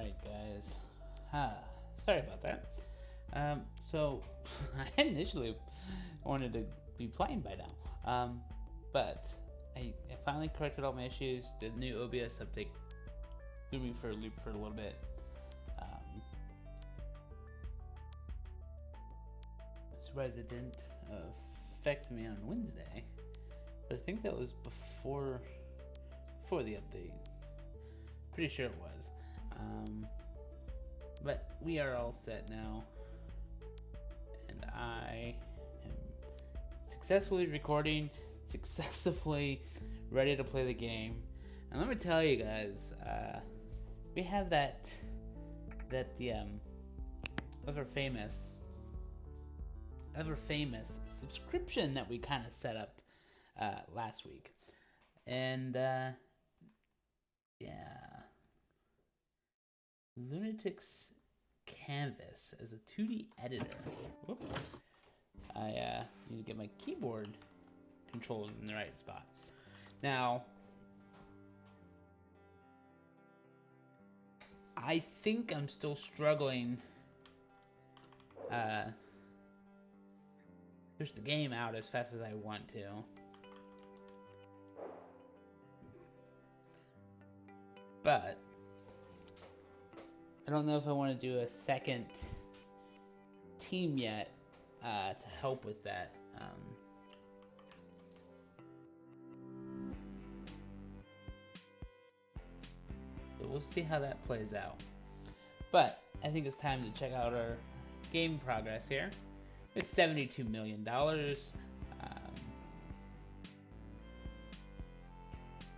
Alright, guys. Sorry about that. So, I initially wanted to be playing by now. But I finally corrected all my issues. The new OBS update threw me for a loop for a little bit. I'm surprised it didn't affect me on Wednesday. But I think that was before the update. Pretty sure it was. But we are all set now. And I am successfully recording, successfully ready to play the game. And let me tell you guys, we have that ever famous subscription that we kind of set up last week. And yeah, Lunatics Canvas as a 2D editor. Whoops. I need to get my keyboard controls in the right spot. Now, I think I'm still struggling push the game out as fast as I want to. But I don't know if I want to do a second team yet to help with that. So we'll see how that plays out. But I think it's time to check out our game progress here. It's $72 million.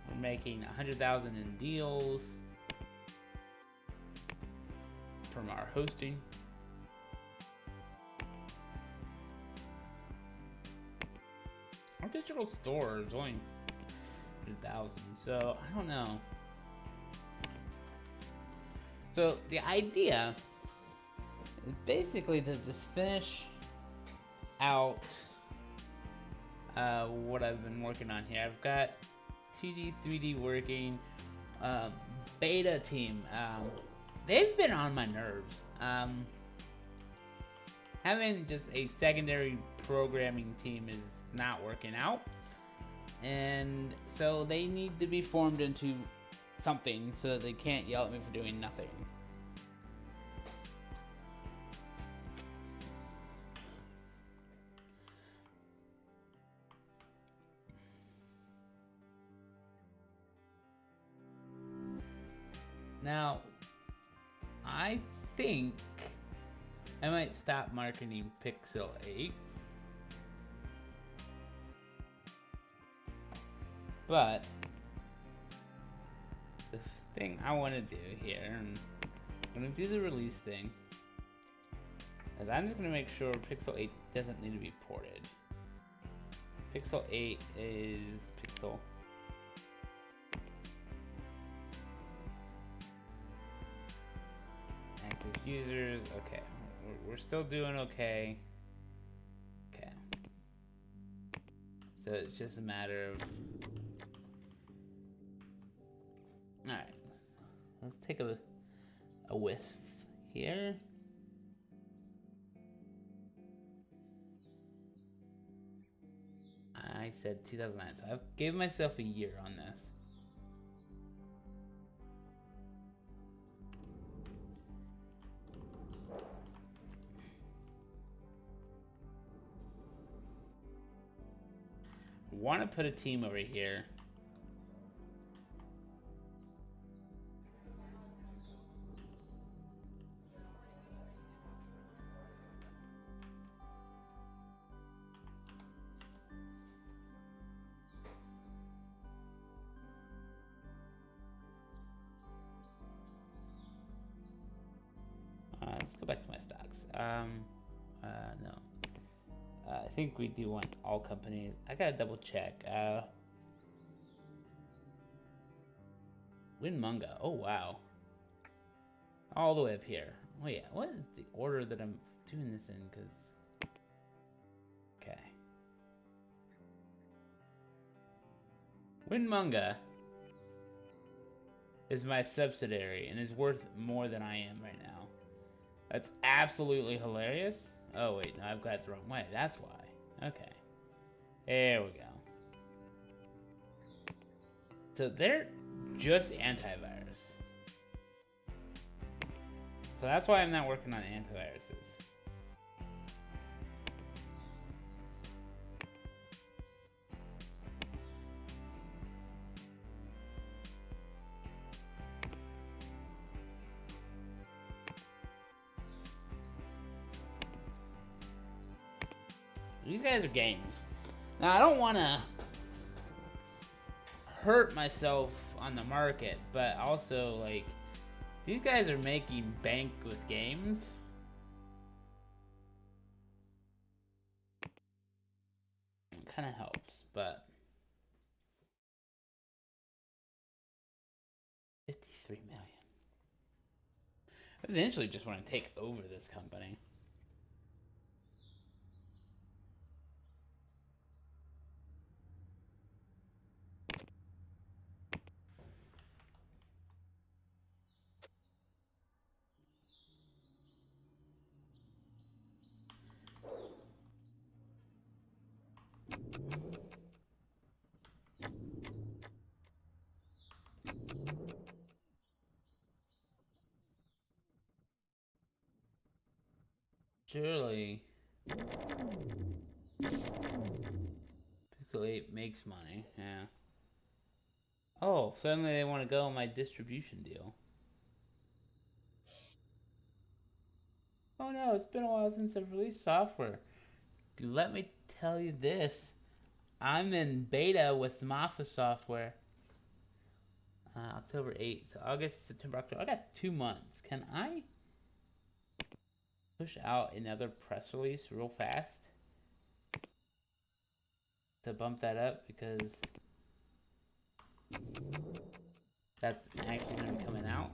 We're making 100,000 in deals from our hosting. Our digital store is only 100,000, so I don't know. So the idea is basically to just finish out what I've been working on here. I've got 2D, 3D working. Beta team, they've been on my nerves. Having just a secondary programming team is not working out, and so they need to be formed into something so that they can't yell at me for doing nothing. Now, I think I might stop marketing Pixel 8. But the thing I want to do here, and I'm going to do the release thing, is I'm just going to make sure Pixel 8 doesn't need to be ported. Pixel 8 is Pixel. Active users, okay. We're still doing okay. Okay. So it's just a matter of... Alright. Let's take a whiff here. I said 2009, so I've given myself a year on this. Want to put a team over here. Let's go back to my stocks. No. I think we do want all companies. I gotta double check. Winmunga. Oh, wow. All the way up here. Oh, yeah. What is the order that I'm doing this in? Because... Okay. Winmunga is my subsidiary and is worth more than I am right now. That's absolutely hilarious. Oh wait, no, I've got it the wrong way. That's why. Okay. There we go. So they're just antivirus. So that's why I'm not working on antiviruses. These guys are games. Now, I don't want to hurt myself on the market, but also, like, these guys are making bank with games. It kind of helps, but 53 million. I eventually just want to take over this company. Surely Pixel 8 makes money, yeah. Oh, suddenly they want to go on my distribution deal. Oh no, it's been a while since I've released software. Let me tell you this. I'm in beta with some Office software. October 8th, so August, September, October. I got 2 months. Can I push out another press release real fast to bump that up? Because that's actually going to be coming out.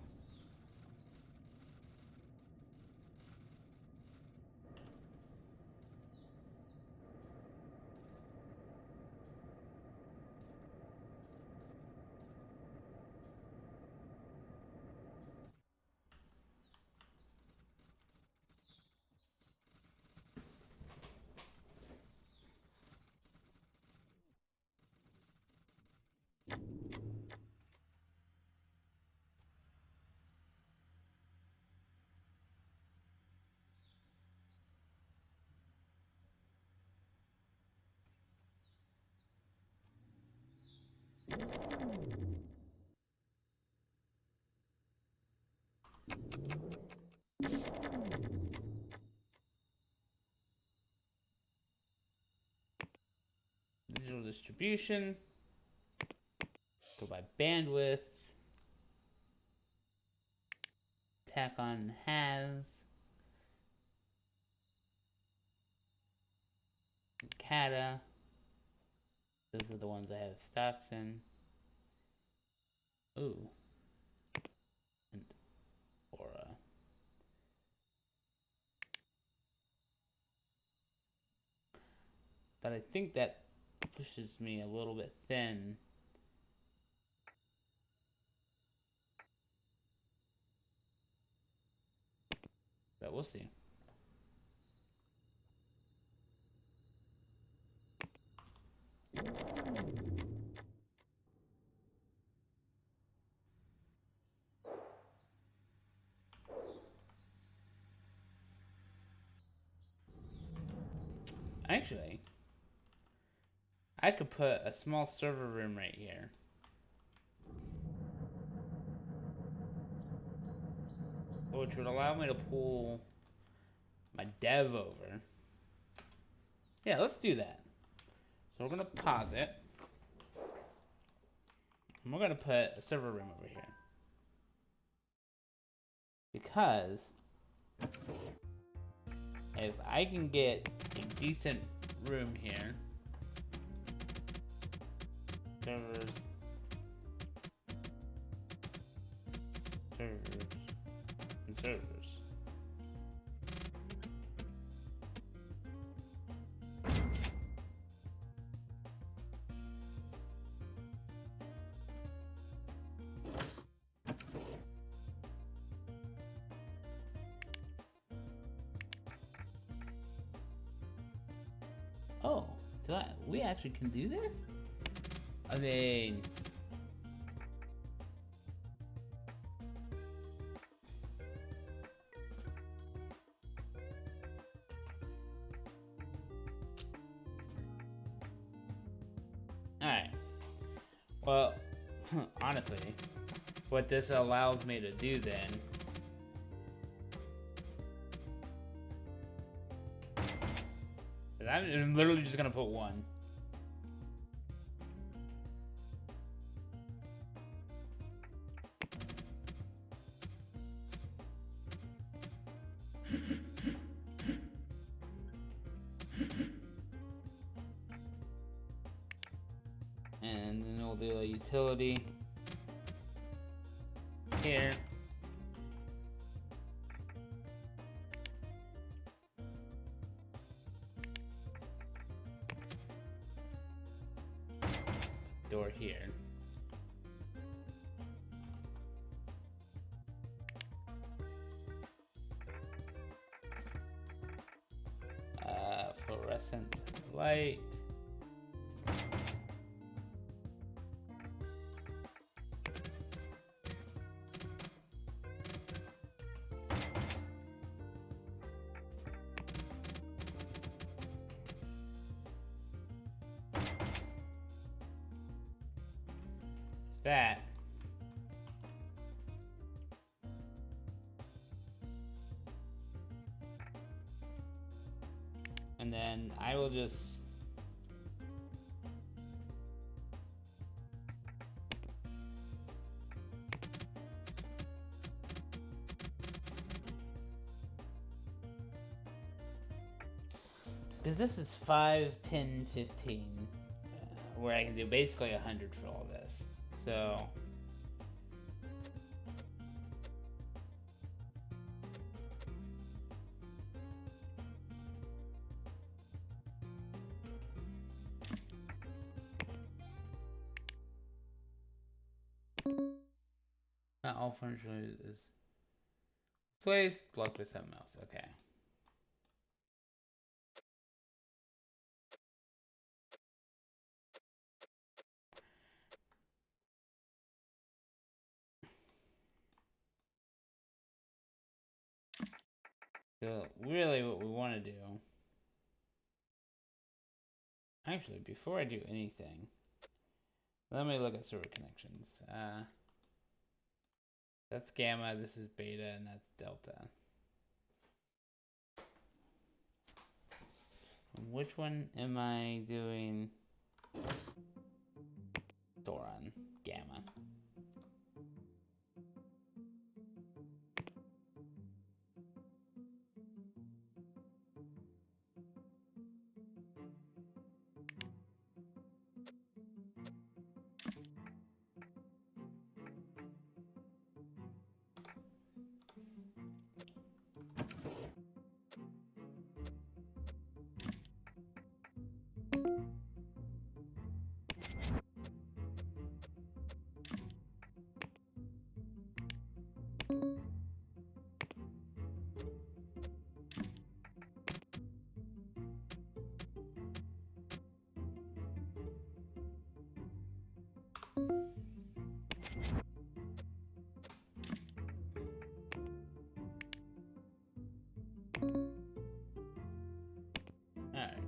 Digital distribution. Go by bandwidth. Tack on has. Kata. Those are the ones I have stocks in. Ooh. And Aura. But I think that pushes me a little bit thin. But we'll see. Actually, I could put a small server room right here. Which would allow me to pull my dev over. Yeah, let's do that. So we're going to pause it. And we're going to put a server room over here. Because if I can get a decent room here, servers, and servers. We actually can do this? I mean... Alright. Well, honestly, what this allows me to do then is I'm literally just gonna put one. And then we'll do a utility here. Door here. Fluorescent light. That. And then I will just because this is 5, 10, 15, where I can do basically 100 for all this. So not all furniture is slaves blocked by something else. Okay. So really what we want to do, actually before I do anything, let me look at server connections. That's gamma, this is beta, and that's delta. Which one am I doing? Thoron, gamma. Alright.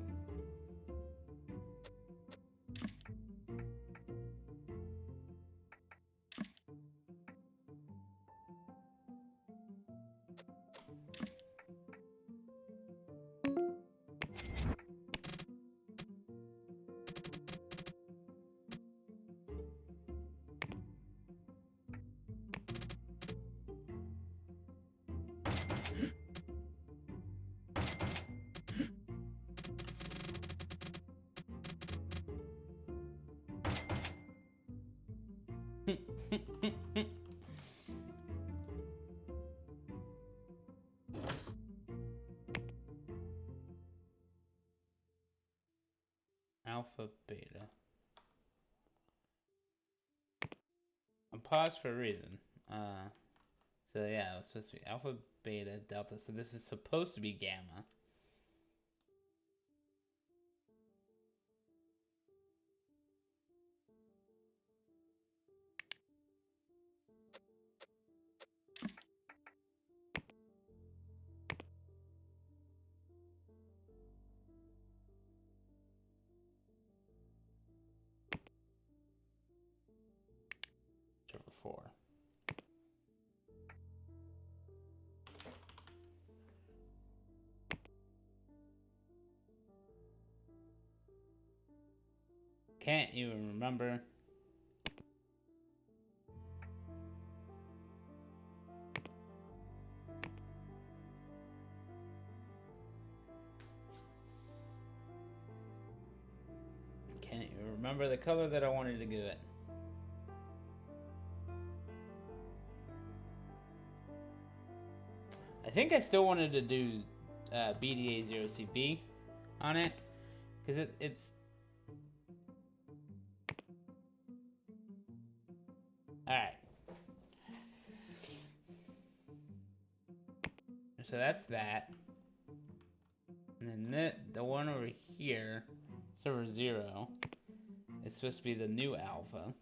Alpha, beta. I'm paused for a reason. So yeah, it's supposed to be alpha, beta, delta. So this is supposed to be gamma. 4. Can't even remember. Can't even remember the color that I wanted to give it. I think I still wanted to do BDA0CB on it, because it's... Alright. So that's that. And then the one over here, server 0, is supposed to be the new alpha.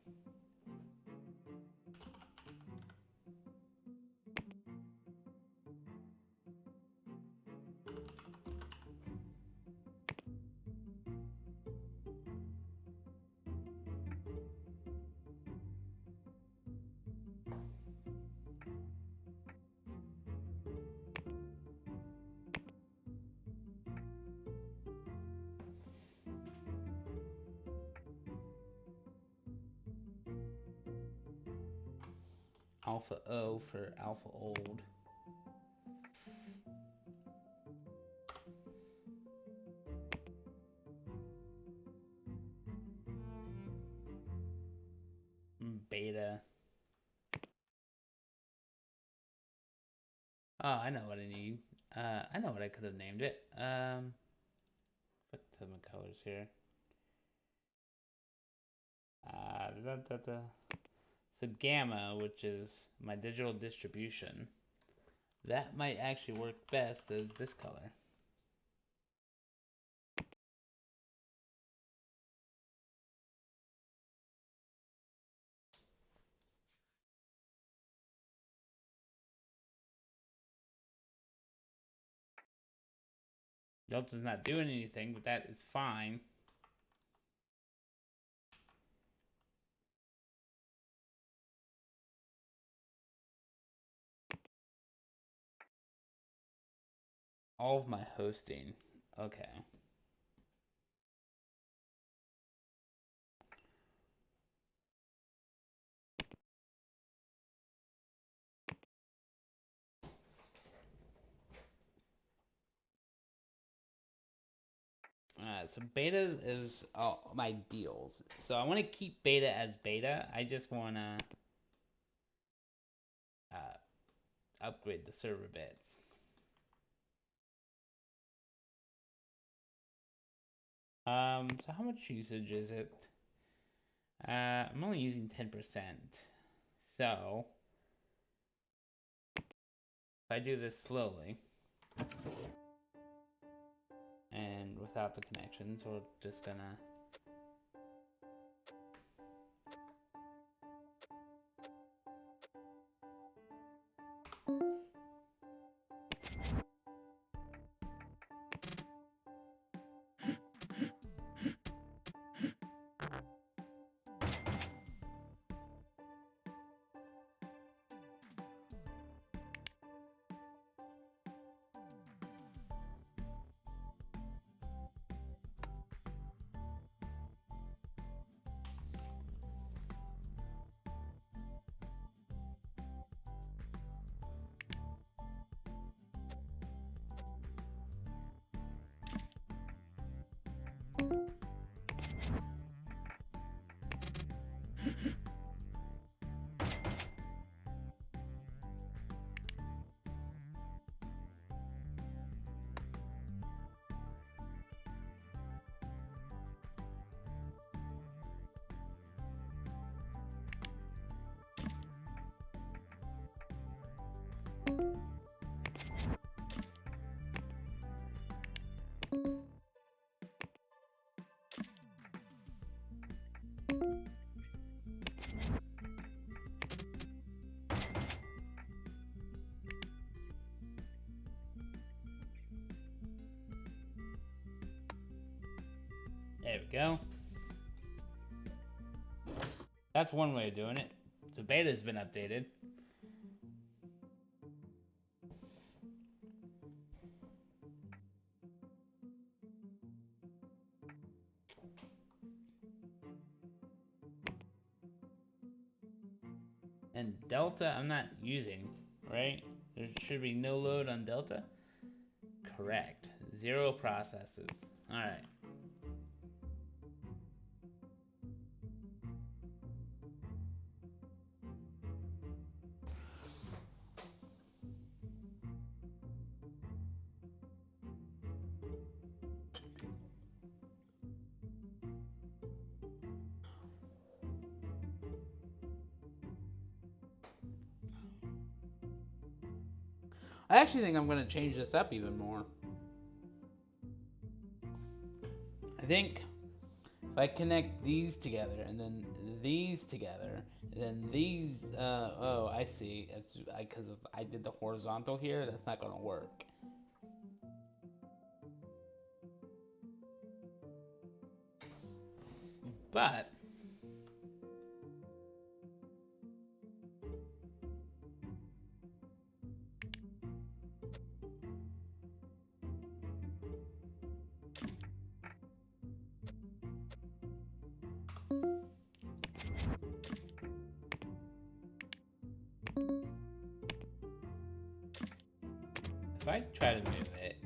Alpha O for alpha old. Beta. Oh, I know what I need. I know what I could have named it. Put some colors here. So gamma, which is my digital distribution, that might actually work best as this color. Delta's not doing anything, but that is fine. All of my hosting. Okay. So beta is my deals. So I want to keep beta as beta. I just want to upgrade the server bits. So how much usage is it? I'm only using 10%. So if I do this slowly and without the connections, we're just gonna there we go. That's one way of doing it. So beta's been updated. And Delta, I'm not using, right? There should be no load on Delta. Correct. 0 processes. All right. I actually think I'm going to change this up even more. I think if I connect these together and then these together, and then these, oh, I see. It's because if I did the horizontal here, that's not going to work. But if I try to move it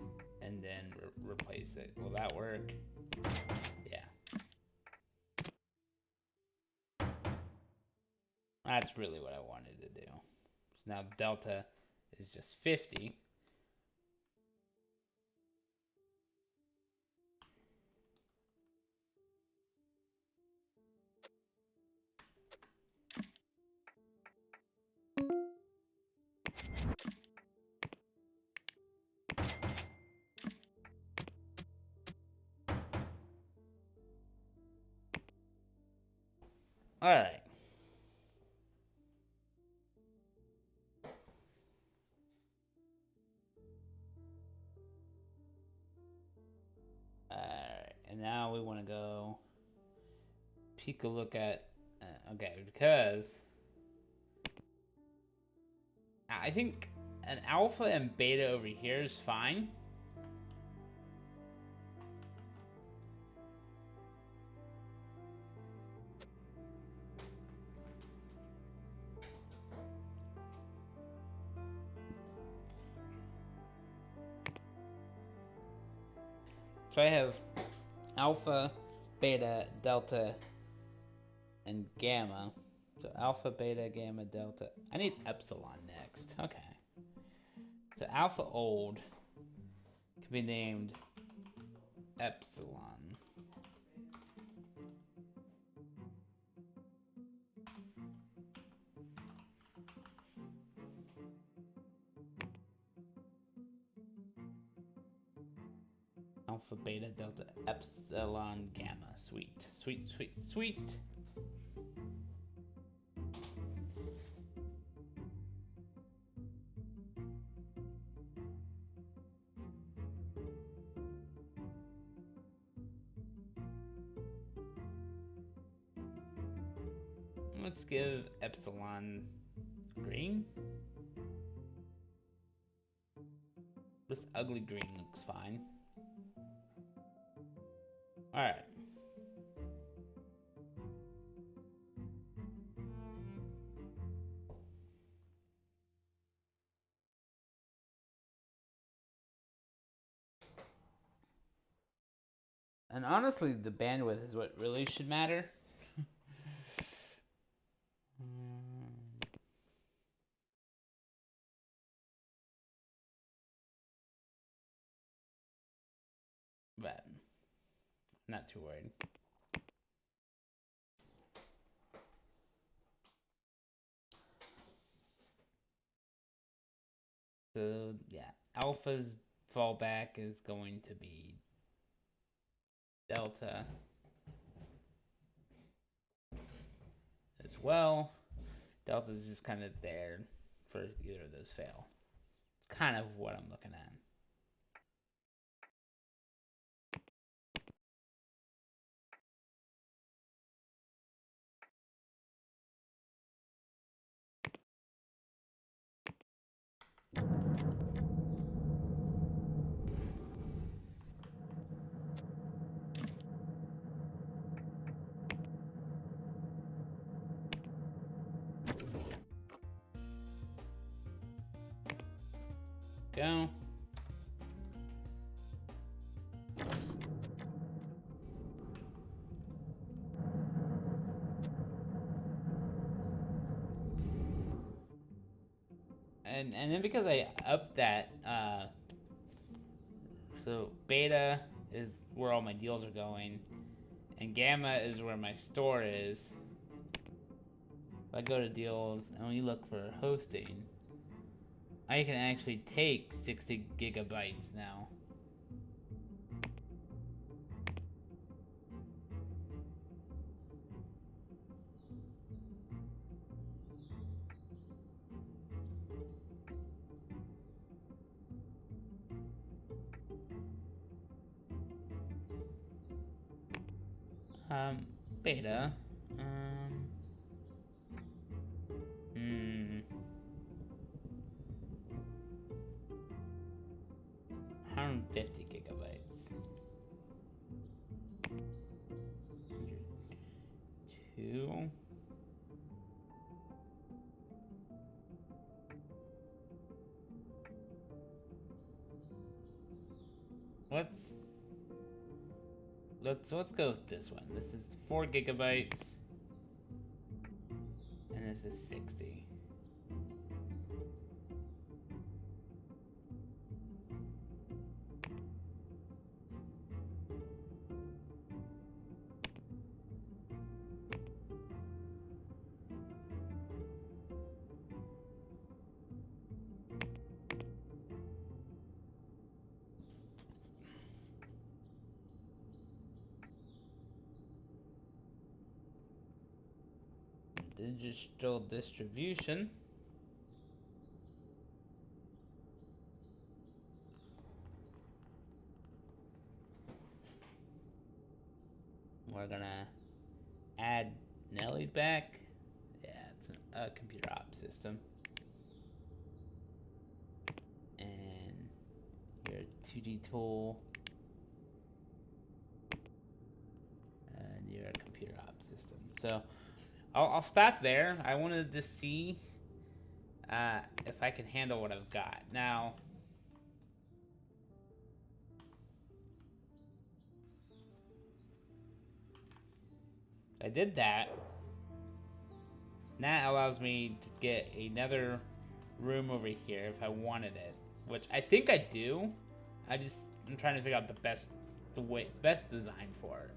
and then replace it, will that work? Yeah. That's really what I wanted to do. So now Delta is just 50. All right. All right. And now we want to go peek a look at, okay, because I think an alpha and beta over here is fine. So I have alpha, beta, delta, and gamma. So alpha, beta, gamma, delta. I need epsilon next. Okay. So alpha old can be named epsilon. Alpha, beta, delta, epsilon, gamma. Sweet, sweet, sweet, sweet. Let's give epsilon green. This ugly green looks fine. All right. And honestly, the bandwidth is what really should matter. But not too worried. So yeah, alpha's fallback is going to be delta as well. Delta's just kind of there for either of those fail. It's kind of what I'm looking at. Go. And then because I upped that, so beta is where all my deals are going, and gamma is where my store is. If I go to deals and we look for hosting, I can actually take 60 gigabytes now. Beta. Hmm. 150 gigabytes. 102. Let's let's go with this one. This is 4 gigabytes, and this is 60. Digital distribution. We're gonna add Nelly back. Yeah, it's a computer op system. And your 2D tool. And your computer op system. So I'll stop there. I wanted to see if I can handle what I've got. Now, I did that. That allows me to get another room over here if I wanted it, which I think I do. I'm trying to figure out best design for it.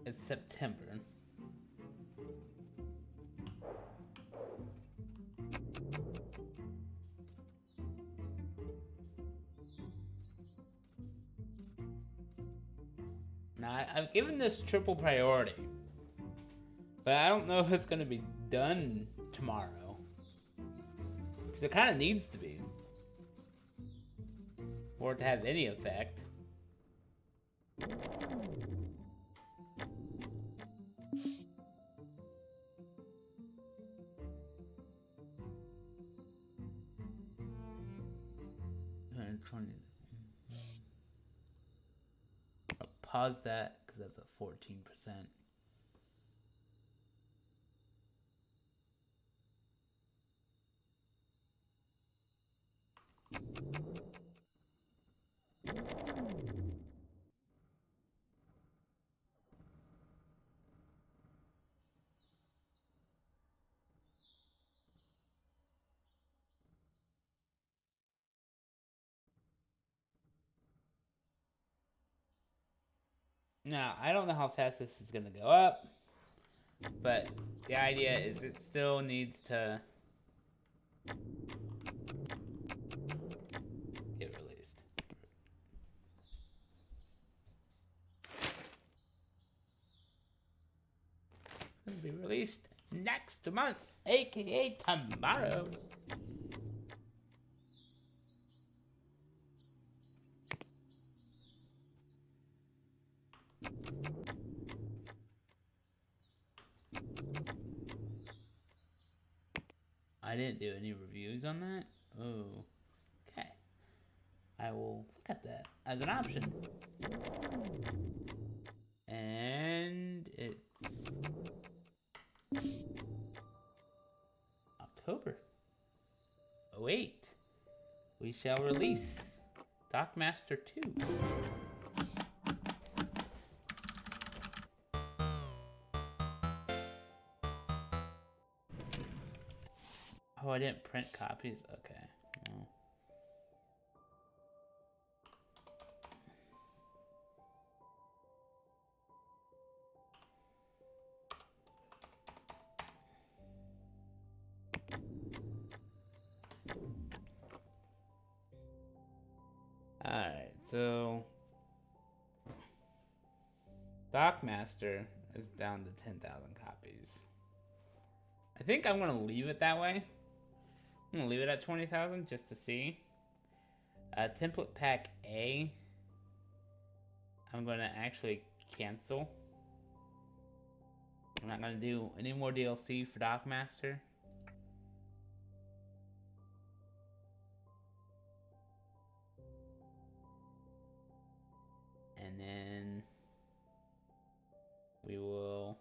It's September. Now, I've given this triple priority, but I don't know if it's going to be done tomorrow. Because it kind of needs to be. For it to have any effect. I'll pause that because that's a 14%. Now, I don't know how fast this is going to go up, but the idea is it still needs to get released. It'll be released next month, aka tomorrow. I didn't do any reviews on that. Oh, okay. I will look at that as an option. And it's October. Oh wait, we shall release Dockmaster 2. Oh, I didn't print copies? Okay. No. Alright, so Dockmaster is down to 10,000 copies. I think I'm gonna leave it that way. I'm gonna leave it at 20,000 just to see. Template pack A, I'm gonna actually cancel. I'm not gonna do any more DLC for Dockmaster. And then we will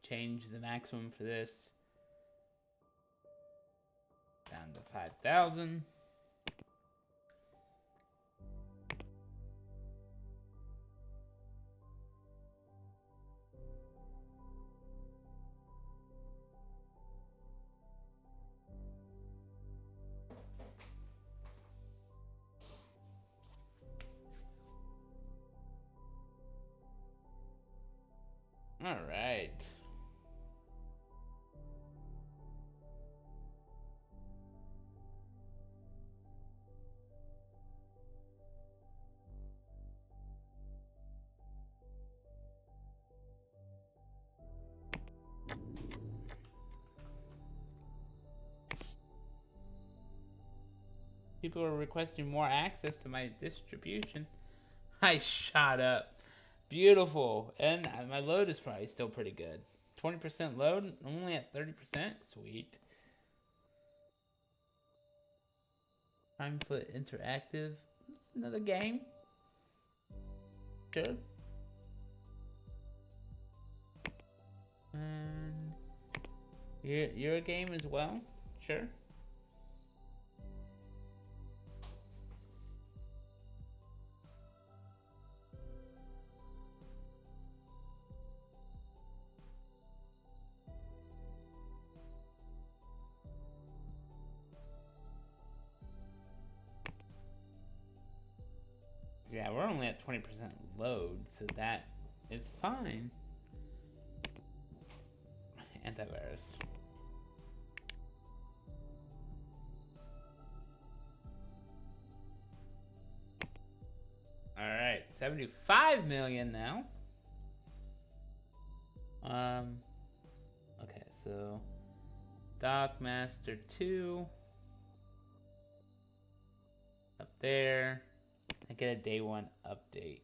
change the maximum for this down to 5,000. All right. People are requesting more access to my distribution. I shot up. Beautiful. And my load is probably still pretty good. 20% load, only at 30%. Sweet. Primefoot Interactive. It's another game. Sure. And you're a game as well. Sure. Yeah, we're only at 20% load, so that is fine. Antivirus. All right, 75 million now. Okay, so Dockmaster 2 up there. I get a day one update.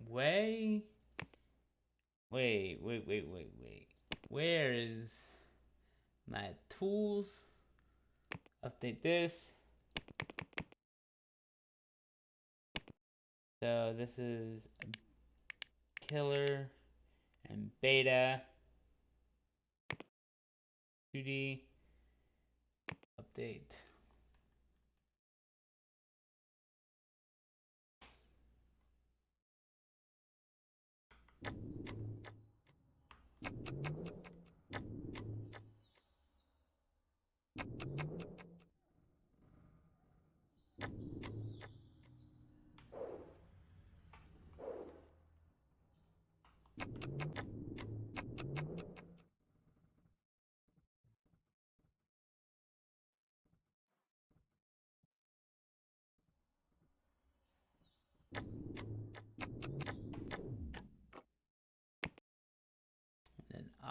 Wait. Where is my tools? Update this. So this is killer and beta. 2D update.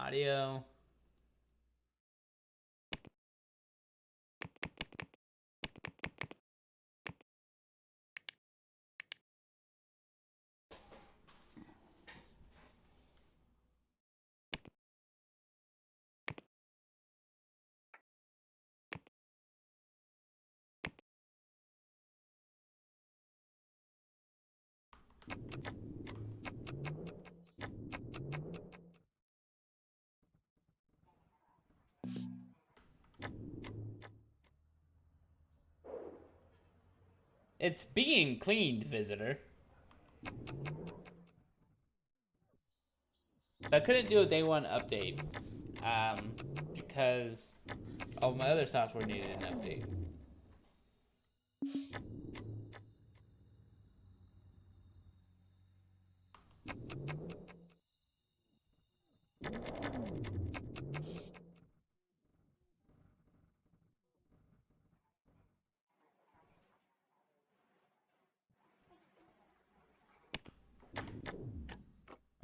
audio. It's being cleaned, visitor. I couldn't do a day one update because all my other software needed an update.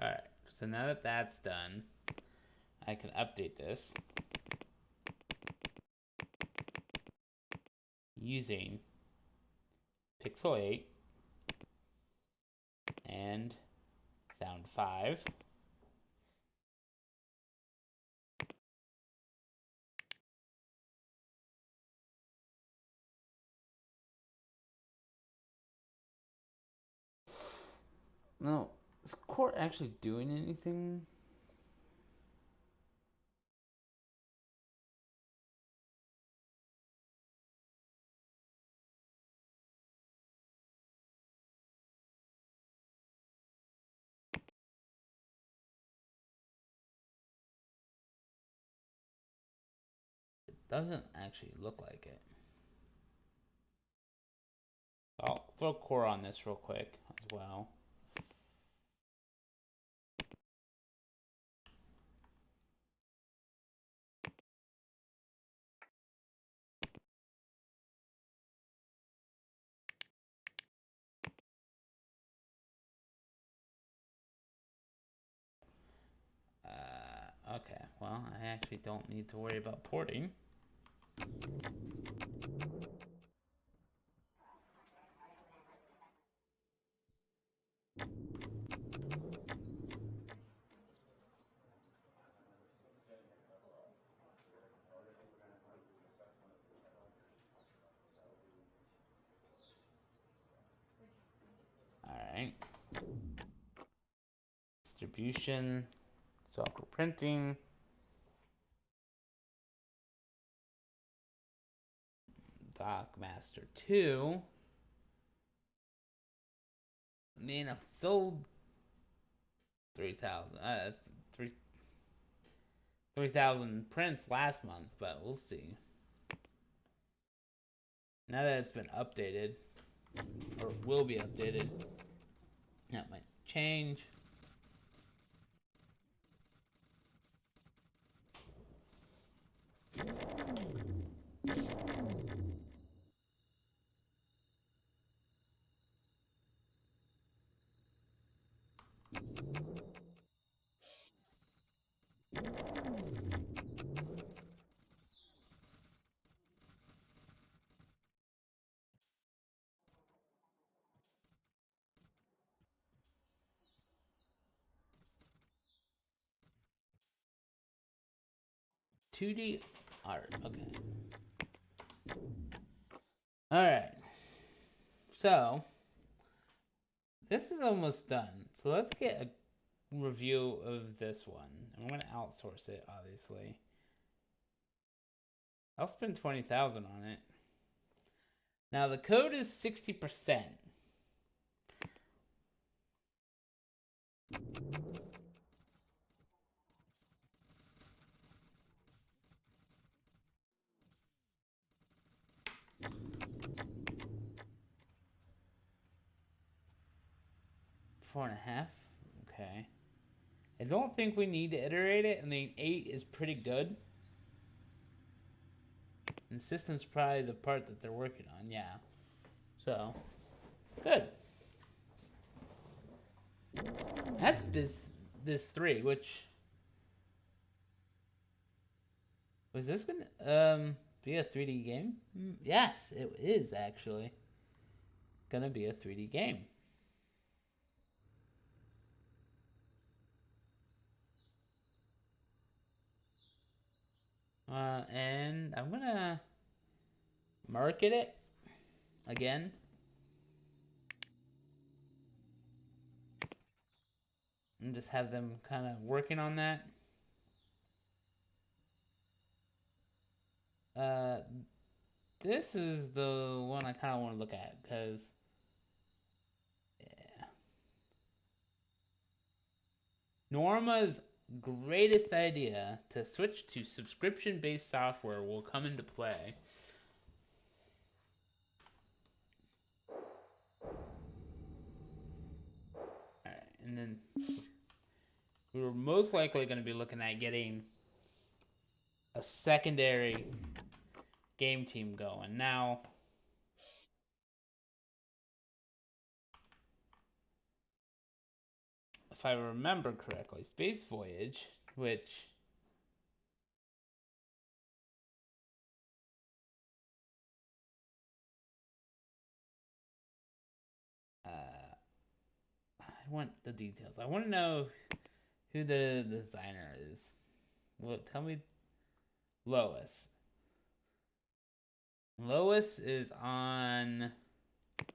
Alright, so now that that's done, I can update this using Pixel 8 and Sound 5. No, is Core actually doing anything? It doesn't actually look like it. I'll throw Core on this real quick as well. Okay, well, I actually don't need to worry about porting. Alright. Distribution, software printing. Doc Master 2. I mean, I've sold 3,000 prints last month, but we'll see. Now that it's been updated, or will be updated, that might change. $2 art. Okay. All right. So this is almost done. So let's get a review of this one. I'm going to outsource it, obviously. I'll spend 20,000 on it. Now the code is 60%. Four and a half. Okay. I don't think we need to iterate it. I mean, 8 is pretty good. And system's probably the part that they're working on. Yeah. So, good. That's this 3, which Was this gonna be a 3D game? Yes, it is actually gonna be a 3D game. And I'm gonna market it again. And just have them kind of working on that. Uh, this is the one I kind of want to look at because, yeah. Norma's greatest idea to switch to subscription-based software will come into play. Alright, and then we were most likely going to be looking at getting a secondary game team going. Now, if I remember correctly, Space Voyage, which I want the details. I want to know who the designer is. Well, tell me, Lois. Lois is on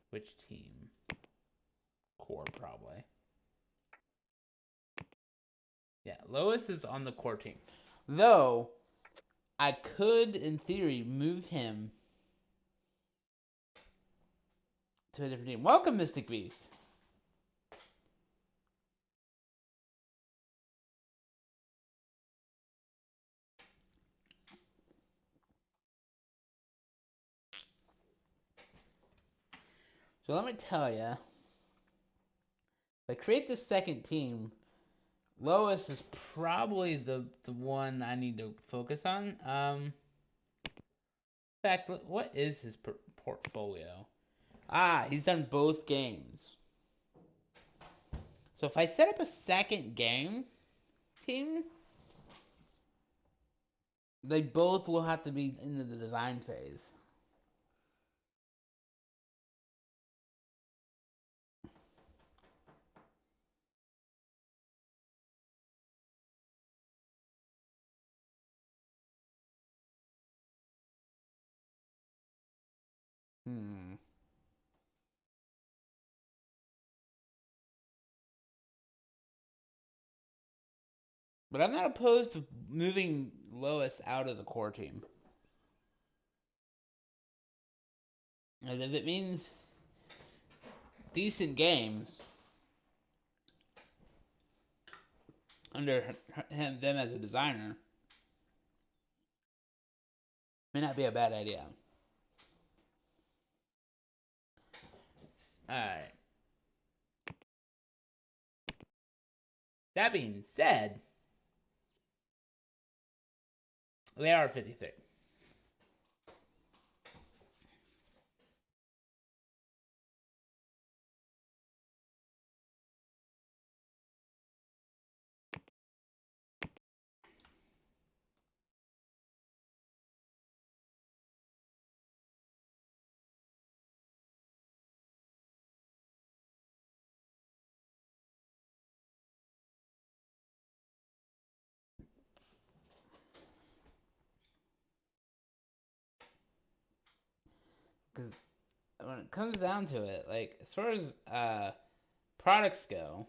which team? Core, probably. Yeah, Lois is on the core team. Though, I could, in theory, move him to a different team. Welcome, Mystic Beast. So let me tell you, if I create the second team, Lois is probably the one I need to focus on. In fact, what is his portfolio? He's done both games. So if I set up a second game team, they both will have to be in the design phase. But I'm not opposed to moving Lois out of the core team. And if it means decent games under them as a designer, may not be a bad idea. Alright. That being said, they are 53. Because when it comes down to it, like, as far as products go,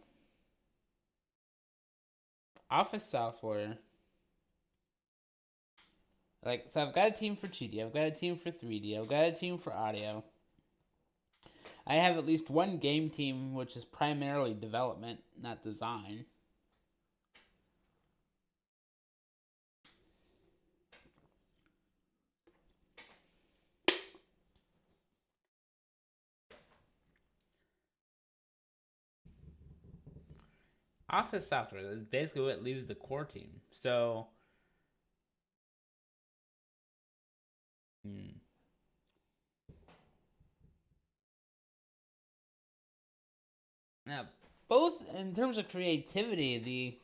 Office software, like, so I've got a team for 2D, I've got a team for 3D, I've got a team for audio. I have at least one game team, which is primarily development, not design. Office software is basically what leaves the core team. So, now, both in terms of creativity,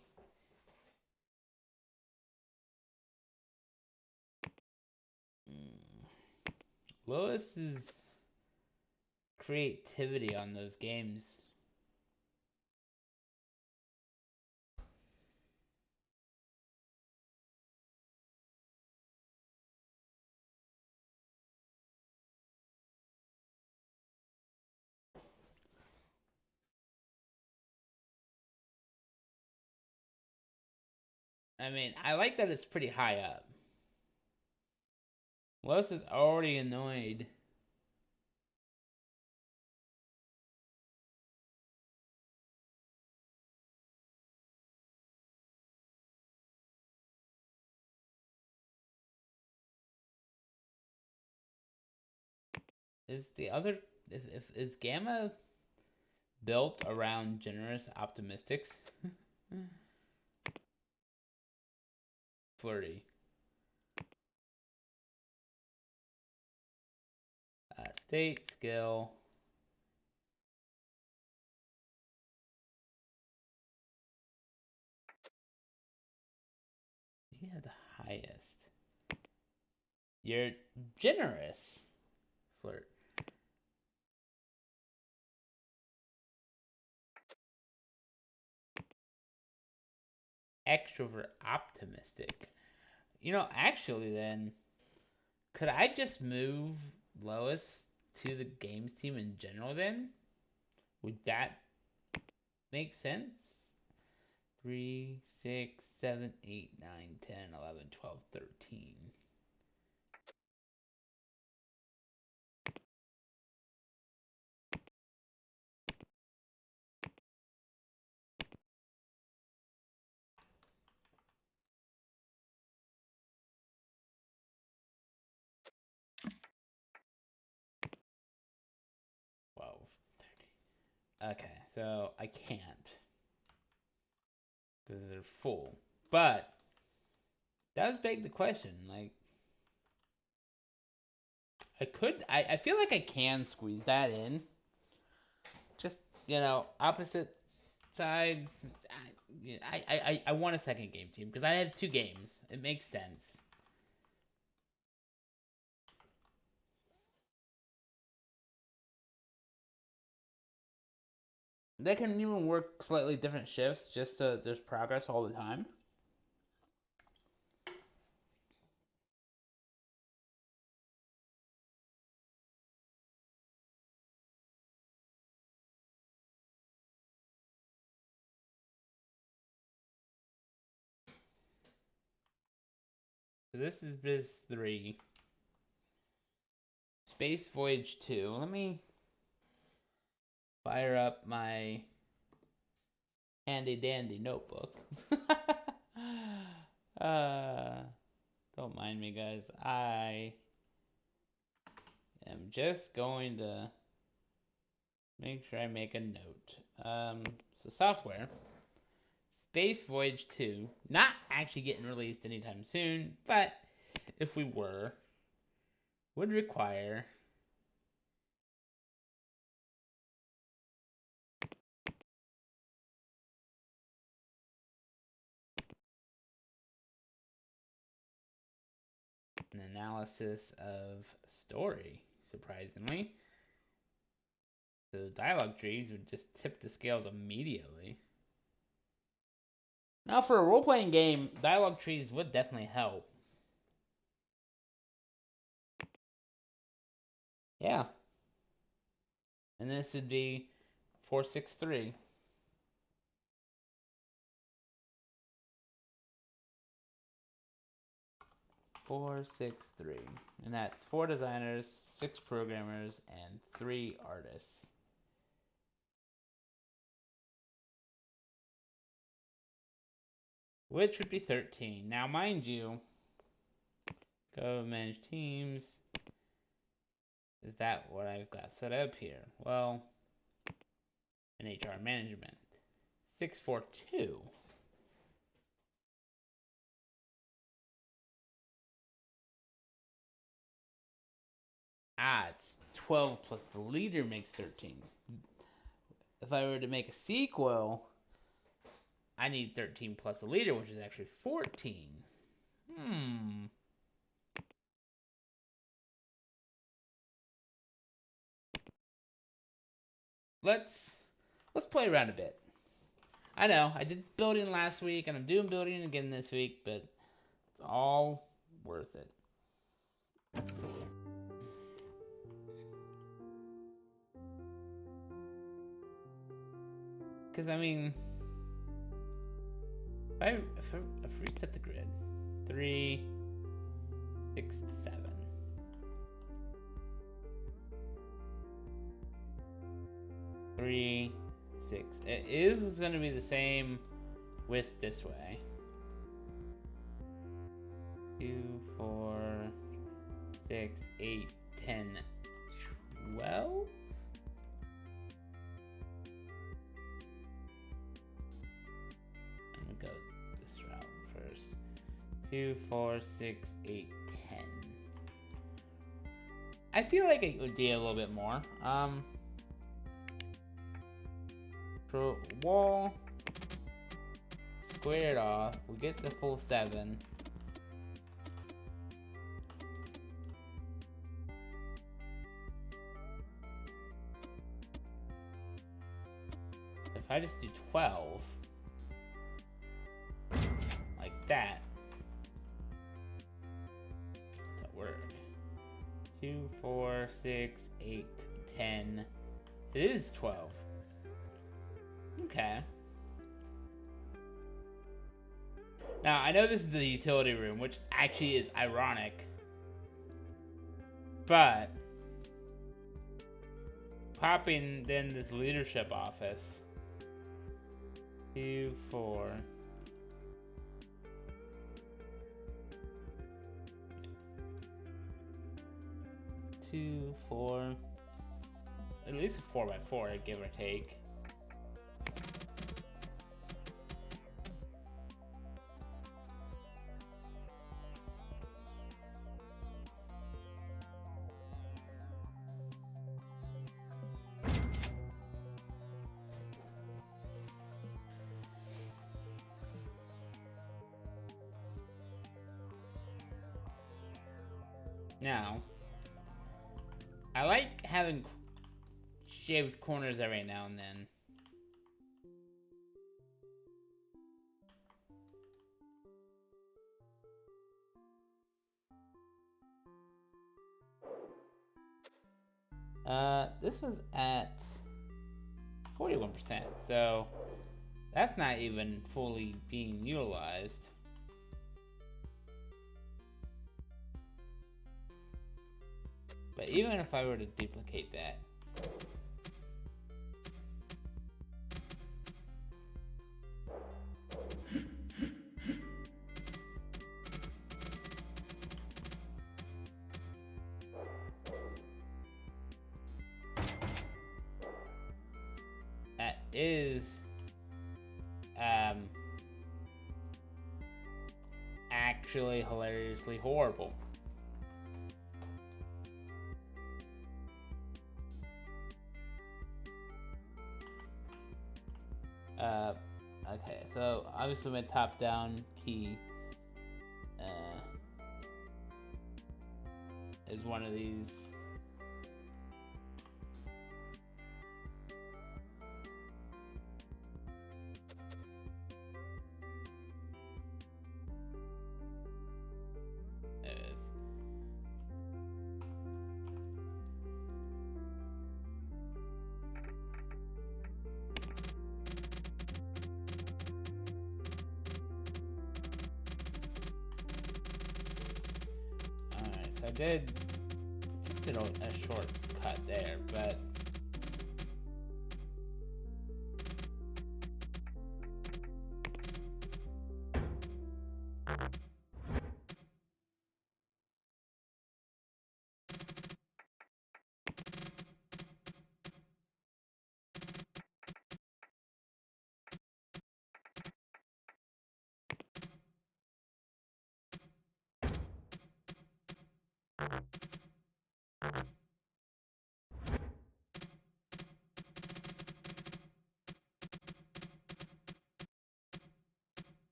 Lois's creativity on those games. I mean, I like that it's pretty high up. Lois is already annoyed. Is the other is Gamma built around generous optimistics? Flirty. State skill. You have the highest. You're generous. Flirt. Extrovert optimistic. You know, actually, then, could I just move Lois to the games team in general then? Would that make sense? 3, 6, 7, 8, 9, 10, 11, 12, 13. Okay, so I can't because they're full. But does beg the question. Like, I could. I feel like I can squeeze that in. Just opposite sides. I want a second game team because I have 2 games. It makes sense. They can even work slightly different shifts just so there's progress all the time. So this is Biz 3. Space Voyage 2. Let me fire up my handy dandy notebook. uh, don't mind me, guys. I am just going to make sure I make a note. So software, Space Voyage 2, not actually getting released anytime soon, but if we were, would require an analysis of story, surprisingly. So dialogue trees would just tip the scales immediately. Now, for a role-playing game, dialogue trees would definitely help. Yeah. And this would be 463. And that's 4 designers, 6 programmers, and 3 artists. Which would be 13. Now, mind you, go manage teams. Is that what I've got set up here? Well, in HR management. 642. It's 12 plus the leader makes 13. If I were to make a sequel, I need 13 plus a leader, which is actually 14. let's play around a bit. I know I did building last week, and I'm doing building again this week, but it's all worth it. Because I mean, if I reset the grid, 3, 6, 7. 3, 6. It is going to be the same width this way. 2, 4, 6, 8, 10, 12. I'm gonna go this route first. 2, 4, 6, 8, 10. I feel like it would be a little bit more. For wall, square it off. We get the full 7. If I just do 12, like that, that work. 2, 4, 6, 8, 10. It is 12. Okay. Now, I know this is the utility room, which actually is ironic. But popping then this leadership office. 2, 4. Two, 4. At least a 4x4, give or take. Now, I like having shaved corners every now and then. This was at 41%, so that's not even fully being utilized. But even if I were to duplicate that, that is actually hilariously horrible. Okay, so obviously my top-down key is one of these. There it is. I did a short cut there, but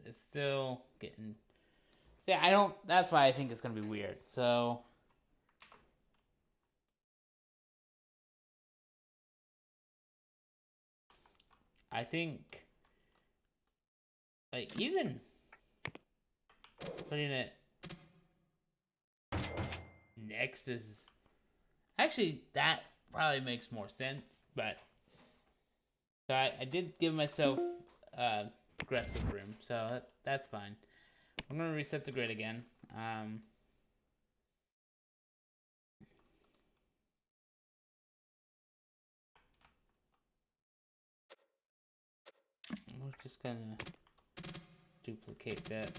it's still getting. Yeah, I don't. That's why I think it's gonna be weird. So. I think, like, even putting it next is actually that probably makes more sense. But so I did give myself aggressive room, so that's fine. I'm gonna reset the grid again. We're just gonna duplicate that.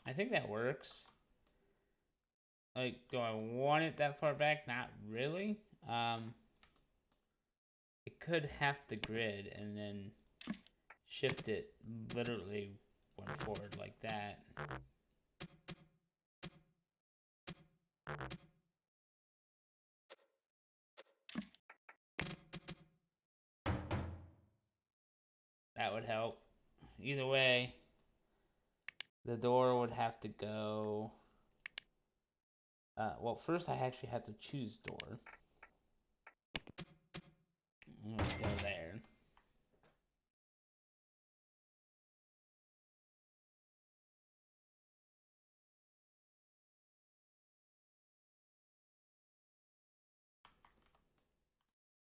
I think that works. Like, do I want it that far back? Not really. It could half the grid and then shift it literally one forward like that. That would help. Either way, the door would have to go. Well, first I actually have to choose door. Let's go there.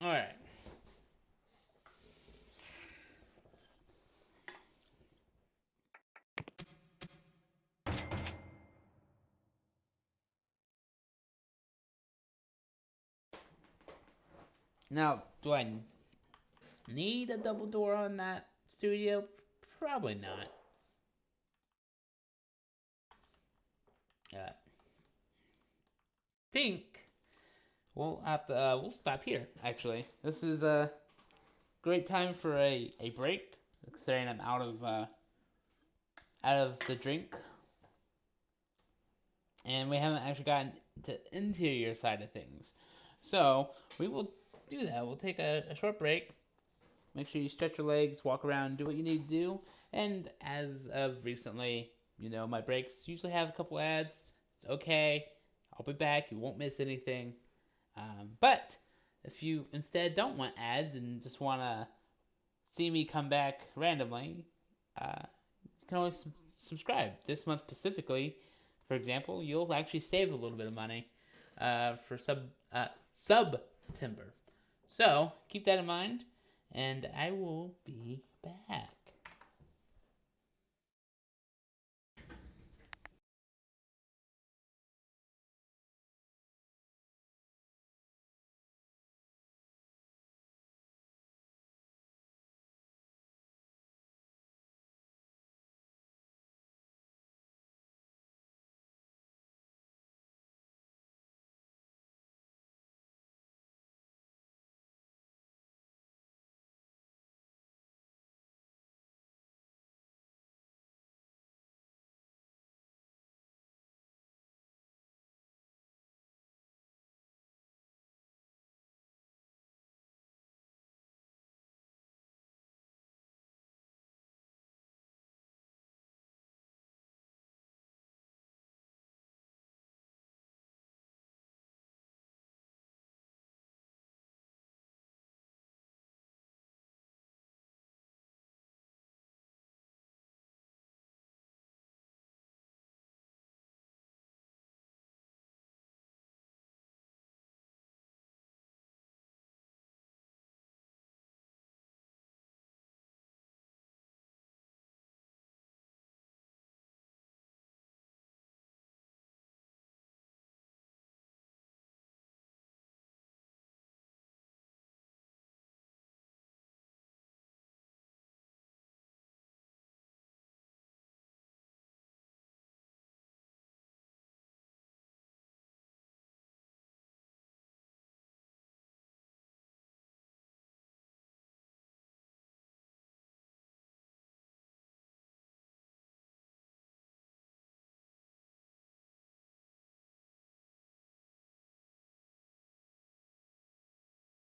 All right. Now, do I need a double door on that studio? Probably not. Think we'll have to we'll stop here. Actually, this is a great time for a break. Considering I'm out of the drink, and we haven't actually gotten to interior side of things. So we will do that. We'll take a short break. Make sure you stretch your legs, walk around, do what you need to do. And as of recently, my breaks usually have a couple ads. It's okay. I'll be back. You won't miss anything. But if you instead don't want ads and just want to see me come back randomly, you can always subscribe. This month specifically, for example, you'll actually save a little bit of money for September. So keep that in mind, and I will be back.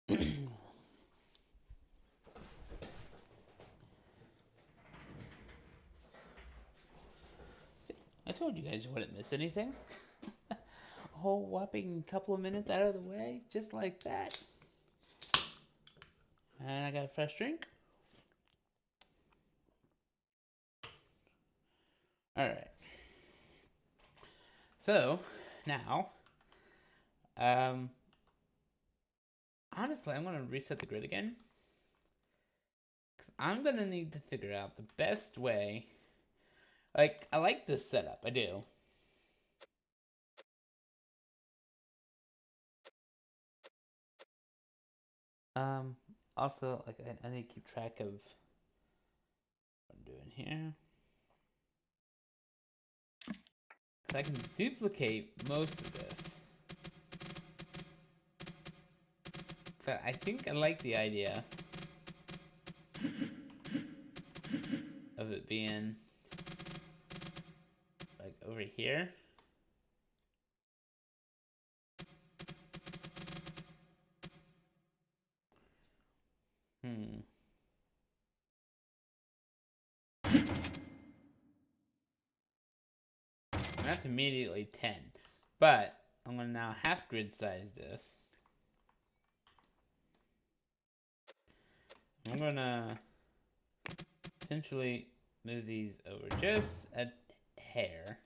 I told you guys you wouldn't miss anything. A whole whopping couple of minutes out of the way, just like that. And I got a fresh drink. Alright. So, now, honestly, I'm going to reset the grid again. Because I'm going to need to figure out the best way. Like, I like this setup, I do. Also, like, I need to keep track of what I'm doing here. So I can duplicate most of this. But I think I like the idea of it being like over here. And that's immediately 10. But I'm going to now half grid size this. I'm going to potentially move these over just a hair.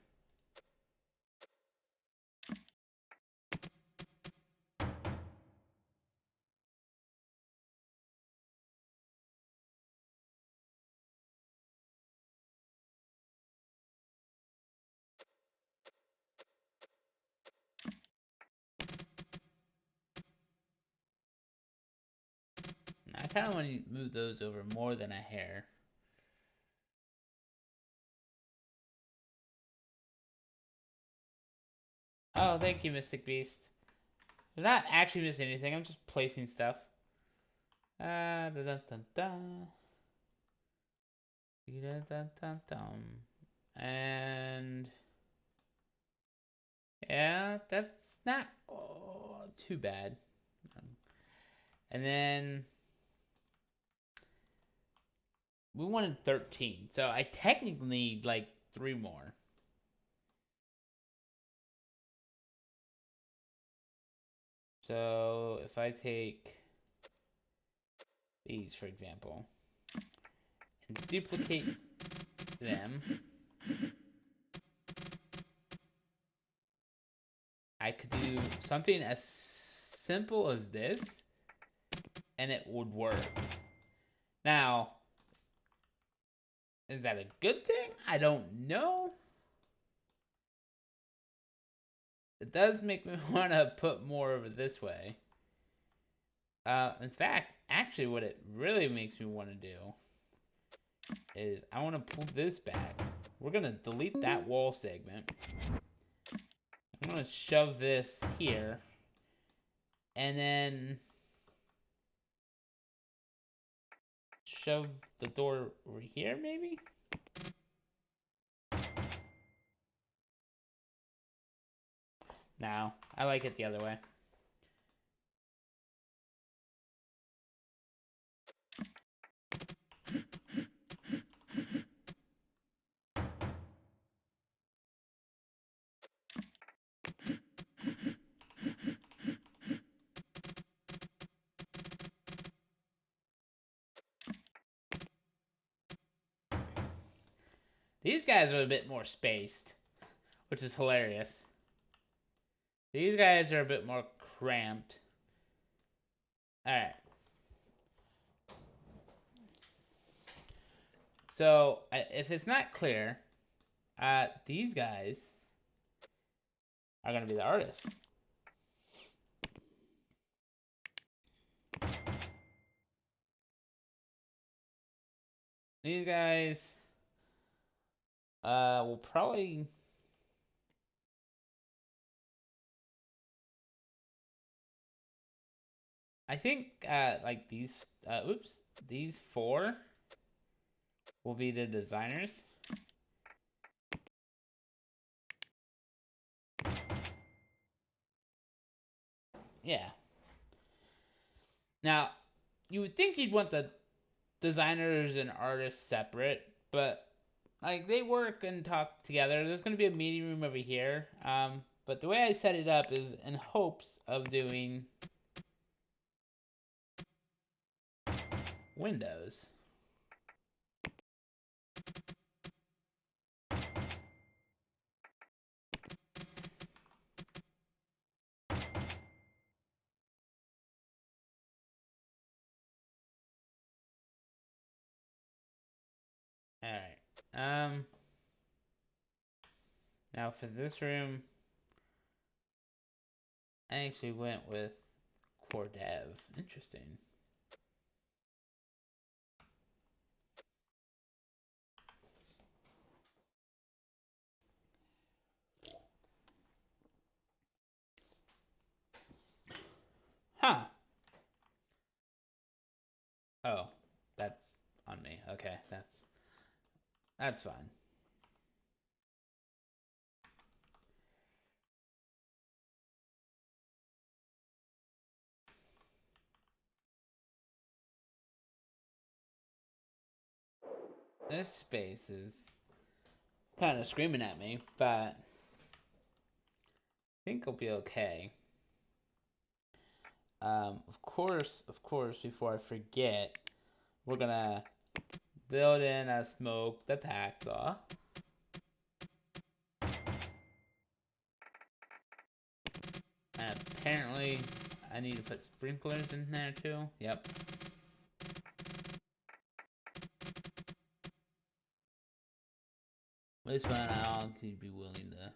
I kind of want to move those over more than a hair. Oh, thank you, Mystic Beast. I'm not actually missing anything. I'm just placing stuff. Da da da da. Da da da da. And yeah, that's not too bad. And then we wanted 13, so I technically need like 3 more. So if I take these, for example, and duplicate them, I could do something as simple as this, and it would work. Now, is that a good thing? I don't know. It does make me want to put more over this way. In fact, actually what it really makes me want to do is I want to pull this back. We're going to delete that wall segment. I'm going to shove this here. And then shove the door over here, maybe? No, I like it the other way. These guys are a bit more spaced, which is hilarious. These guys are a bit more cramped. Alright. So, if it's not clear, these guys are going to be the artists. These guys will probably... I think, like these, these 4 will be the designers. Yeah. Now, you would think you'd want the designers and artists separate, but like they work and talk together. There's going to be a meeting room over here. But the way I set it up is in hopes of doing windows. All right. Now for this room, I actually went with core dev. Interesting. Huh. Oh, that's on me. Okay, that's fine. This space is kind of screaming at me, but I think it'll be okay. Of course, before I forget, we're gonna build in a smoke detector. And apparently, I need to put sprinklers in there too. Yep. This one I'll be willing to.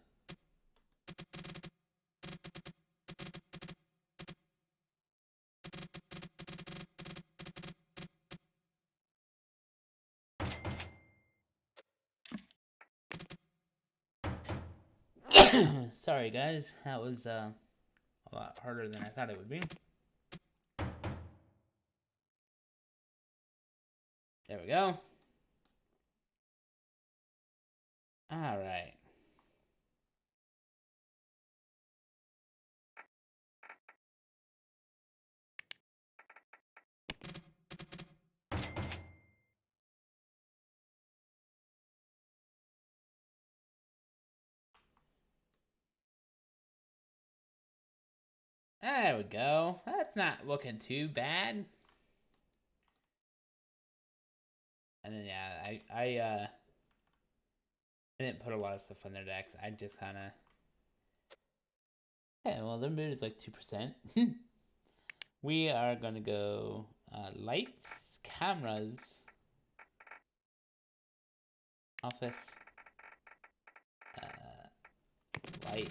Sorry guys, that was a lot harder than I thought it would be. There we go. All right. There we go. That's not looking too bad. And then yeah, I didn't put a lot of stuff on their decks. I just kind of. Yeah, well, their mood is like 2%. We are gonna go lights, cameras, office, light.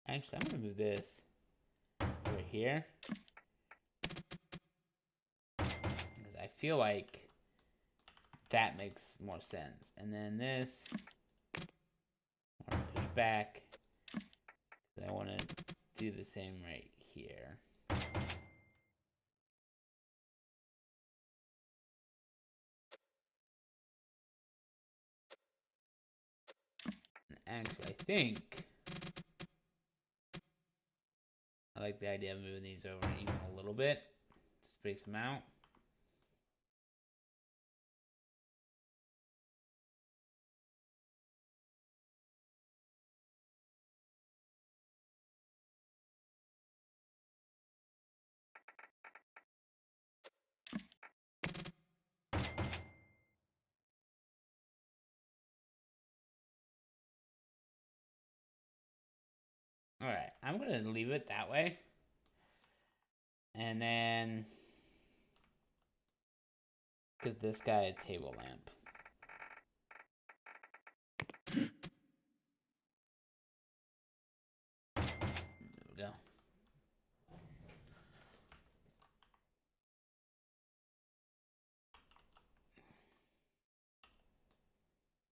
Actually, I'm gonna move this over here because I feel like that makes more sense. And then this, I'm gonna push back because I want to do the same right here. And actually, I think I like the idea of moving these over even a little bit to space them out. All right, I'm gonna leave it that way, and then give this guy a table lamp. There we go.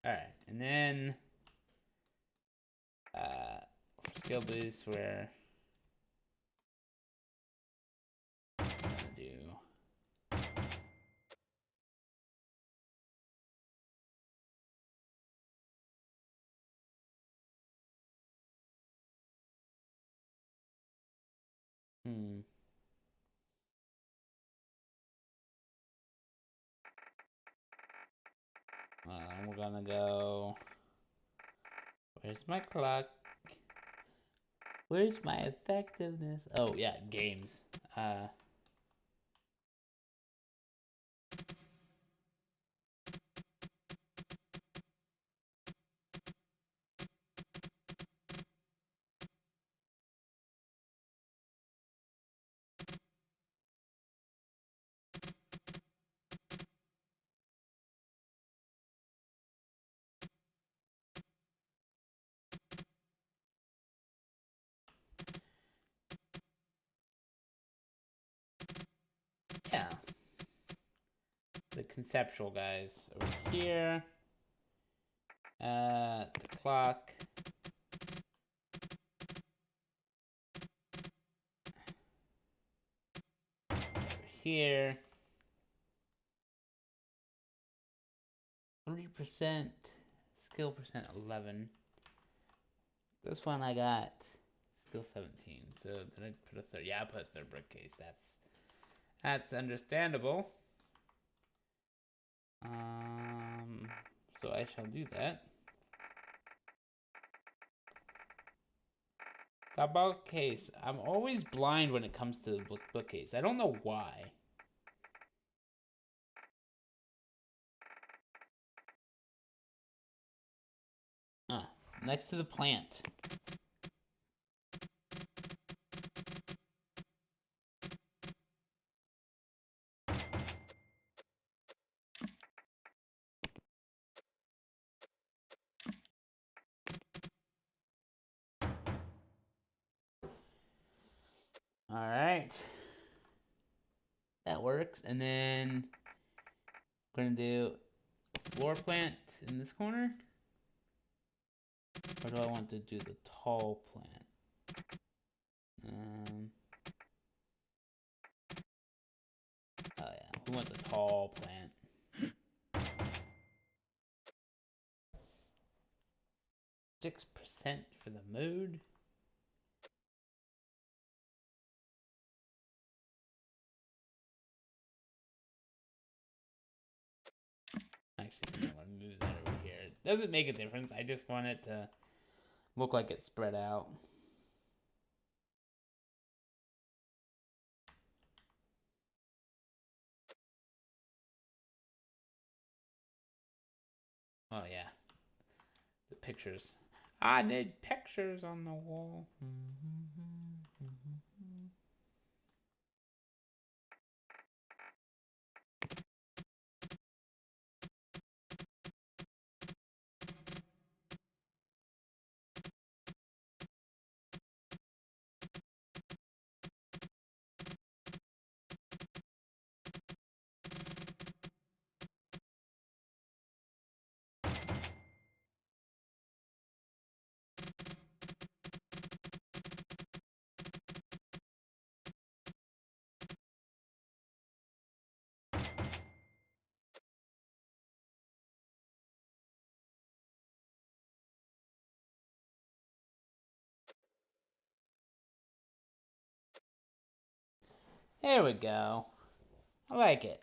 All right, and then skill boost where We're gonna go. Where's my clock? Where's my effectiveness? Oh yeah, games. Yeah. The conceptual guys over here. The clock. Over here. 3%. Skill percent 11. This one I got skill 17. So did I put a third? Yeah, I put a third briefcase. That's understandable. So I shall do that. The bookcase. I'm always blind when it comes to the bookcase. I don't know why. Next to the plant. All right. That works. And then we're going to do floor plant in this corner. Or do I want to do the tall plant? Oh yeah, we want the tall plant. 6% for the mood. Actually, I want to move that over here. It doesn't make a difference. I just want it to look like it's spread out. Oh yeah, the pictures. I need pictures on the wall. There we go. I like it.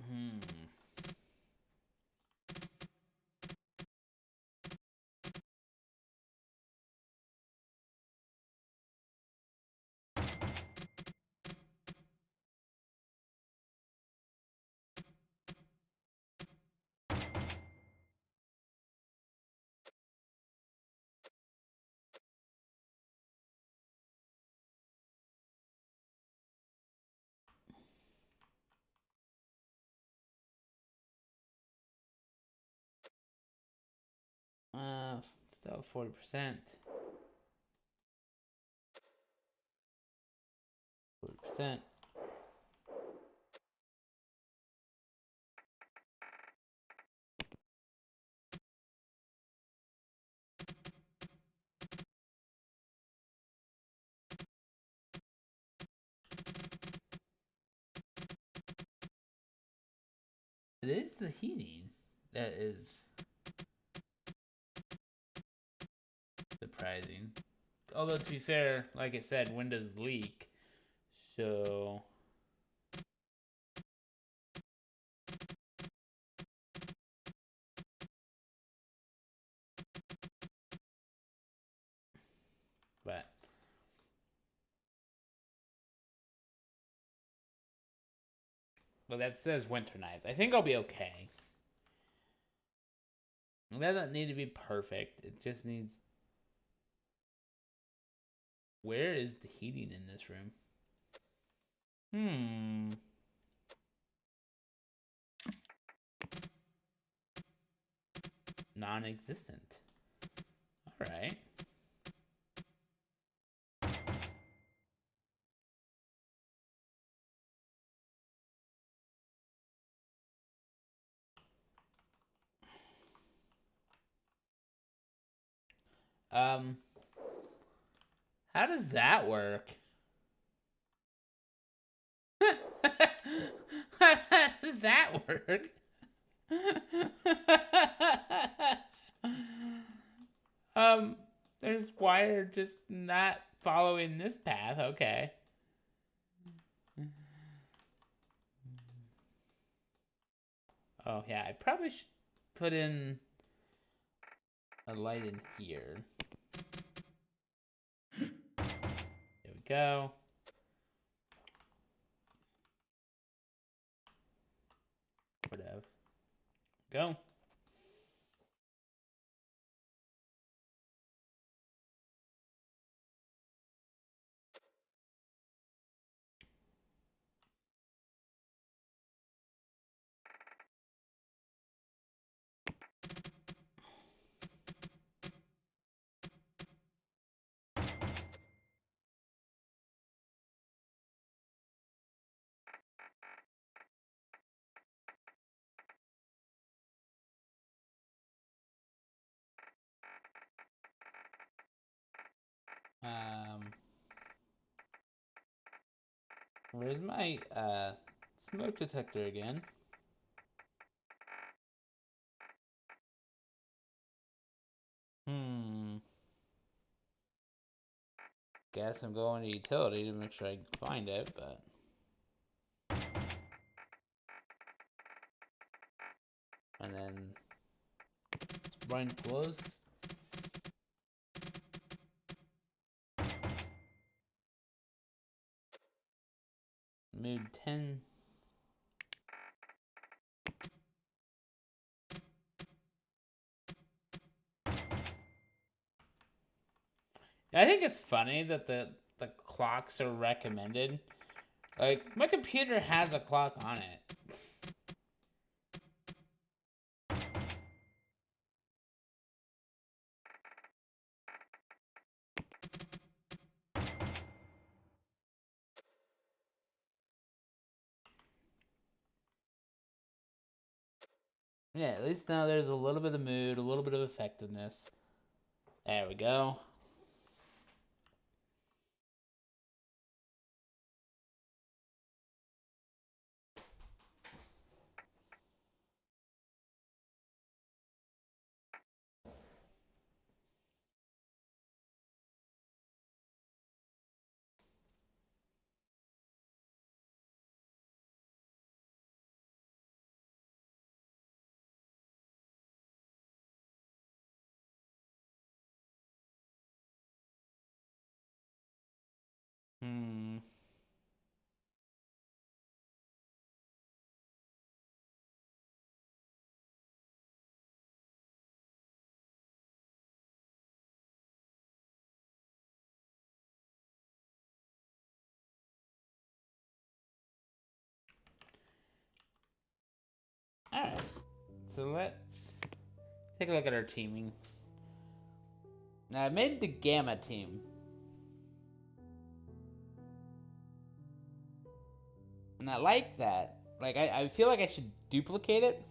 Hmm. Still 40%. 40%. is the heating that is surprising. Although, to be fair, like I said, windows leak. So... But... Well, that says winter nights. I think I'll be okay. It doesn't need to be perfect. It just needs... Where is the heating in this room? Non-existent. Alright. How does that work? How does that work? There's wire just not following this path. Okay. Oh, yeah, I probably should put in a light in here. There we go. Whatever. Go. Where's my smoke detector again? Guess I'm going to utility to make sure I find it, but... And then... Run close. Mood 10. I think it's funny that the clocks are recommended. Like, my computer has a clock on it. Yeah, at least now there's a little bit of mood, a little bit of effectiveness. There we go. Alright, so let's take a look at our teaming. Now, I made the Gamma team. And I like that. Like, I feel like I should duplicate it.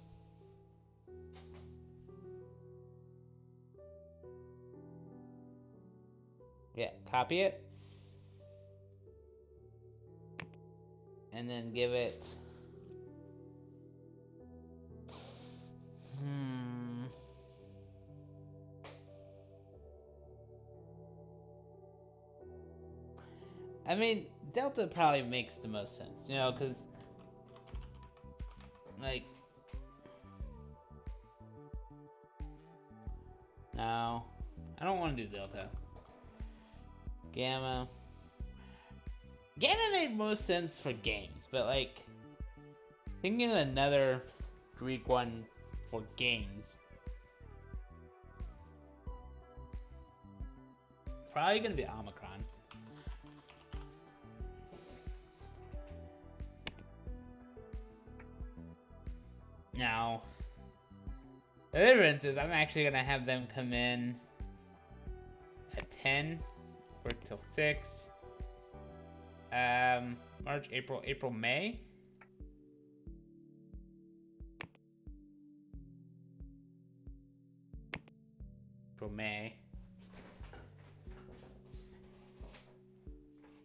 Yeah, copy it. And then give it I mean, Delta probably makes the most sense, you know, because, like, no, I don't want to do Delta. Gamma. Gamma made most sense for games, but, like, thinking of another Greek one for games, probably gonna be Omicron. Now, the difference is I'm actually gonna have them come in at 10, work till 6. March, April, May. April, May.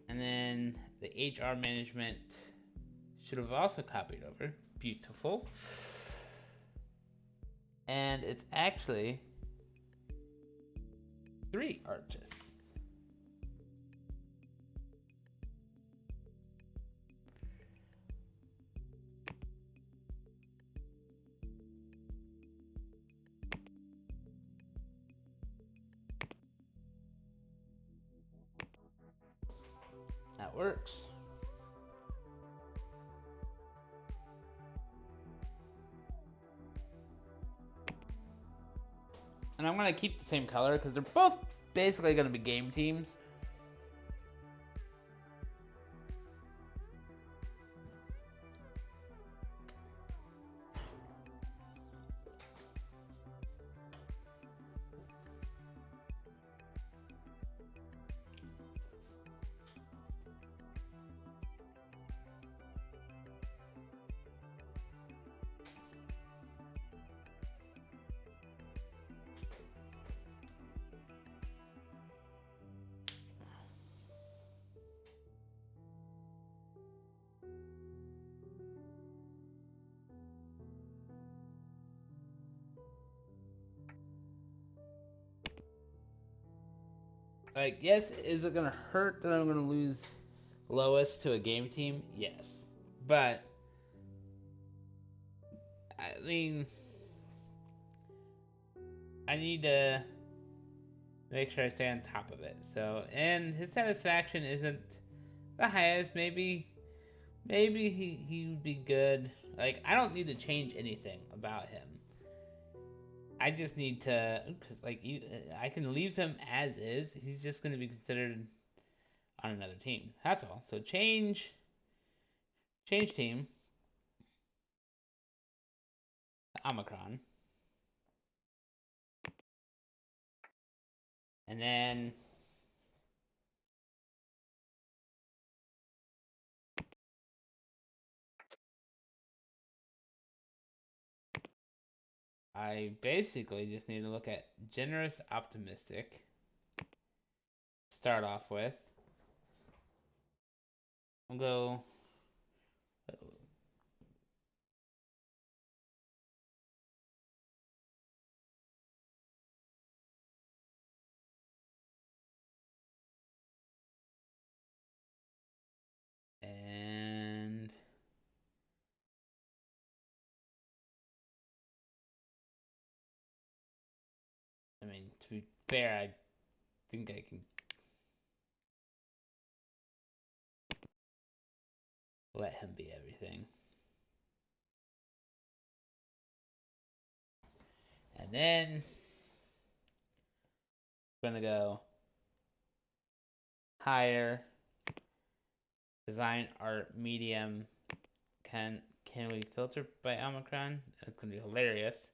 And then the HR management should have also copied over. Beautiful. And it's actually 3 artists. That works. And I'm going to keep the same color because they're both basically going to be game teams. Like, yes, is it going to hurt that I'm going to lose Lois to a game team? Yes. But, I mean, I need to make sure I stay on top of it. So, and his satisfaction isn't the highest. Maybe he would be good. Like, I don't need to change anything about him. I just need to, because like I can leave him as is. He's just going to be considered on another team. That's all. So change team to Omicron, and then I basically just need to look at generous, optimistic. Start off with. I'll go. And I mean, to be fair, I think I can let him be everything. And then I'm gonna go higher, design, art, medium. Can we filter by Omicron? It's gonna be hilarious.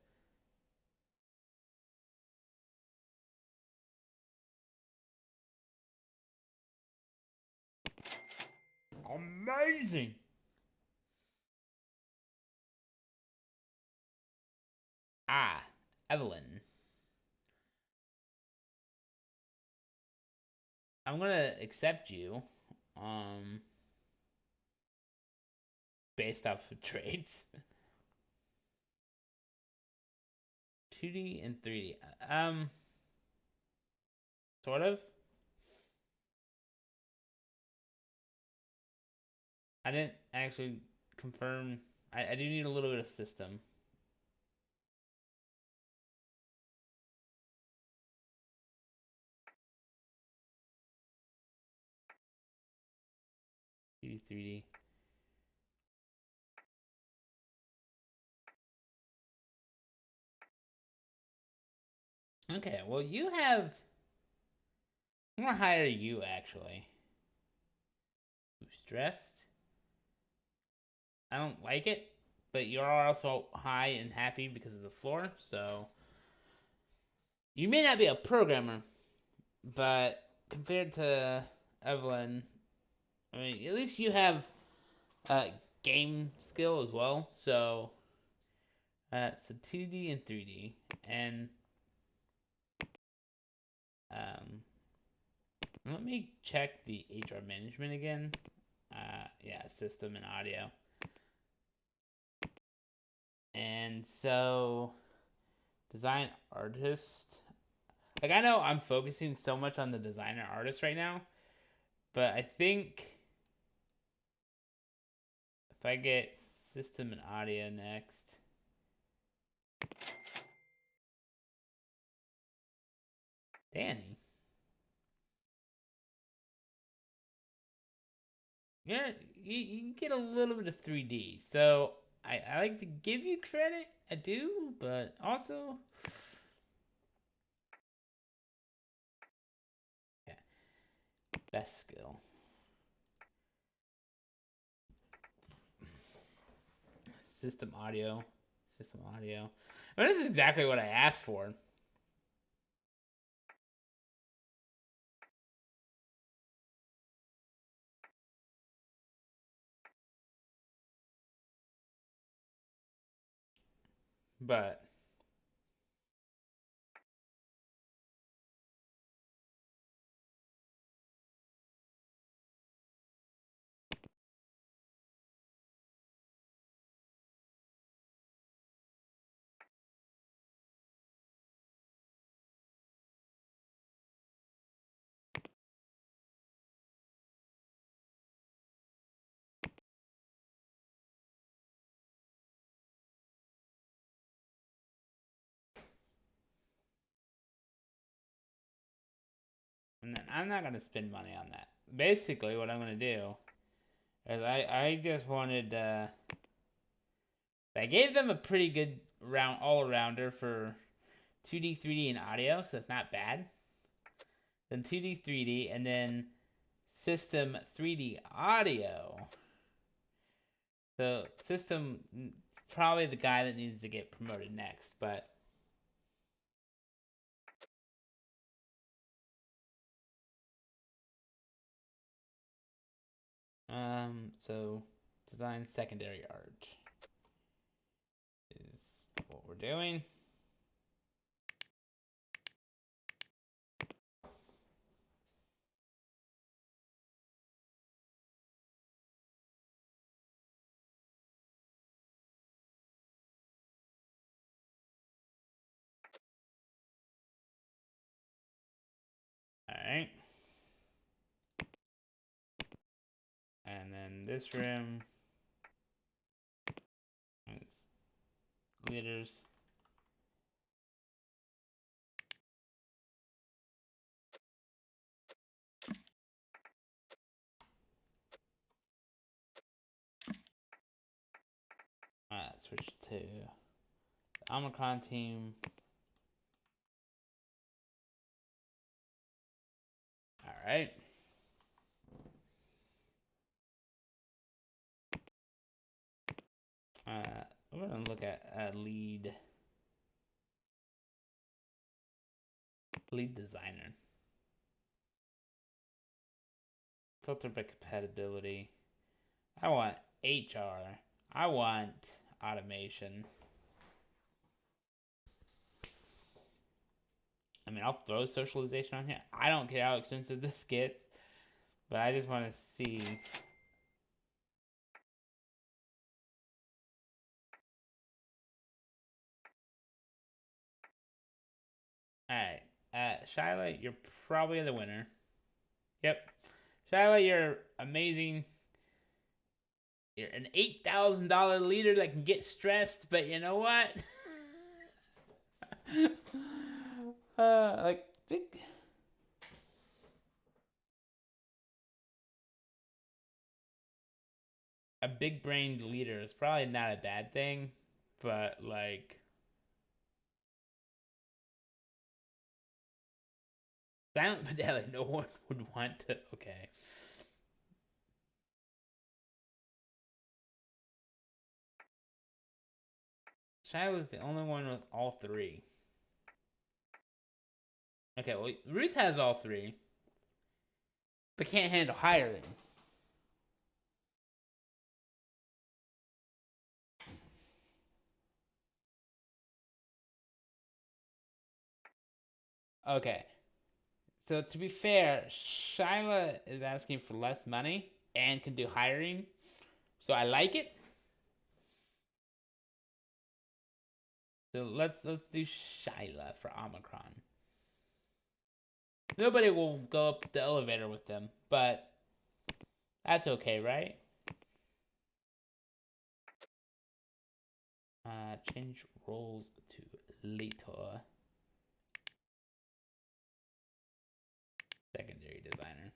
Amazing. Ah, Evelyn. I'm gonna accept you. Based off of traits. 2D and 3D. Sort of. I didn't actually confirm. I do need a little bit of system. CD 3D. Okay, well you have. I'm gonna hire you actually. Who's stressed? I don't like it, but you're also high and happy because of the floor. So you may not be a programmer, but compared to Evelyn, I mean, at least you have game skill as well. So 2D and 3D, and um, let me check the HR management again. Yeah, system and audio, and so design artist. Like I know I'm focusing so much on the designer artist right now, but I think if I get system and audio next, Danny, yeah, you get a little bit of 3D. So I like to give you credit, I do, but also, yeah, best skill. System audio. System audio. I mean, this is exactly what I asked for. But I'm not going to spend money on that. Basically, what I'm going to do is I just wanted. I gave them a pretty good round all arounder for 2D, 3D, and audio, so it's not bad. Then 2D, 3D, and then system 3D audio. So system probably the guy that needs to get promoted next, but so design secondary art is what we're doing. All right. And then this room is leaders. Switch to the Omicron team. All right. We're gonna look at lead designer. Filter by compatibility. I want HR. I want automation. I mean, I'll throw socialization on here. I don't care how expensive this gets, but I just want to see. All right, Shyla, you're probably the winner. Yep, Shyla, you're amazing. You're an $8,000 leader that can get stressed, but you know what? Like big. A big-brained leader is probably not a bad thing, but like silent but like no one would want to. Okay. Shiloh's the only one with all three. Okay, well Ruth has all three, but can't handle hiring. Okay. So to be fair, Shyla is asking for less money and can do hiring. So I like it. So let's do Shyla for Omicron. Nobody will go up the elevator with them, but that's okay, right? Change roles to later. Secondary designer.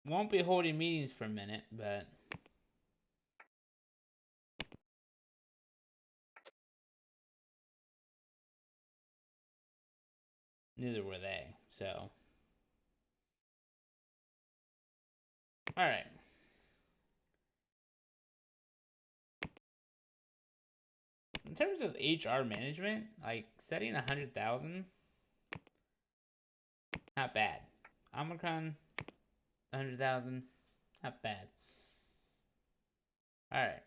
Won't be holding meetings for a minute, but neither were they. So, all right. In terms of HR management, like setting 100,000, not bad. Omicron, 100,000, not bad. All right.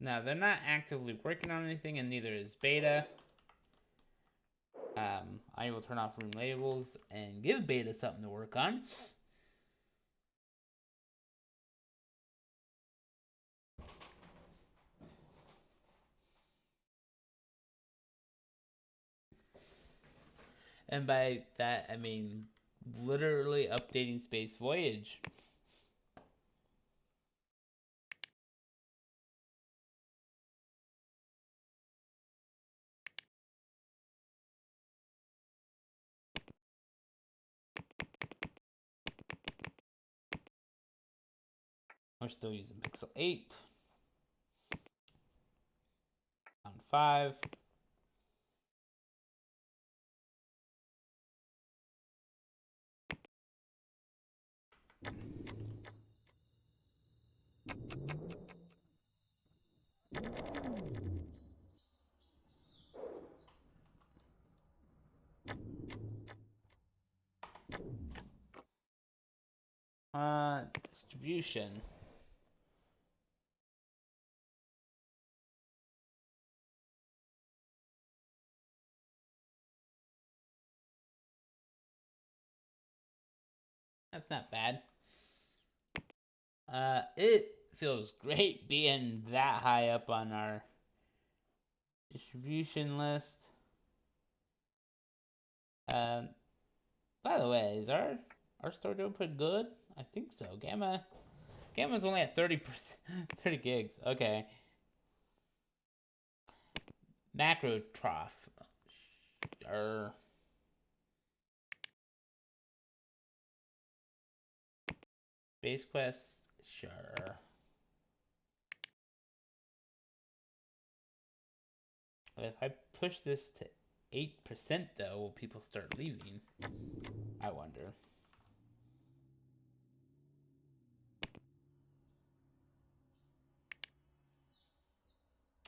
Now they're not actively working on anything, and neither is Beta. I will turn off room labels and give Beta something to work on. And by that, I mean literally updating Space Voyage. We're still using Pixel 8. On 5. Distribution. That's not bad. It feels great being that high up on our distribution list. By the way, is our store doing pretty good? I think so. Gamma's only at 30%, 30 gigs. Okay. Macro trough. Sure. Base quest. Sure. If I push this to 8% though, will people start leaving? I wonder.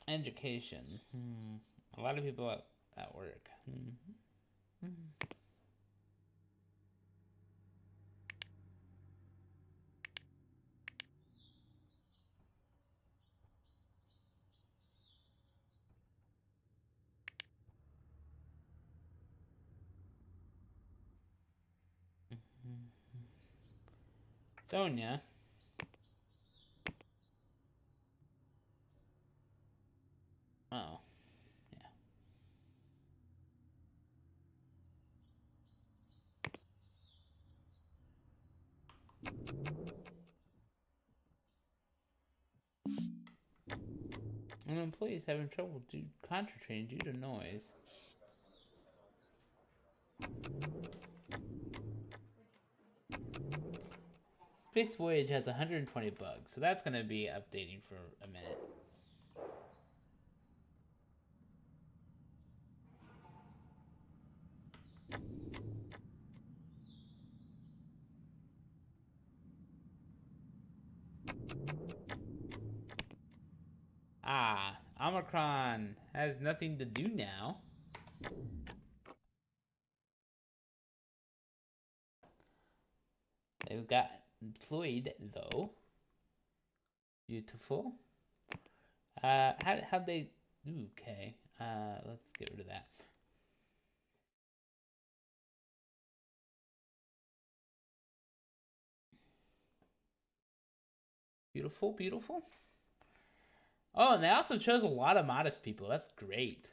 Education. A lot of people at work. Sonia. Oh, yeah. And employees having trouble concentrating due to noise. Space Voyage has 120 bugs, so that's going to be updating for a minute. Ah, Omicron has nothing to do now. They've got employed though. Beautiful. How'd they? Okay. Let's get rid of that. Beautiful, beautiful. Oh, and they also chose a lot of modest people. That's great.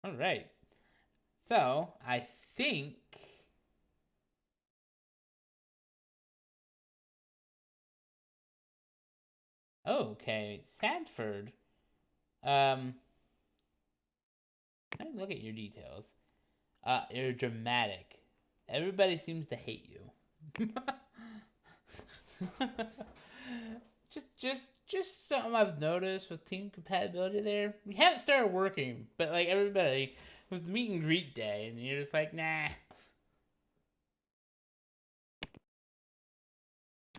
All right. So I think. Oh, okay, Sanford. Let me look at your details. You're dramatic. Everybody seems to hate you. just something I've noticed with team compatibility there. We haven't started working, but like everybody it was the meet and greet day, and you're just like, nah.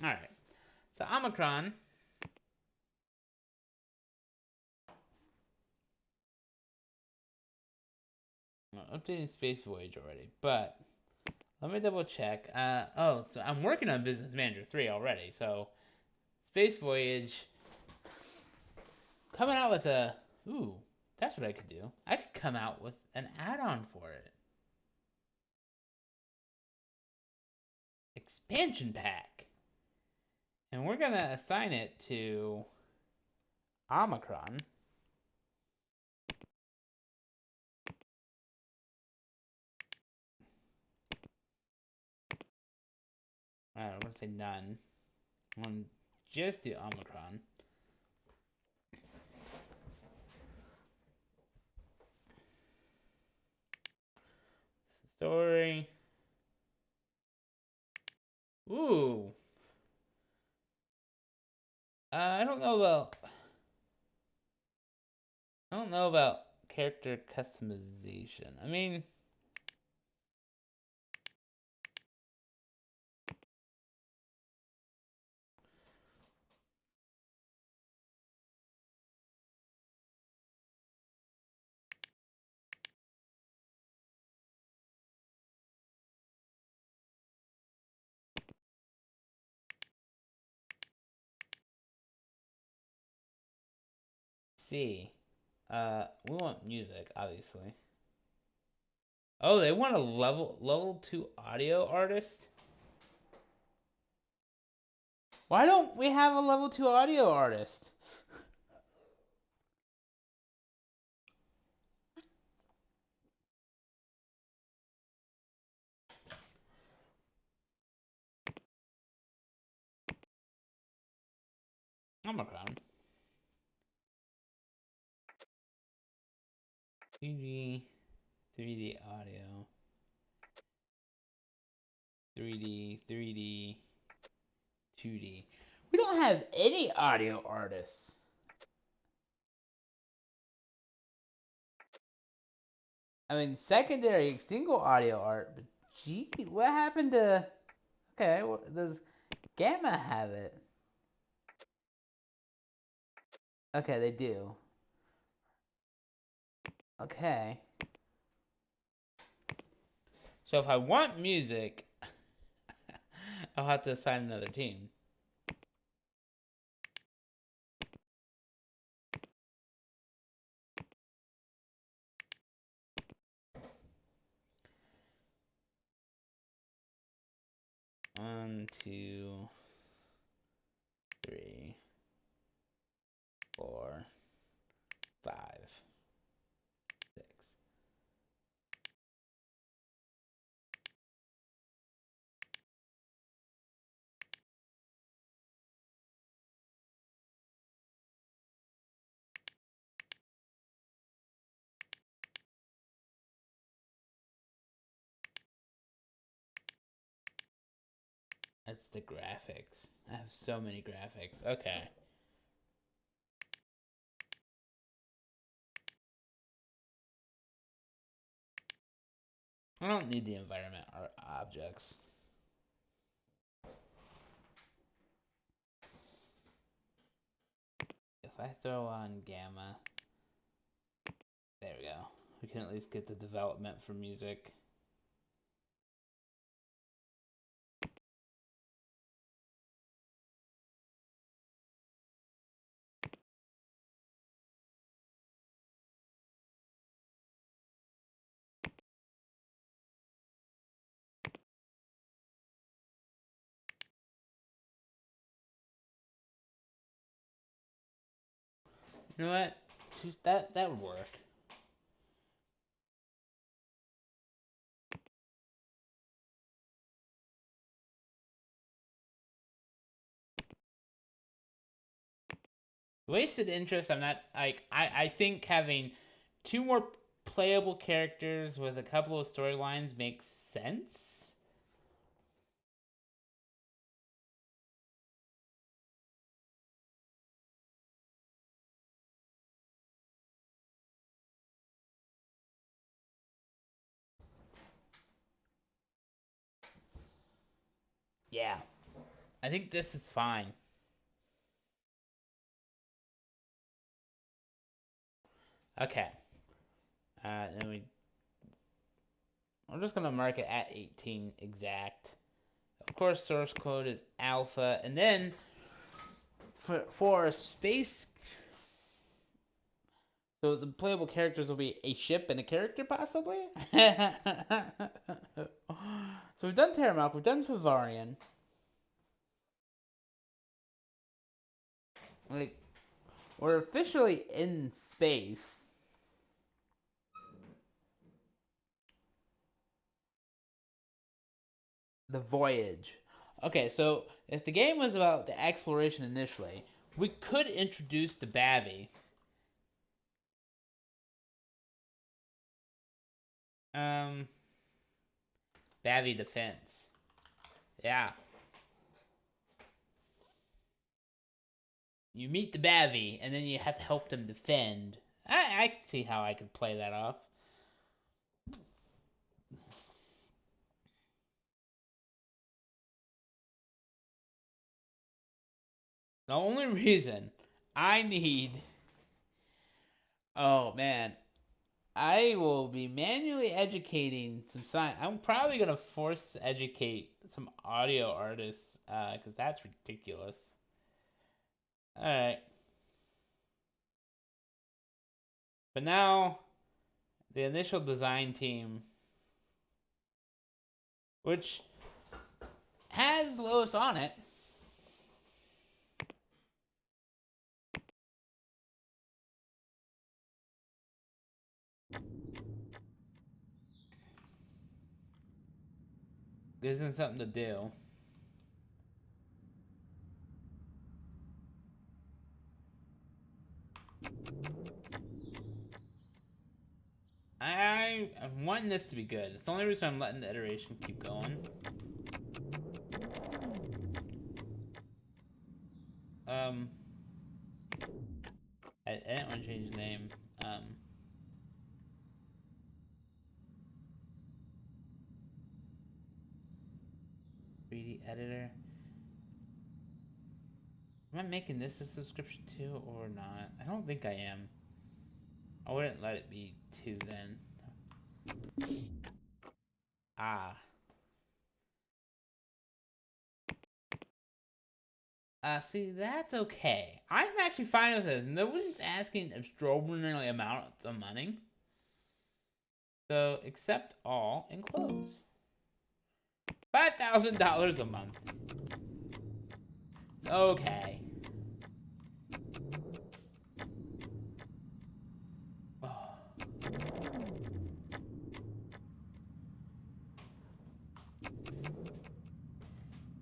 All right. So Omicron. Well, updating Space Voyage already, but let me double check. Oh, so I'm working on Business Manager 3 already. So Space Voyage coming out with a ooh, that's what I could do. I could come out with an add-on for it. Expansion pack. And we're gonna assign it to Omicron. I'm gonna say none. I'm gonna just do Omicron. Story. Ooh. I don't know about. I don't know about character customization. I mean, see. We want music, obviously. Oh, they want a level 2 audio artist? Why don't we have a level 2 audio artist? Omicron. 3D audio. 3D, 2D. We don't have any audio artists. I mean, secondary single audio art, but gee, what happened to... Okay, well, does Gamma have it? Okay, they do. Okay. So if I want music, I'll have to assign another team. 1, 2, 3, 4, 5, 6. That's the graphics. I have so many graphics. Okay. I don't need the environment or objects. If I throw on gamma, there we go. We can at least get the development for music. You know what? That would work. Wasted interest. I'm not like I think having 2 more playable characters with a couple of storylines makes sense. Yeah. I think this is fine. Okay. Then I'm just gonna mark it at 18 exact. Of course, source code is alpha, and then for space, so the playable characters will be a ship and a character, possibly. So we've done Terramok, we've done Favarian. Like, we're officially in space. The voyage. Okay, so if the game was about the exploration initially, we could introduce the Bavi. Bavi Defense. Yeah. You meet the Bavi, and then you have to help them defend. I can see how I could play that off. The only reason I need... Oh, man. I will be manually educating some science. I'm probably going to force educate some audio artists, because that's ridiculous. Alright. But now, the initial design team, which has Lois on it. Gives them something to do. I'm wanting this to be good. It's the only reason I'm letting the iteration keep going. I didn't want to change the name. 3D editor. Am I making this a subscription too or not? I don't think I am. I wouldn't let it be 2 then. Ah. See, that's okay. I'm actually fine with it. Nobody's asking extraordinary amounts of money. So, accept all and close. $5,000 a month. It's okay. Oh.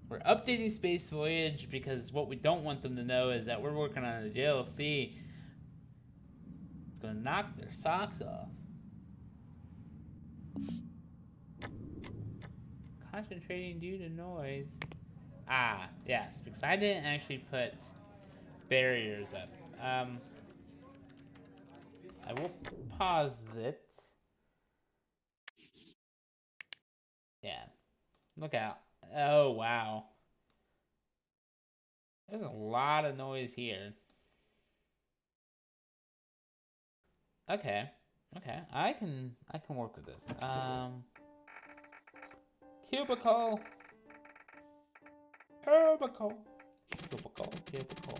We're updating Space Voyage because what we don't want them to know is that we're working on a LLC. It's gonna knock their socks off. Concentrating due to noise. Ah, yes, because I didn't actually put barriers up. I will pause it. Yeah, look out. Oh, wow. There's a lot of noise here. Okay, okay, I can work with this. Cubicle. Cubicle. Cubicle. Cubicle.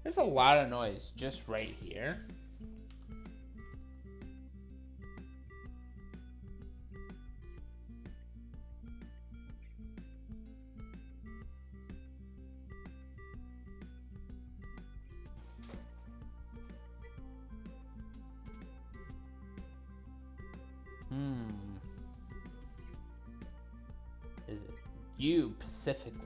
There's a lot of noise just right here. Is it you specifically?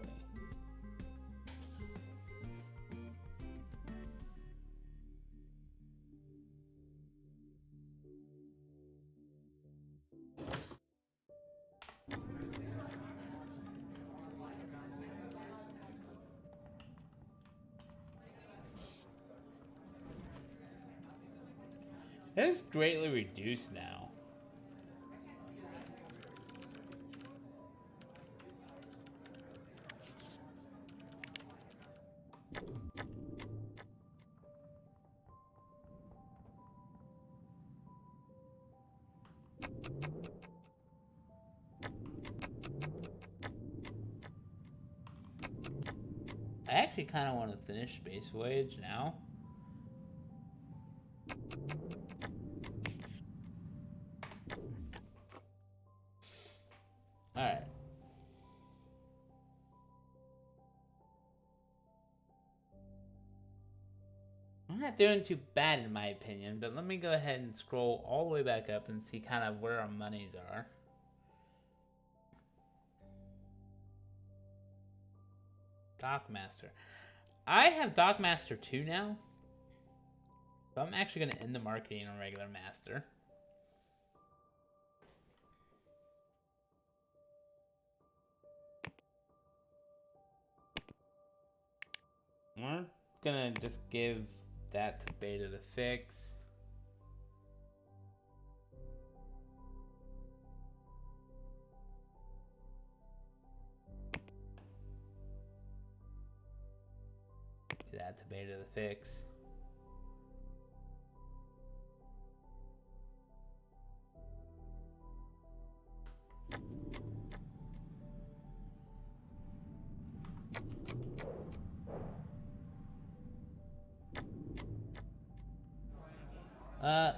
It is greatly reduced now. I actually kind of want to finish Space Voyage now. Alright. I'm not doing too bad in my opinion, but let me go ahead and scroll all the way back up and see kind of where our monies are. Dockmaster. I have Dockmaster 2 now. So I'm actually going to end the marketing on regular master. We're going to just give that to beta to fix. That to beta to fix.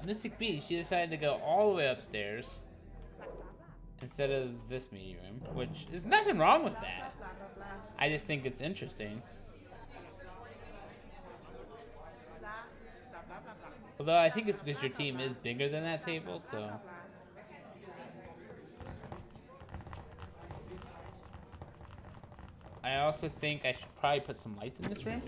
Mystic Beast, she decided to go all the way upstairs and instead of this meeting room, which is nothing wrong with that. I just think it's interesting. Although I think it's because your team is bigger than that table, so. I also think I should probably put some lights in this room.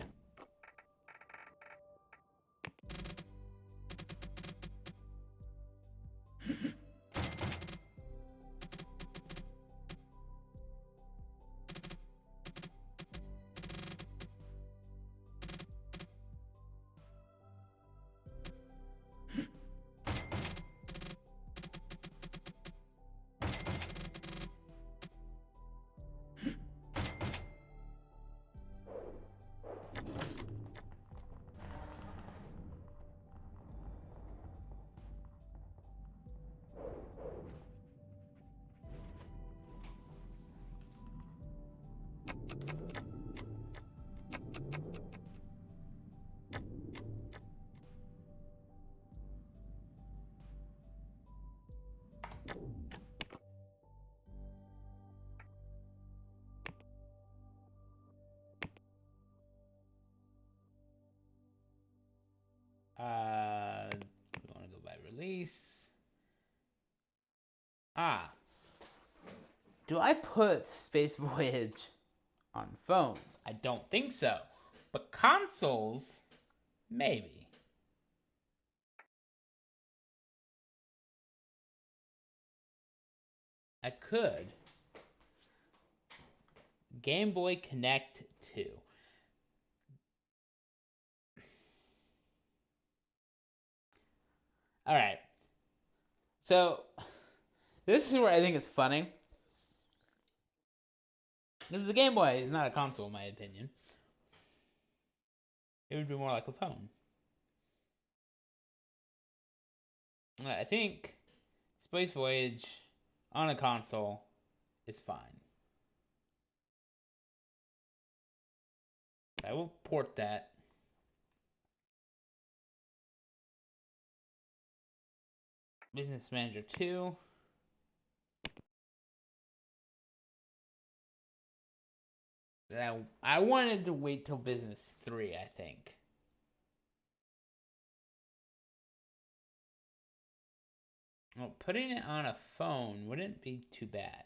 We want to go by release. Do I put Space Voyage on phones? I don't think so. But consoles, maybe. I could. Game Boy Connect 2. All right. So, this is where I think it's funny. Because the Game Boy is not a console, in my opinion. It would be more like a phone. I think Space Voyage on a console is fine. I will port that. Business Manager 2. I wanted to wait till Business 3, I think. Well, putting it on a phone wouldn't be too bad.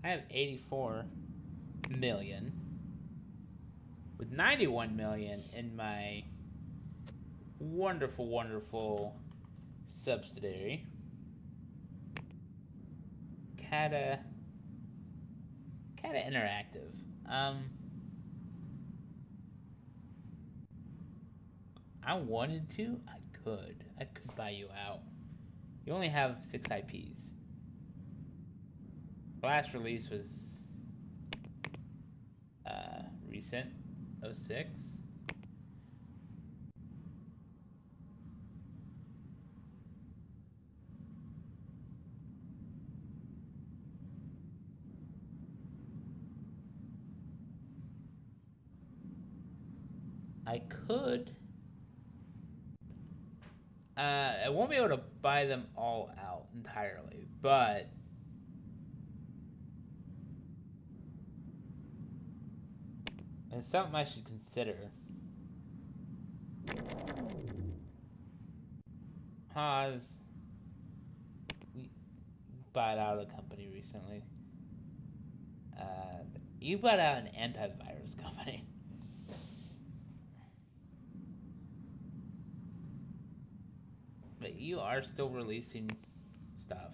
I have 84 million with 91 million in my wonderful, wonderful subsidiary. Kata Interactive. I wanted to. I could buy you out. You only have 6 IPs. Last release was recent, 06. I could. I won't be able to buy them all out entirely, but it's something I should consider. Haas, we bought out a company recently. You bought out an antivirus company. But you are still releasing stuff.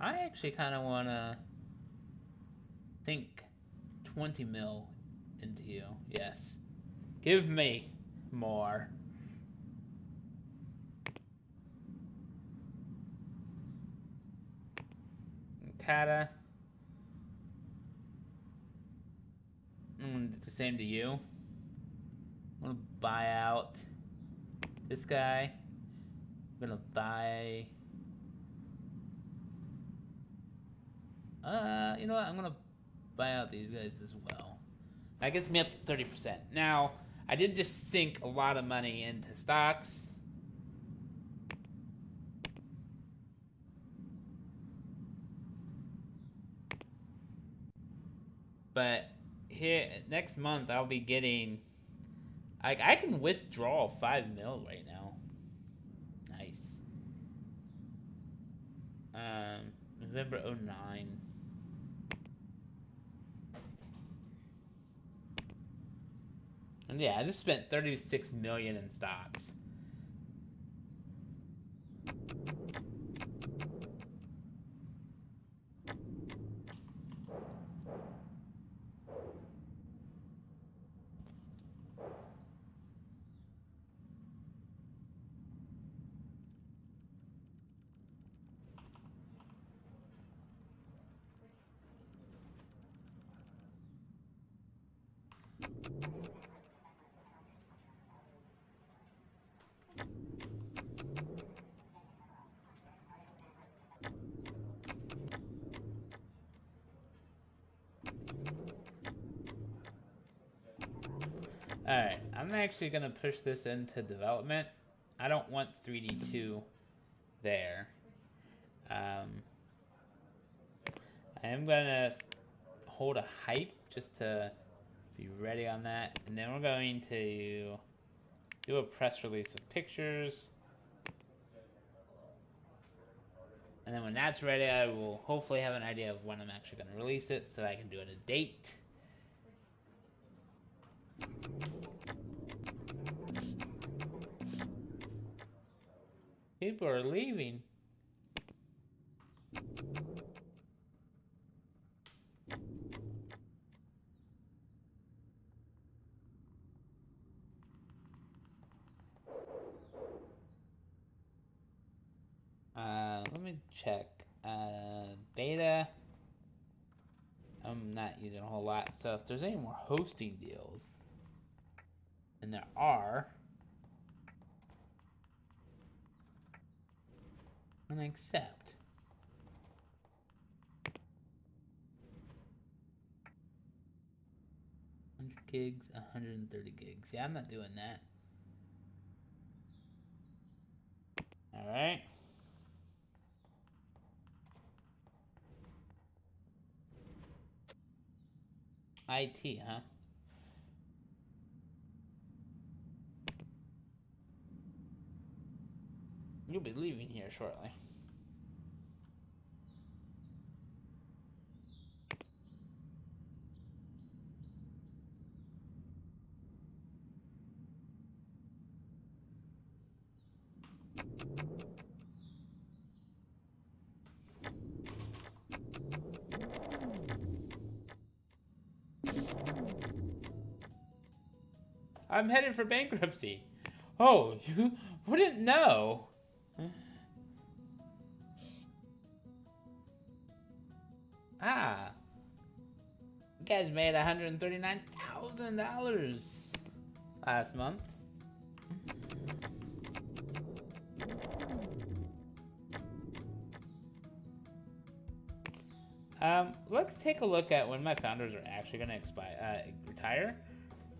I actually kind of want to think 20 mil into you. Yes. Give me more. Kata. The same to you. I'm gonna buy out this guy. I'm gonna buy. You know what? I'm gonna buy out these guys as well. That gets me up to 30%. Now, I did just sink a lot of money into stocks. But here next month I'll be getting I can withdraw 5 mil right now. Nice. November 09. And yeah, I just spent 36 million in stocks. Alright, I'm actually going to push this into development. I don't want 3D2 there. I am going to hold a hype just to be ready on that. And then we're going to do a press release with pictures. And then when that's ready, I will hopefully have an idea of when I'm actually going to release it so I can do it a date. People are leaving. Let me check. Data. I'm not using a whole lot. So if there's any more hosting deals, and there are, and I accept. Gigs, 130 gigs. Yeah, I'm not doing that. All right. IT, huh? You'll be leaving here shortly. I'm headed for bankruptcy. Oh, you wouldn't know. Ah. You guys made $139,000 last month. Let's take a look at when my founders are actually going to retire.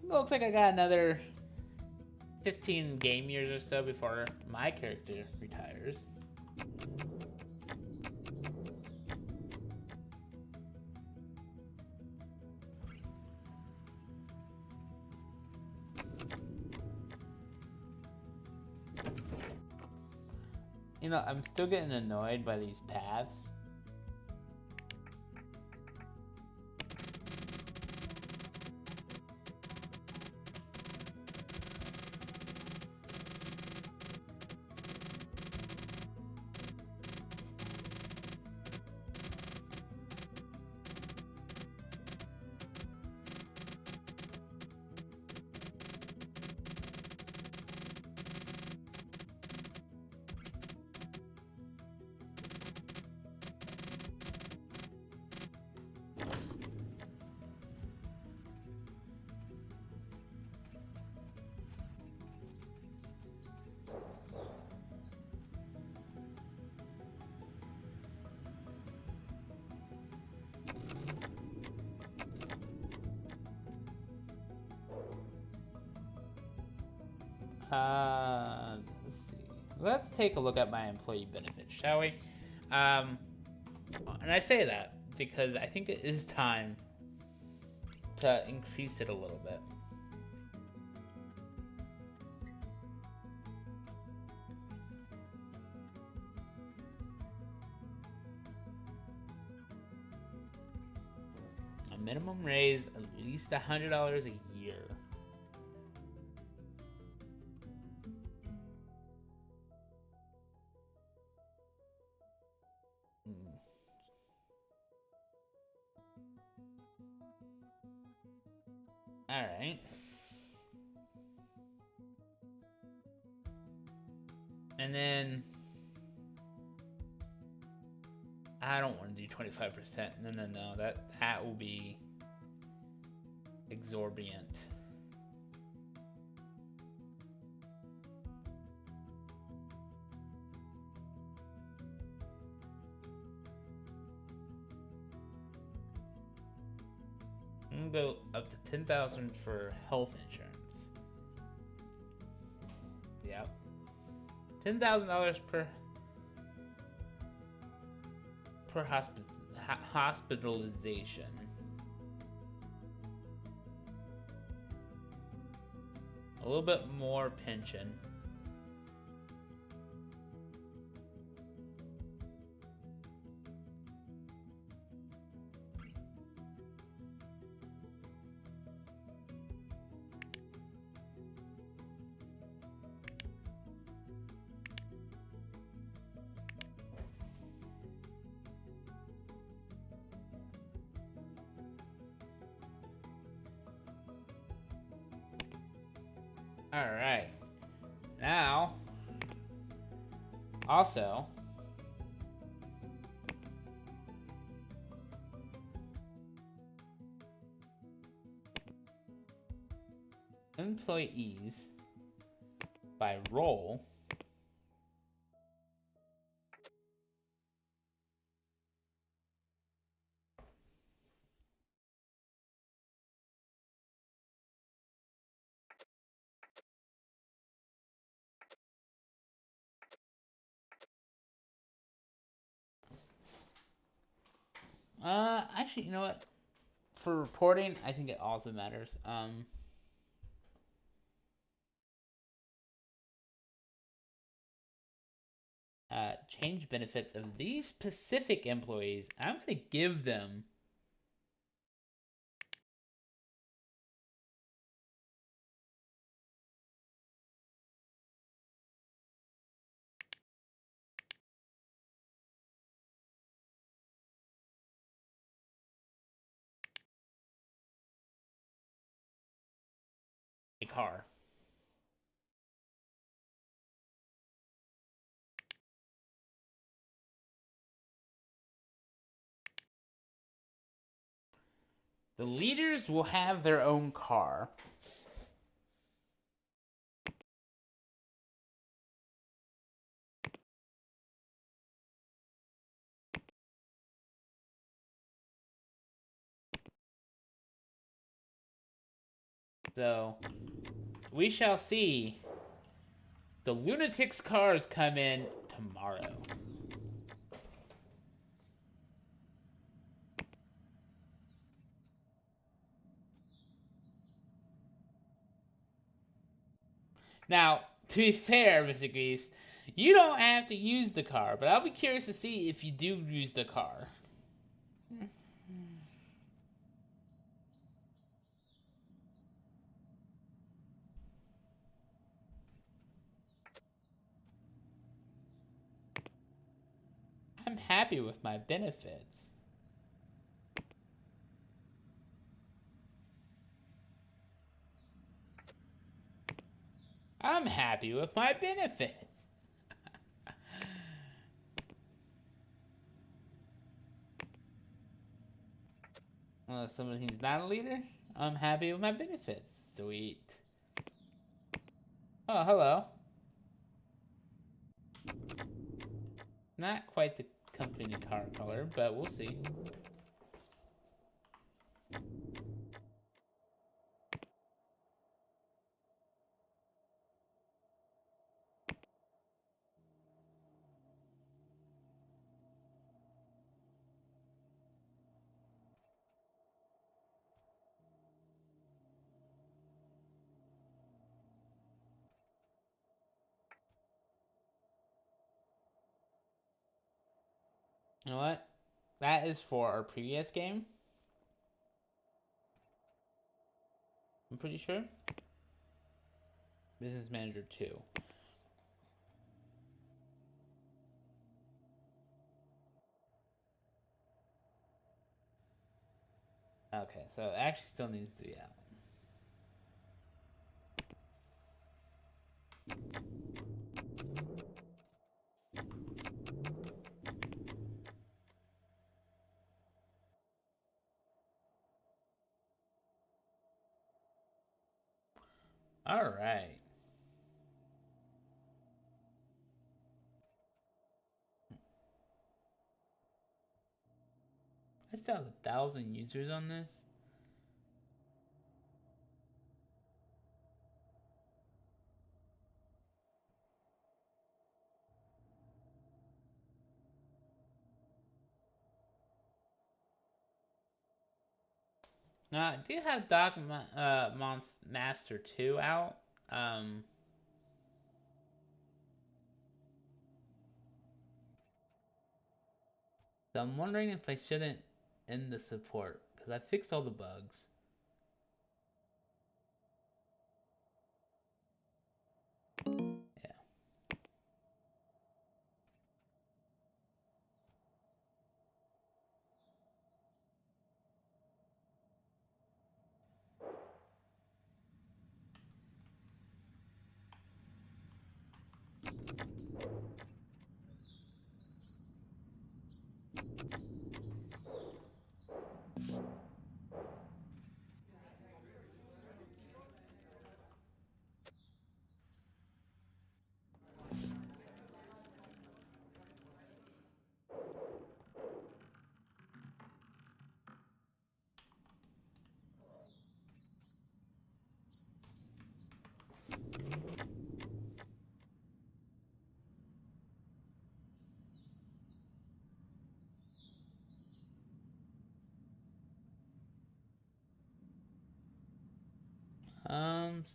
It looks like I got another 15 game years or so before my character retires. You know, I'm still getting annoyed by these paths. Let's see. Let's take a look at my employee benefits, shall we? And I say that because I think it is time to increase it a little bit. A minimum raise at least $100 a year. All right. And then I don't want to do 25%. No. That will be exorbitant. I'm gonna go up to $10,000 for health insurance. Yep. $10,000 per hospitalization. A little bit more pension. All right. Now, also, employees by role actually, you know what? For reporting, I think it also matters. Change benefits of these specific employees. I'm going to give them a car. The leaders will have their own car. So, we shall see the Lunatics cars come in tomorrow. Now, to be fair, Mr. Grease, you don't have to use the car, but I'll be curious to see if you do use the car. I'm happy with my benefits. I'm happy with my benefits. Someone who's not a leader, I'm happy with my benefits. Sweet. Oh, hello. Not quite the company car color, but we'll see. You know what? That is for our previous game. I'm pretty sure. Business Manager 2. Okay, so it actually still needs to be out. All right. I still have 1,000 users on this. Now, I do have Master 2 out. So I'm wondering if I shouldn't end the support, because I fixed all the bugs. Yeah.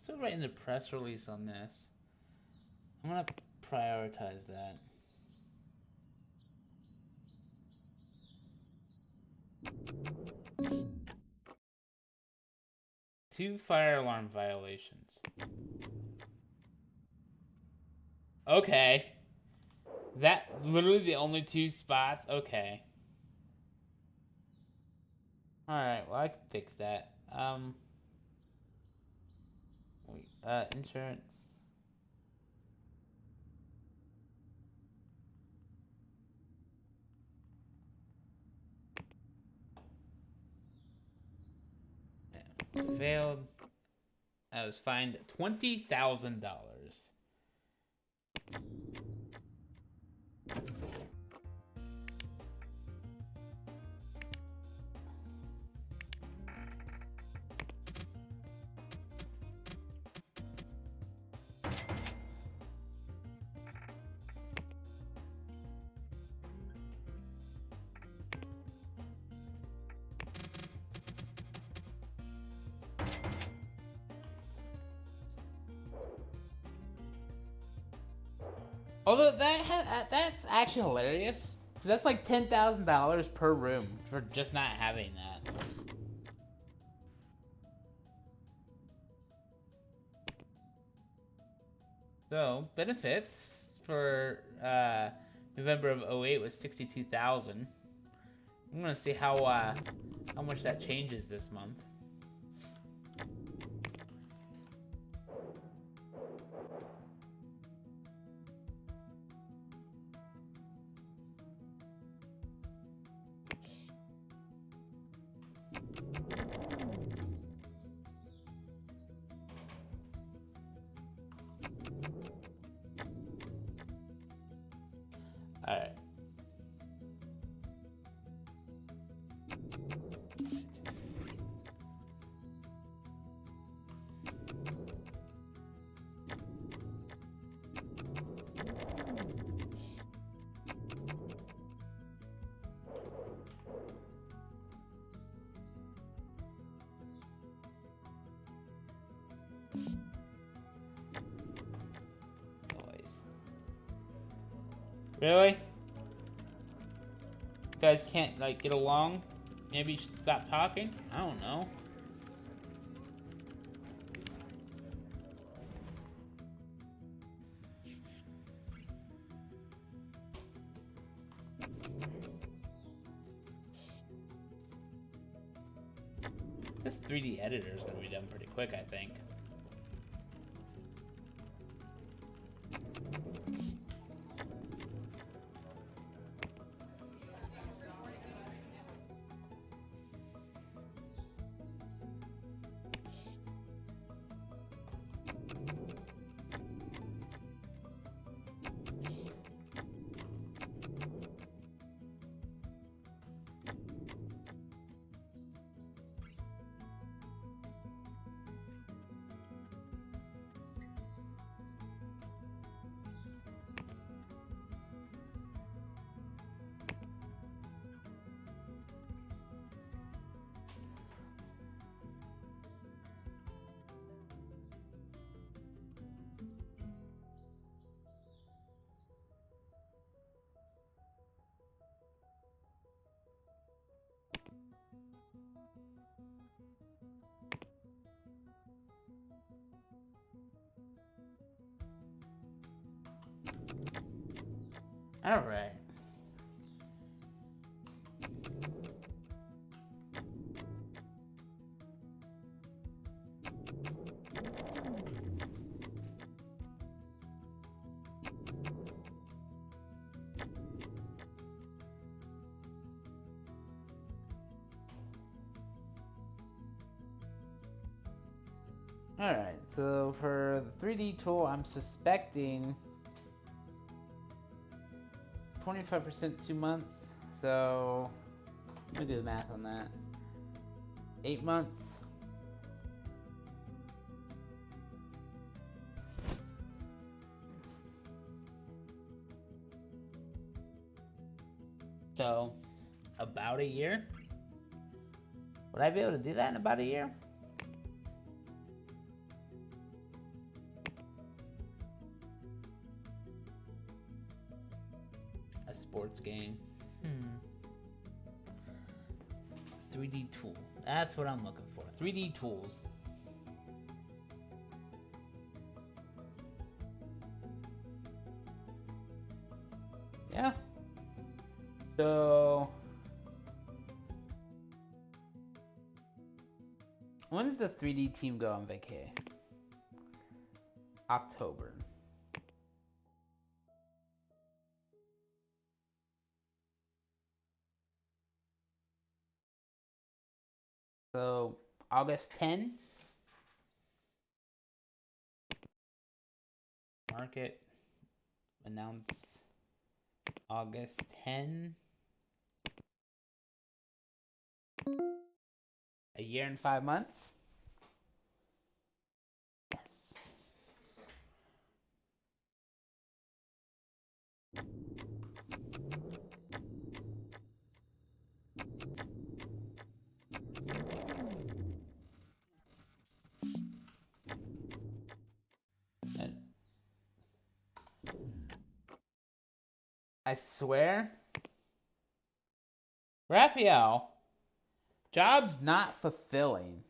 Still writing the press release on this. I'm gonna prioritize that. Two fire alarm violations. Okay. That literally the only two spots? Okay. Alright, well I can fix that. Insurance. Yeah. Failed. I was fined $20,000. Although that's actually hilarious. Cause that's like $10,000 per room for just not having that. So benefits for November of 08 was 62,000. I'm gonna see how much that changes this month. All right. Lois. Really? guys can't, like, get along? Maybe you should stop talking? I don't know. This 3D editor is going to be done pretty quick, I think. All right. All right, so for the 3D tool, I'm suspecting 25% 2 months. So let me do the math on that. 8 months. So about a year. Would I be able to do that in about a year? A sports game. 3D tool. That's what I'm looking for. 3D tools. Yeah. So when does the 3D team go on vacay? October. So August 10. Market announce August 10. A year and 5 months. Yes. I swear, Raphael, job's not fulfilling.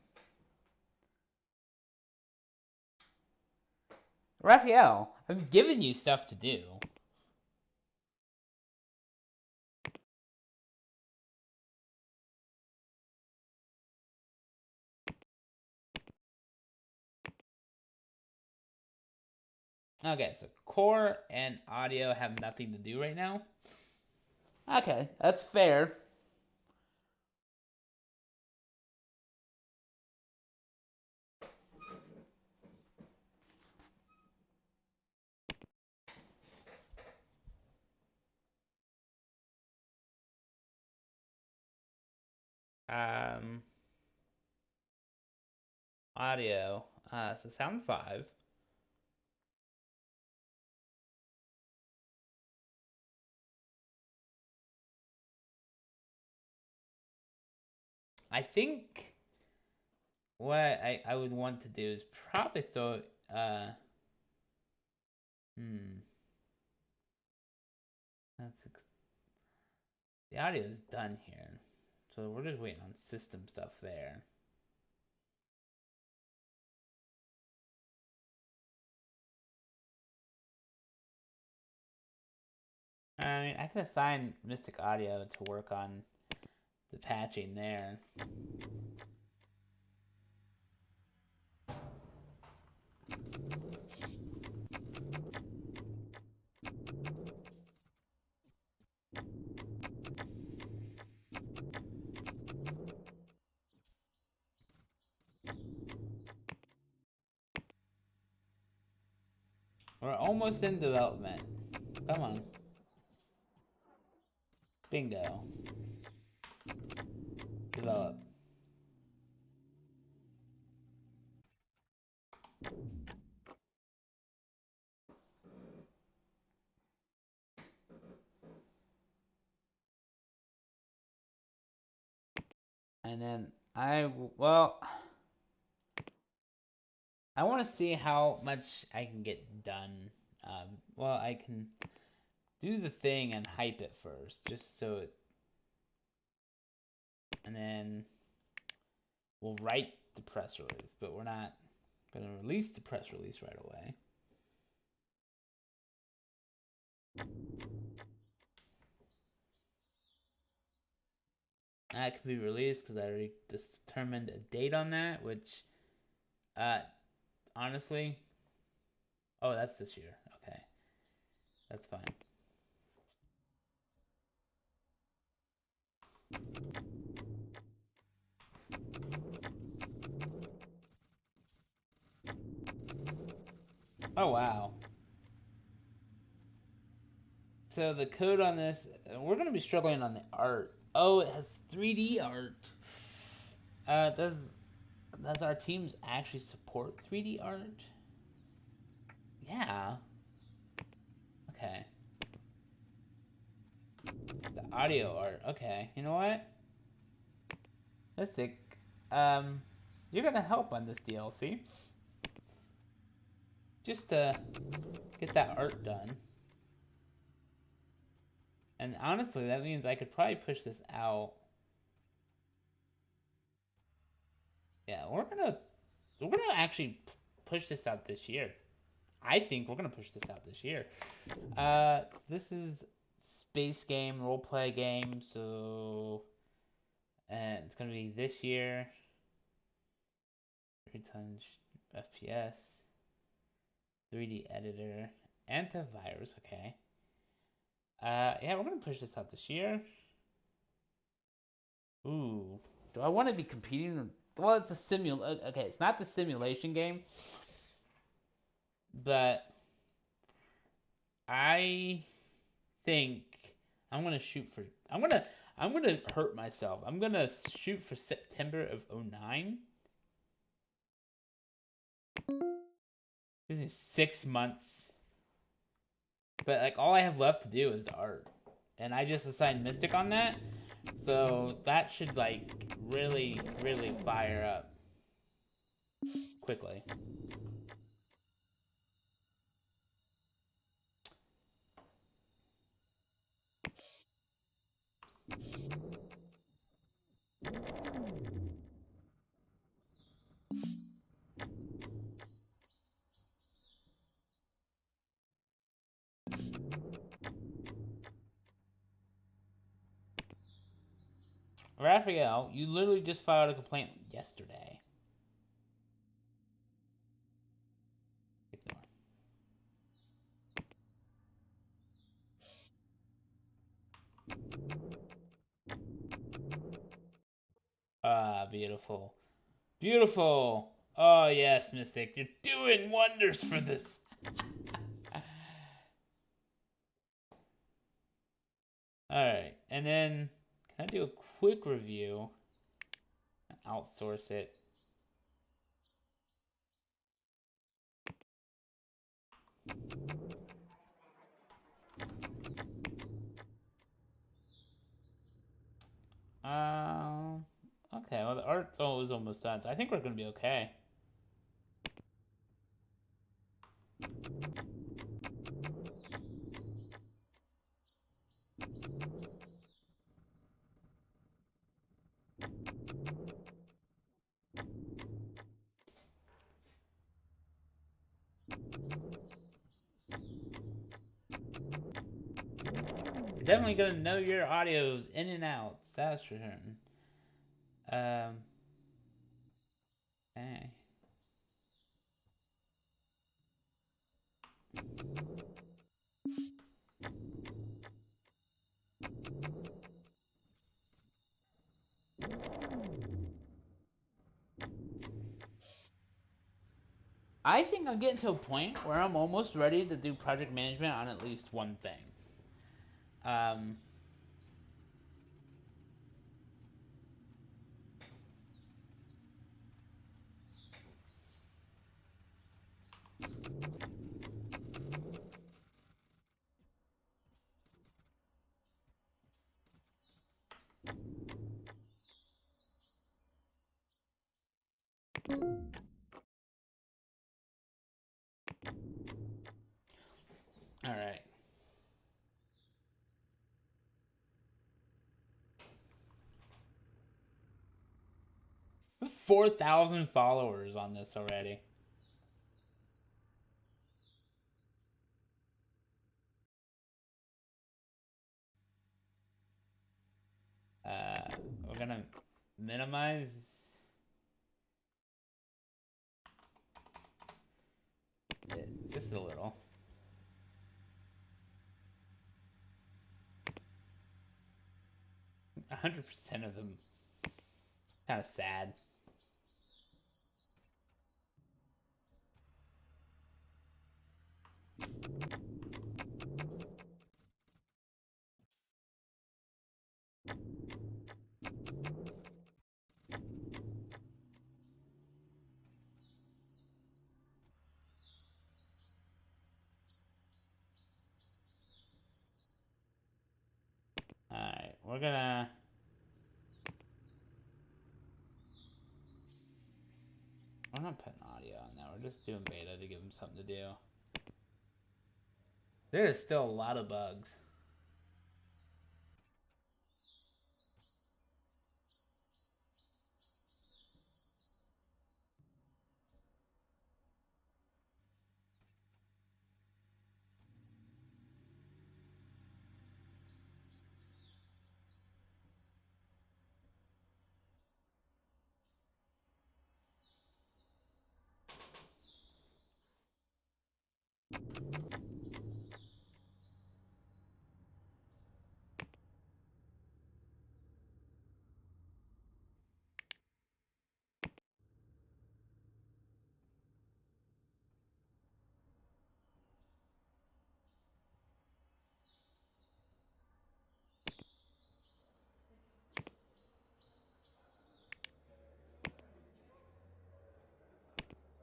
Raphael, I'm giving you stuff to do. Okay, so core and audio have nothing to do right now. Okay, that's fair. Audio. So sound 5. I think what I would want to do is probably throw that's The audio is done here. So we're just waiting on system stuff there. I mean, I can assign Mystic Audio to work on the patching there. We're almost in development. Come on. Bingo. Develop. And then I want to see how much I can get done. Well, I can do the thing and hype it first, just so it, and then we'll write the press release, but we're not going to release the press release right away. That can be released because I already determined a date on that, which, honestly, oh, that's this year. Okay, that's fine. Oh, wow. So the code on this, we're going to be struggling on the art. Oh, it has 3D art. Does our teams actually support 3D art? Yeah. Okay. The audio art. Okay. You know what? Mystic, you're gonna help on this DLC. Just to get that art done. And honestly, that means I could probably push this out. Yeah, we're gonna actually push this out this year. I think we're gonna push this out this year. This is space game, role play game, so and it's gonna be this year. 3 times FPS, 3D editor, antivirus. Okay. Yeah, we're gonna push this out this year. Ooh, do I want to be competing? Well, it's a okay, it's not the simulation game, but I think I'm gonna shoot for. I'm gonna hurt myself. I'm gonna shoot for September of 09. This is 6 months. But like all I have left to do is the art. And I just assigned Mystic on that. So that should like really, really fire up quickly. Raphael, you literally just filed a complaint yesterday. Ignore. Ah, beautiful. Beautiful. Oh, yes, Mystic. You're doing wonders for this. Alright, and then can I do a quick review? Outsource it. Okay, well, the art's almost done, so I think we're gonna be okay. definitely gonna know your audio's in and out. That's for certain. Okay. I think I'm getting to a point where I'm almost ready to do project management on at least one thing. Um, all right. 4,000 followers on this already. We're gonna minimize it just a little. 100% of them. Kind of sad. Alright, we're gonna... We're not putting audio on that. We're just doing beta to give them something to do. There is still a lot of bugs.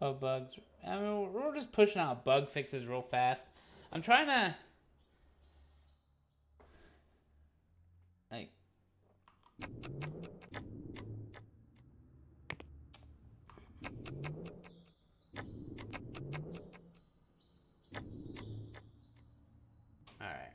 Oh, bugs. I mean, we're just pushing out bug fixes real fast. I'm trying to... Like... Alright.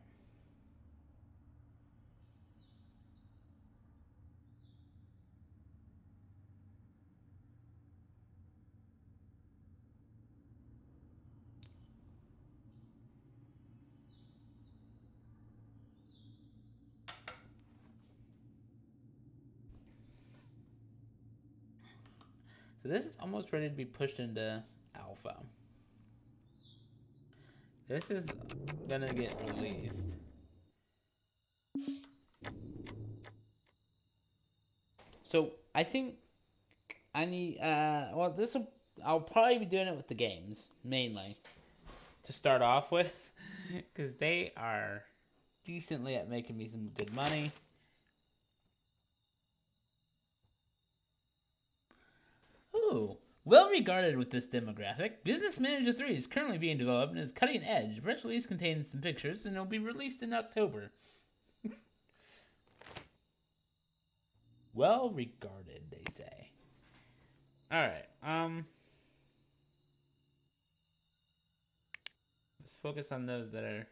So this is almost ready to be pushed into alpha. This is gonna get released. So I think I need well I'll probably be doing it with the games mainly to start off with because they are decently at making me some good money. Ooh, well regarded with this demographic, Business Manager 3 is currently being developed and is cutting edge. Press release contains some pictures and it'll be released in October. Well regarded, they say. Alright, let's focus on those that are...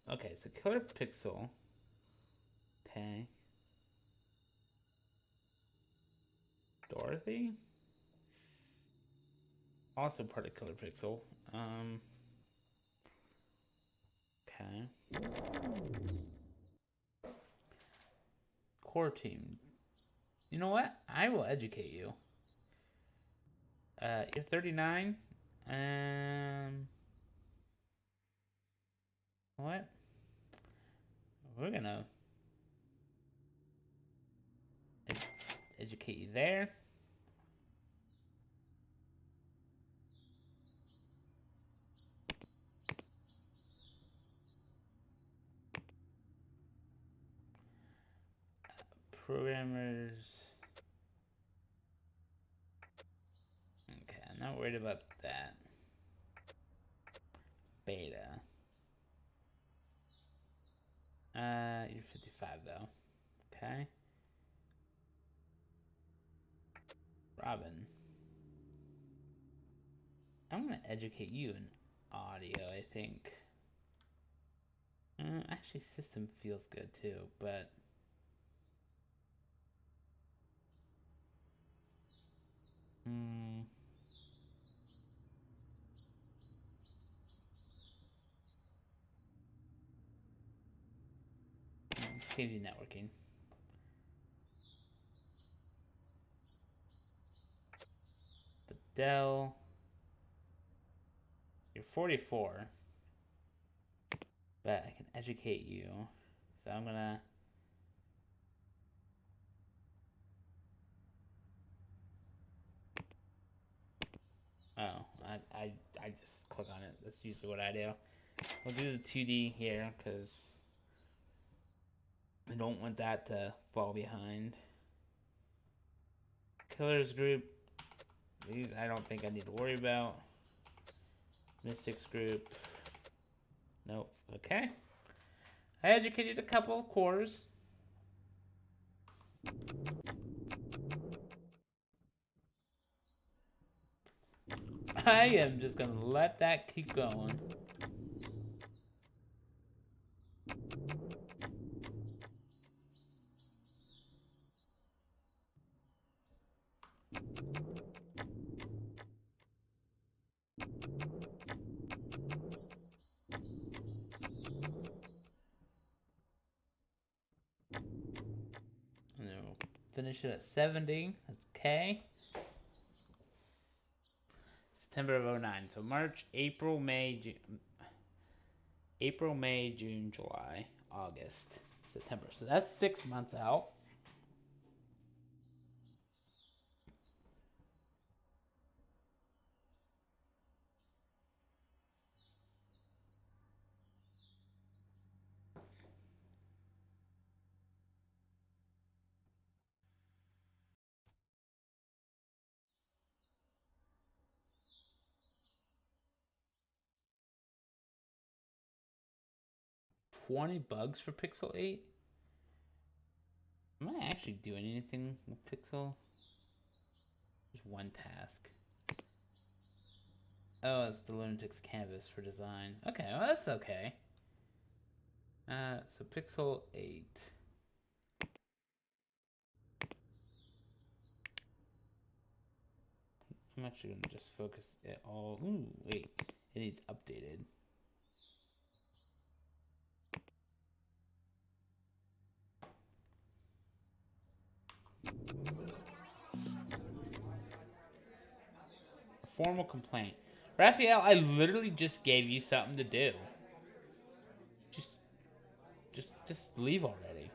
Okay, so Killer Pixel. Okay. Dorothy? Also part of Killer Pixel. Okay. Core team. You know what? I will educate you. You're 39. What? We're gonna educate you there. Programmers. Okay, I'm not worried about that. Beta. You're 55 though. Okay. Robin. I'm gonna educate you in audio, I think. Actually, system feels good too, but let's give you networking. But Dell, you're 44, but I can educate you, so I'm gonna. Oh, I just click on it. That's usually what I do. We'll do the 2D here because I don't want that to fall behind. Killers group. These I don't think I need to worry about. Mystics group. Nope. Okay. I educated a couple of cores. I am just gonna let that keep going. And then we'll finish it at 70. That's K. September of 09. So March, April, May, June, July, August, September. So that's 6 months out. $20 for Pixel 8? Am I actually doing anything with Pixel? Just one task. Oh, it's the Lunatics canvas for design. Okay, well that's okay. So Pixel 8. I'm actually gonna just focus it all. Ooh, wait, it needs updated. Formal complaint. Raphael, I literally just gave you something to do. Just leave already.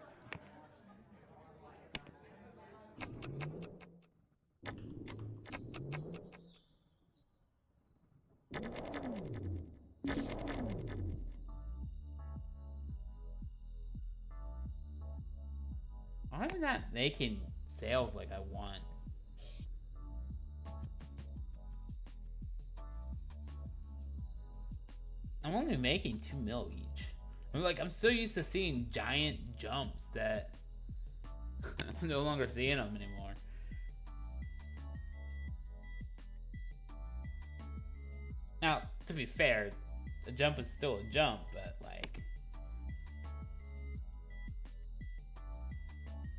I'm not making sales like I want. I'm only making 2 mil each. I'm so used to seeing giant jumps that I'm no longer seeing them anymore. Now, to be fair, a jump is still a jump, but like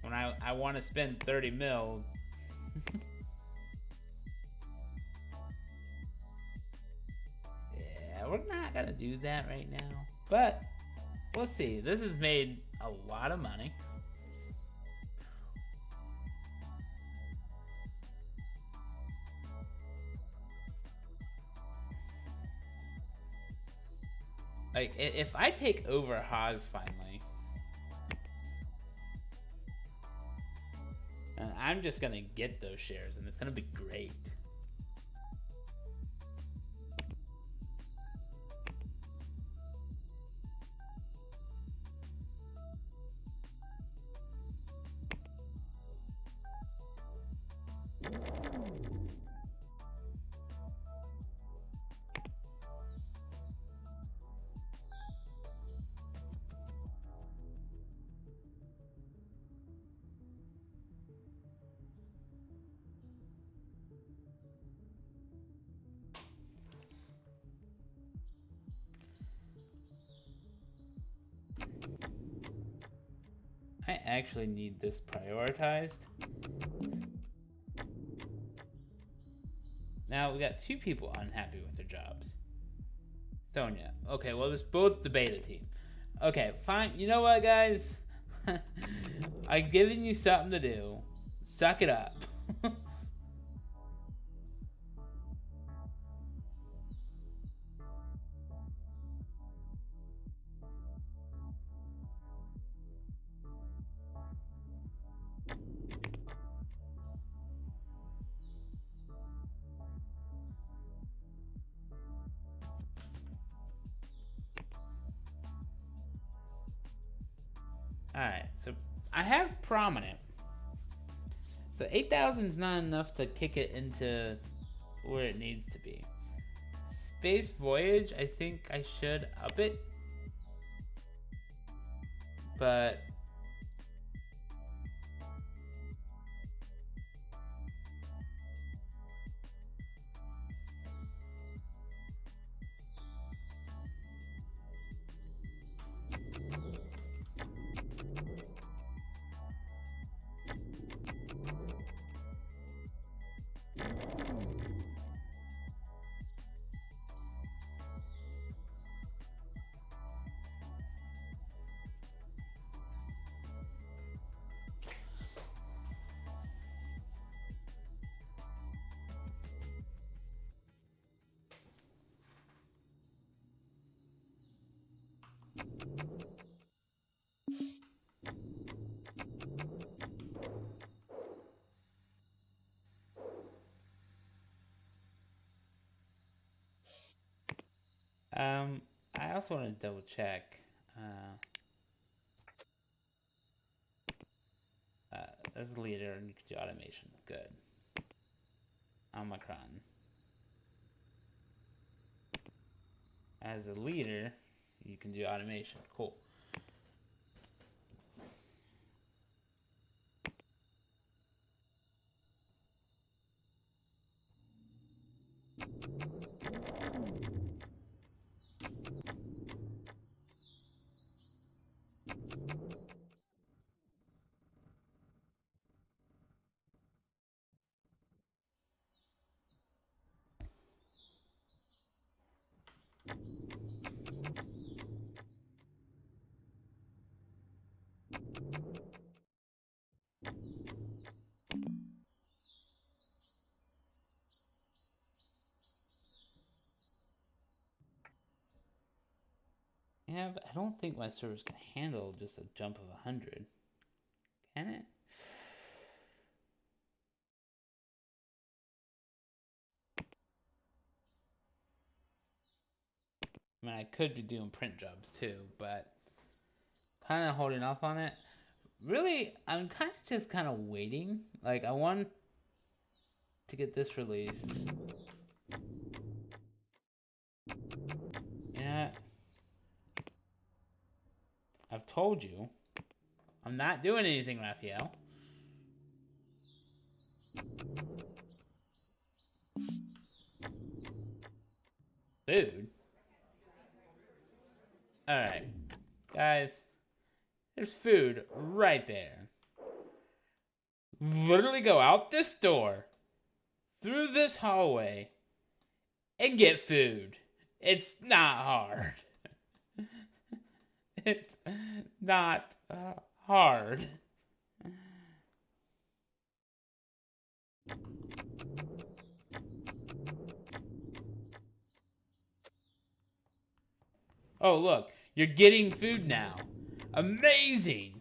when I want to spend 30 mil, do that right now, but we'll see. This has made a lot of money. Like, if I take over Haas finally, I'm just gonna get those shares, and it's gonna be great. I actually need this prioritized. Now we got 2 people unhappy with their jobs. Sonia. Okay, well, it's both the beta team. Okay, fine. You know what, guys? I've given you something to do. Suck it up. Alright, so I have Prominent. So 8,000 is not enough to kick it into where it needs to be. Space Voyage, I think I should up it. But I also want to double check. As a leader, you can do automation. Good. Omicron. As a leader, you can do automation. Cool. Yeah, but I don't think my servers can handle just a jump of 100. Can it? I mean, I could be doing print jobs too, but kind of holding off on it. Really, I'm kind of just kind of waiting. Like, I want to get this released. Yeah. I've told you. I'm not doing anything, Raphael. Food? Alright. Guys, there's food right there. Literally go out this door, through this hallway, and get food. It's not hard. It's not hard. Oh, look. You're getting food now. Amazing.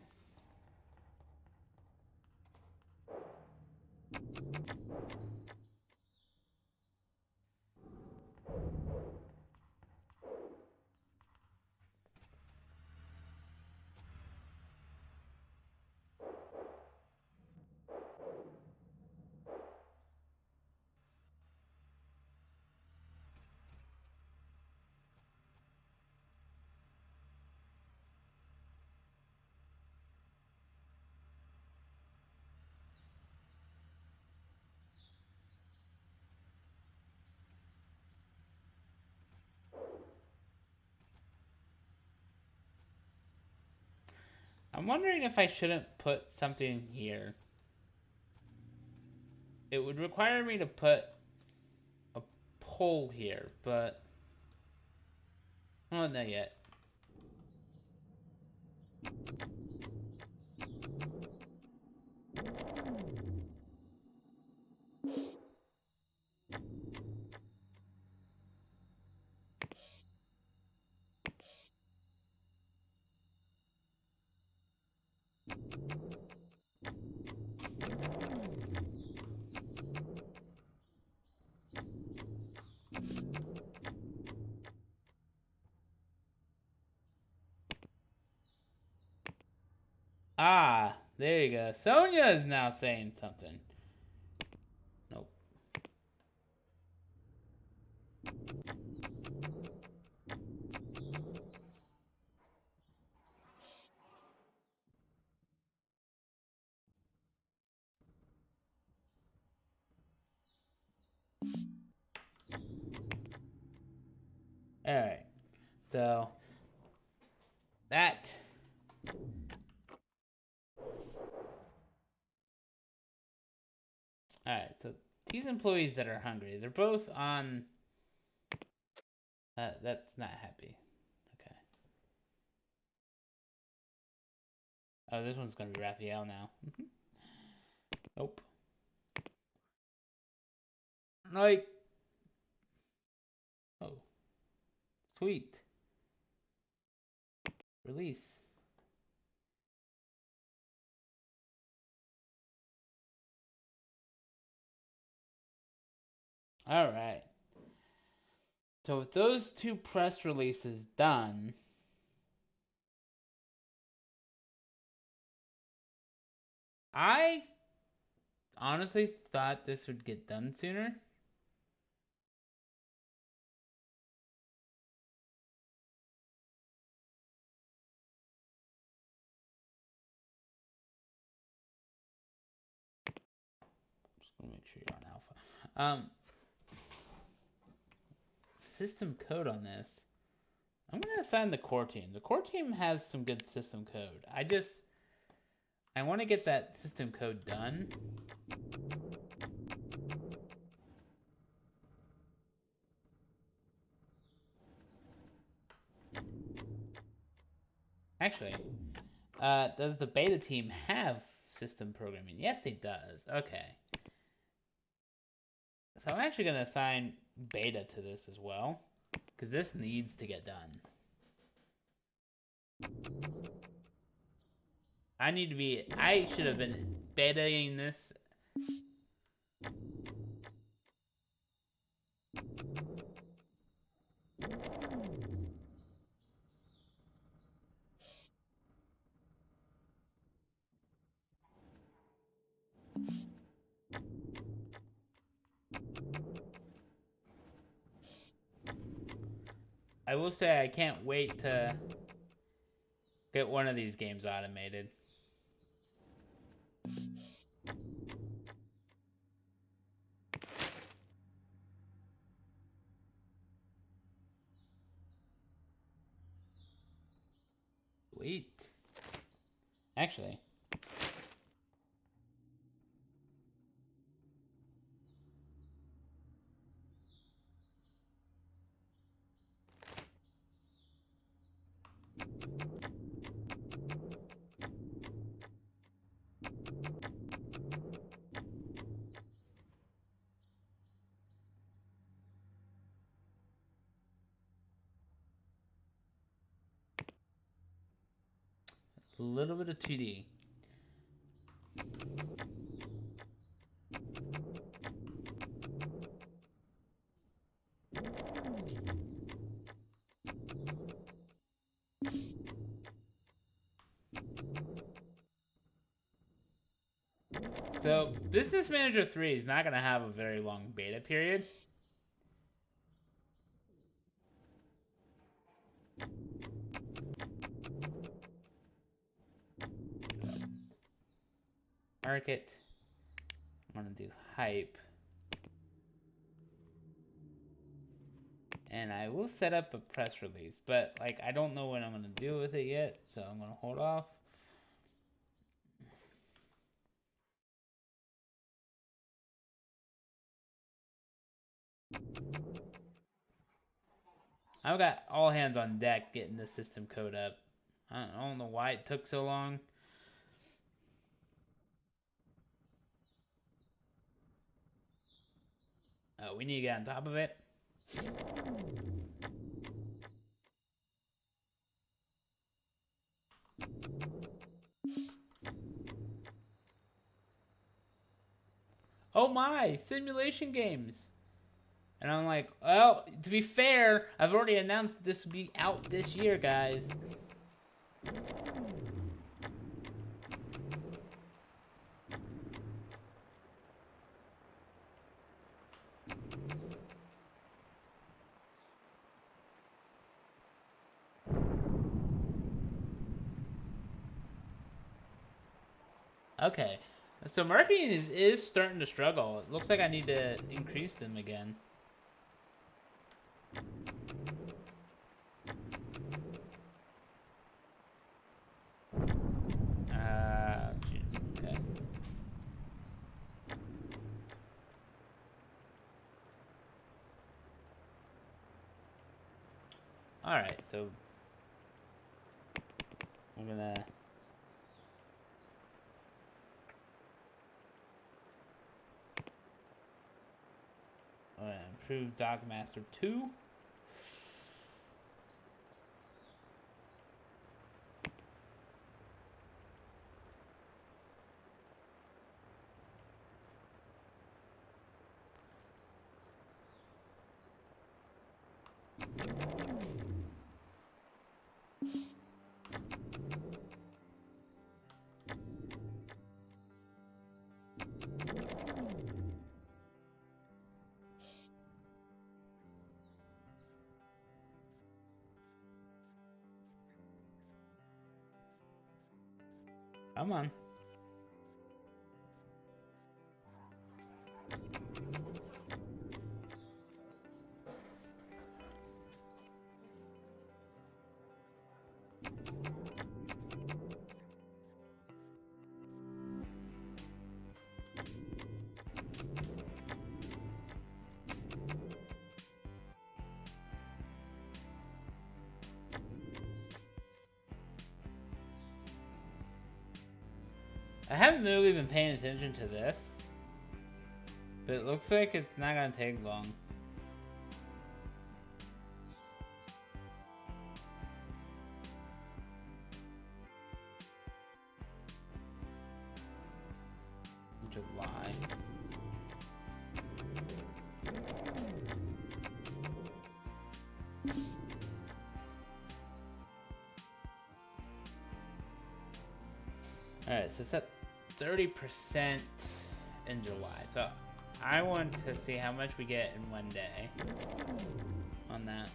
I'm wondering if I shouldn't put something here. It would require me to put a pole here, but... well, not yet. Ah, there you go. Sonia is now saying something. Nope. Alright. So, that... alright, so these employees that are hungry, they're both on... that's not happy. Okay. Oh, this one's gonna be Raphael now. Nope. Like... oh. Sweet. Release. Alright. So with those two press releases done... I honestly thought this would get done sooner. Just gonna make sure you're on alpha. System code on this. I'm gonna assign the core team. The core team has some good system code. I want to get that system code done. Actually, does the beta team have system programming? Yes, it does. Okay. So I'm actually going to assign beta to this as well, because this needs to get done. I should have been betaing this. I will say I can't wait to get one of these games automated. Sweet. Actually, A little bit of 2D. So, Business Manager 3 is not going to have a very long beta period. Market. I'm going to do hype. And I will set up a press release, but like I don't know what I'm going to do with it yet, so I'm going to hold off. I've got all hands on deck getting the system code up. I don't know why it took so long. Oh, we need to get on top of it. Oh my, simulation games. And I'm like, well, to be fair, I've already announced this will be out this year, guys. Okay, so marketing is starting to struggle. It looks like I need to increase them again. Okay. All right, so we're gonna. Improve Dogmaster 2. Come on. I haven't really been paying attention to this, but it looks like it's not gonna take long. July. Alright, so set 30% in July. So I want to see how much we get in one day on that.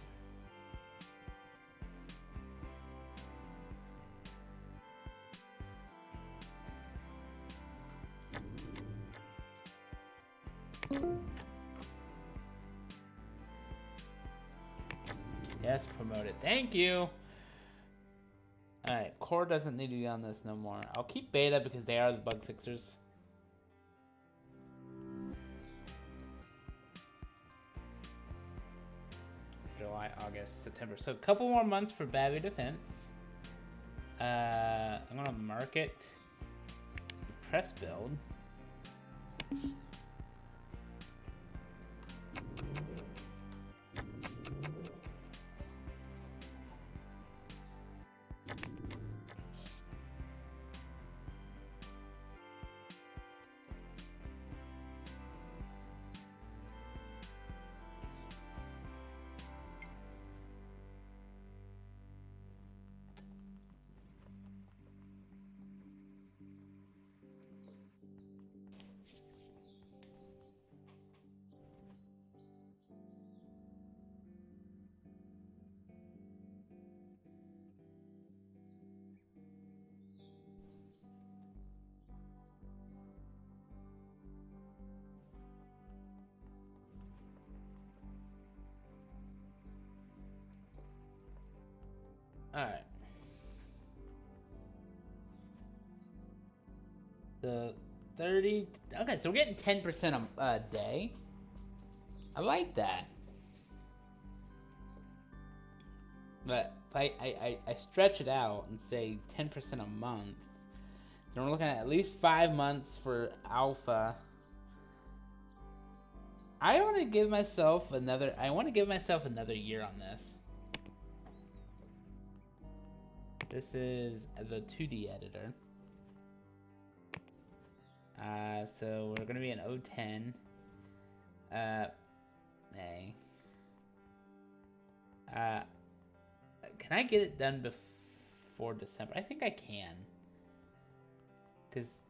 Yes, promote it. Thank you. Alright, core doesn't need to be on this no more. I'll keep beta because they are the bug fixers. July, August, September. So a couple more months for Bavi Defense. I'm gonna market press build. Alright. The 30. Okay, so we're getting 10% a day. I like that. But if I stretch it out and say 10% a month, then we're looking at least 5 months for alpha. I want to give myself another year on this. This is the 2D editor. So we're gonna be in 010. Can I get it done before December? I think I can. Cause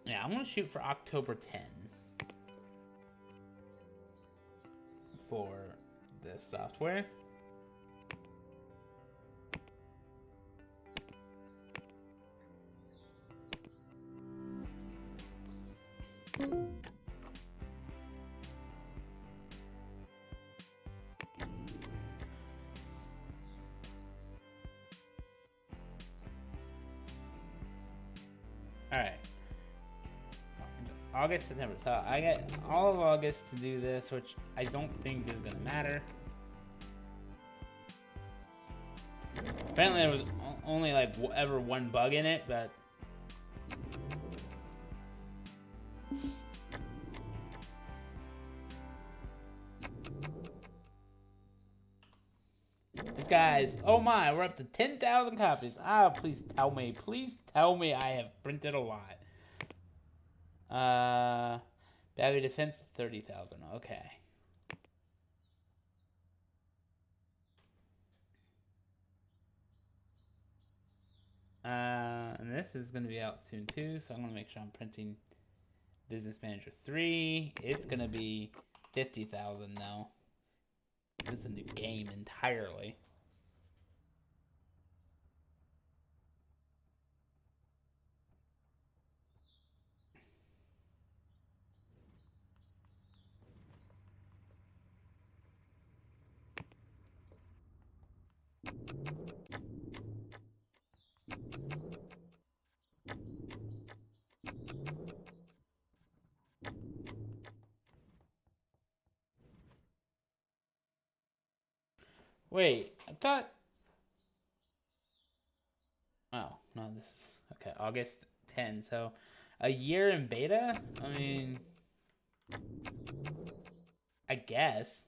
yeah, I'm gonna shoot for October 10 for this software. Alright. August, September. So I get all of August to do this, which I don't think is going to matter. Apparently there was only like ever one bug in it, but... These guys, oh my, we're up to 10,000 copies. Ah, please tell me I have printed a lot. Bavi Defense, 30,000, okay. And this is going to be out soon too, so I'm going to make sure I'm printing Business Manager 3. It's going to be 50,000 now. This is a new game entirely. Wait, I thought... Oh, no, this is... Okay, August 10, so a year in beta? I mean... I guess.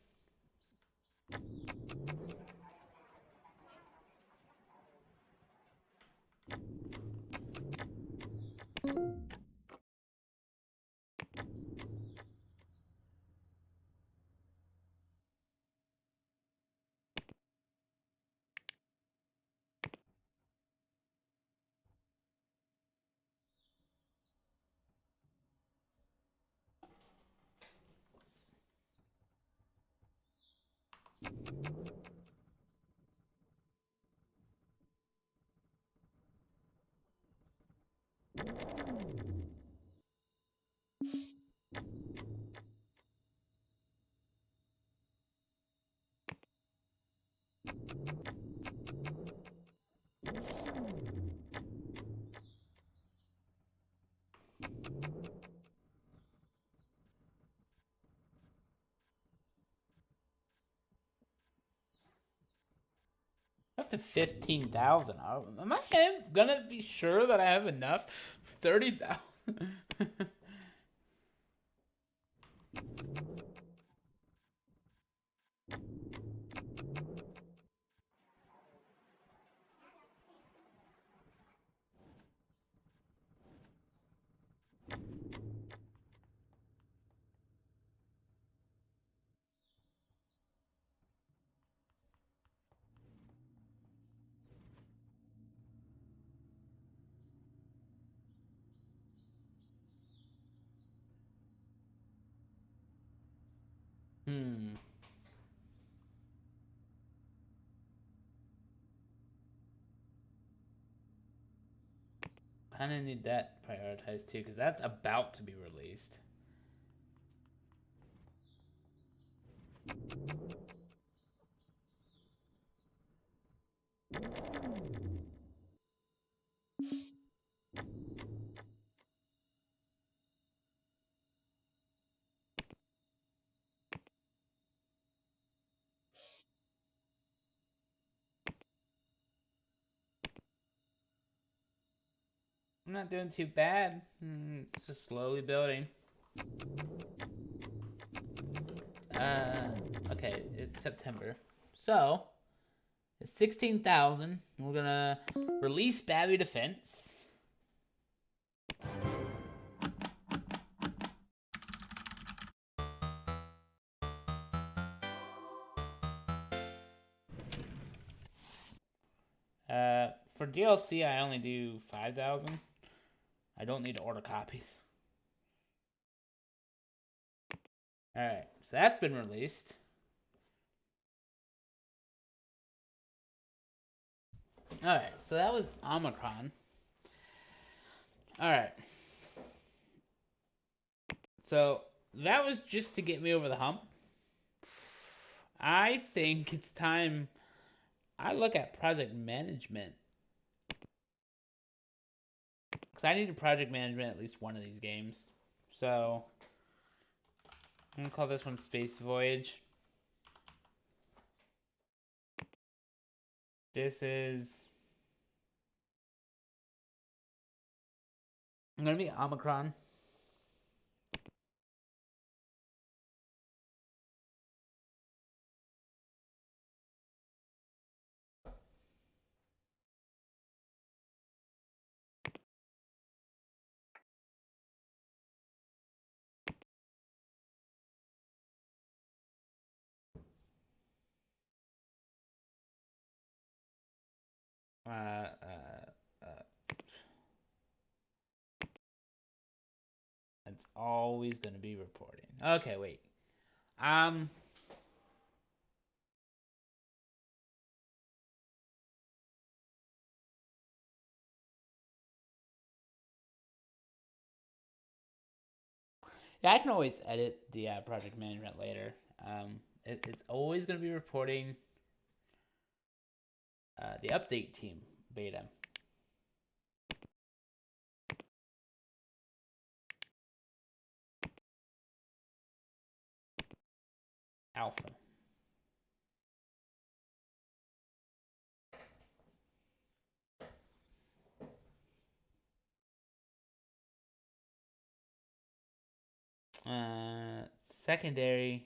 Up to 15,000. Am I gonna be sure that I have enough? 30,000. Kind of need that prioritized too, because that's about to be released. I'm not doing too bad. Just slowly building. Okay, it's September. So, it's 16,000. We're gonna release Bavi Defense. For DLC, I only do 5,000. I don't need to order copies. Alright, so that's been released. Alright, so that was Omicron. Alright. So that was just to get me over the hump. I think it's time I look at project management. Because I need a project management at least one of these games. So I'm going to call this one Space Voyage. This is... I'm going to be Omicron. It's always going to be reporting. Okay, wait. Yeah, I can always edit the project management later. It's always going to be reporting the update team beta. Alpha. Secondary.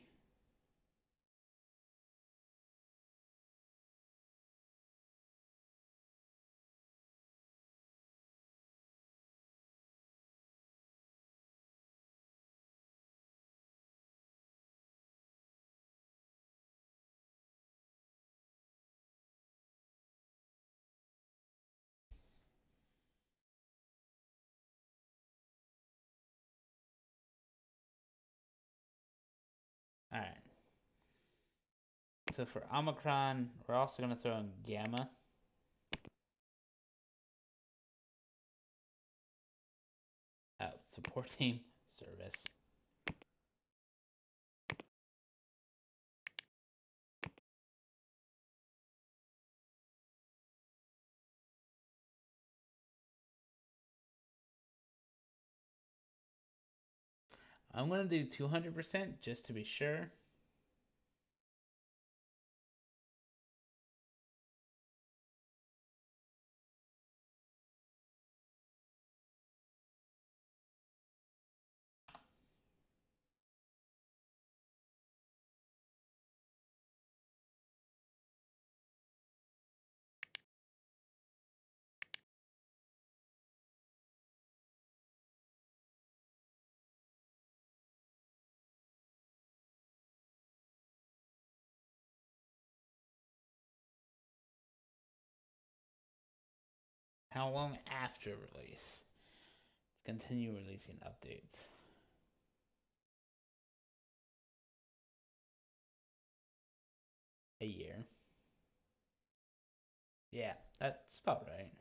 All right. So for Omicron, we're also going to throw in Gamma. Support team service. I'm going to do 200% just to be sure. How long after release? Continue releasing updates. A year. Yeah, that's about right.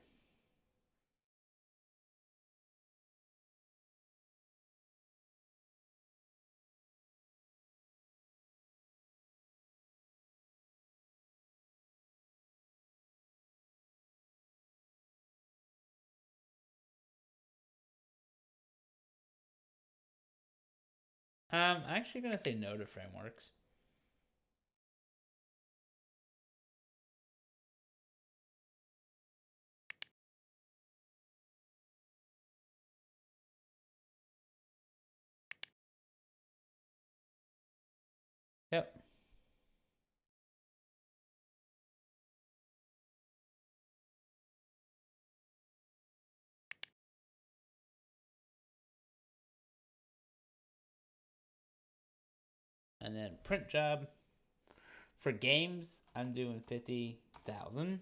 I'm actually going to say no to frameworks. Yep. And then print job. For games, I'm doing 50,000.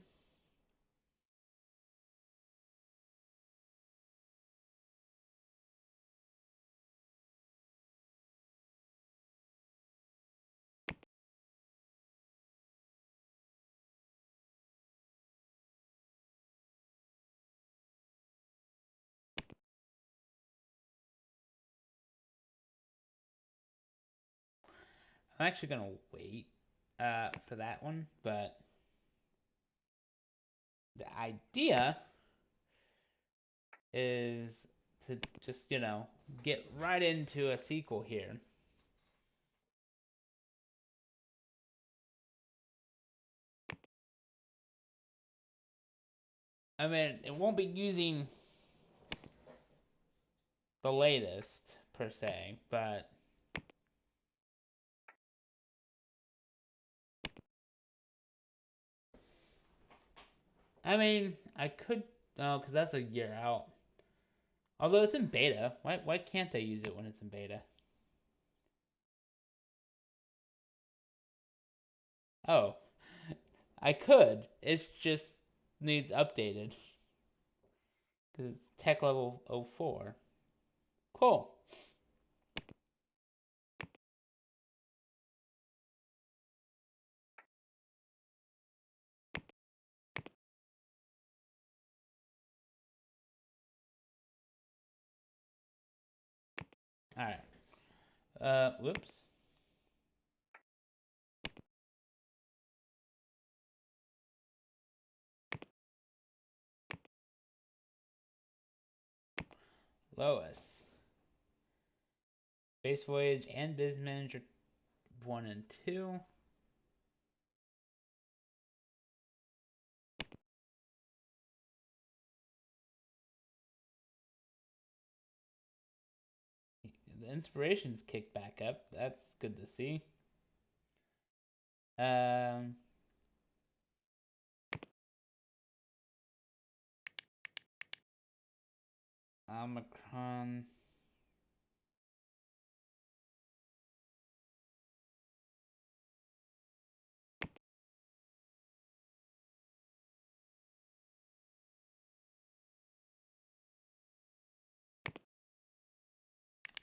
I'm actually gonna wait for that one, but the idea is to just, get right into a sequel here. I mean, it won't be using the latest per se, but I mean, I could, oh, because that's a year out. Although it's in beta, why can't they use it when it's in beta? Oh, I could. It's just needs updated because it's tech level 04. Cool. All right. Whoops. Lois. Space Voyage and Biz Manager 1 and 2. The inspirations kicked back up. That's good to see. Um, Omicron.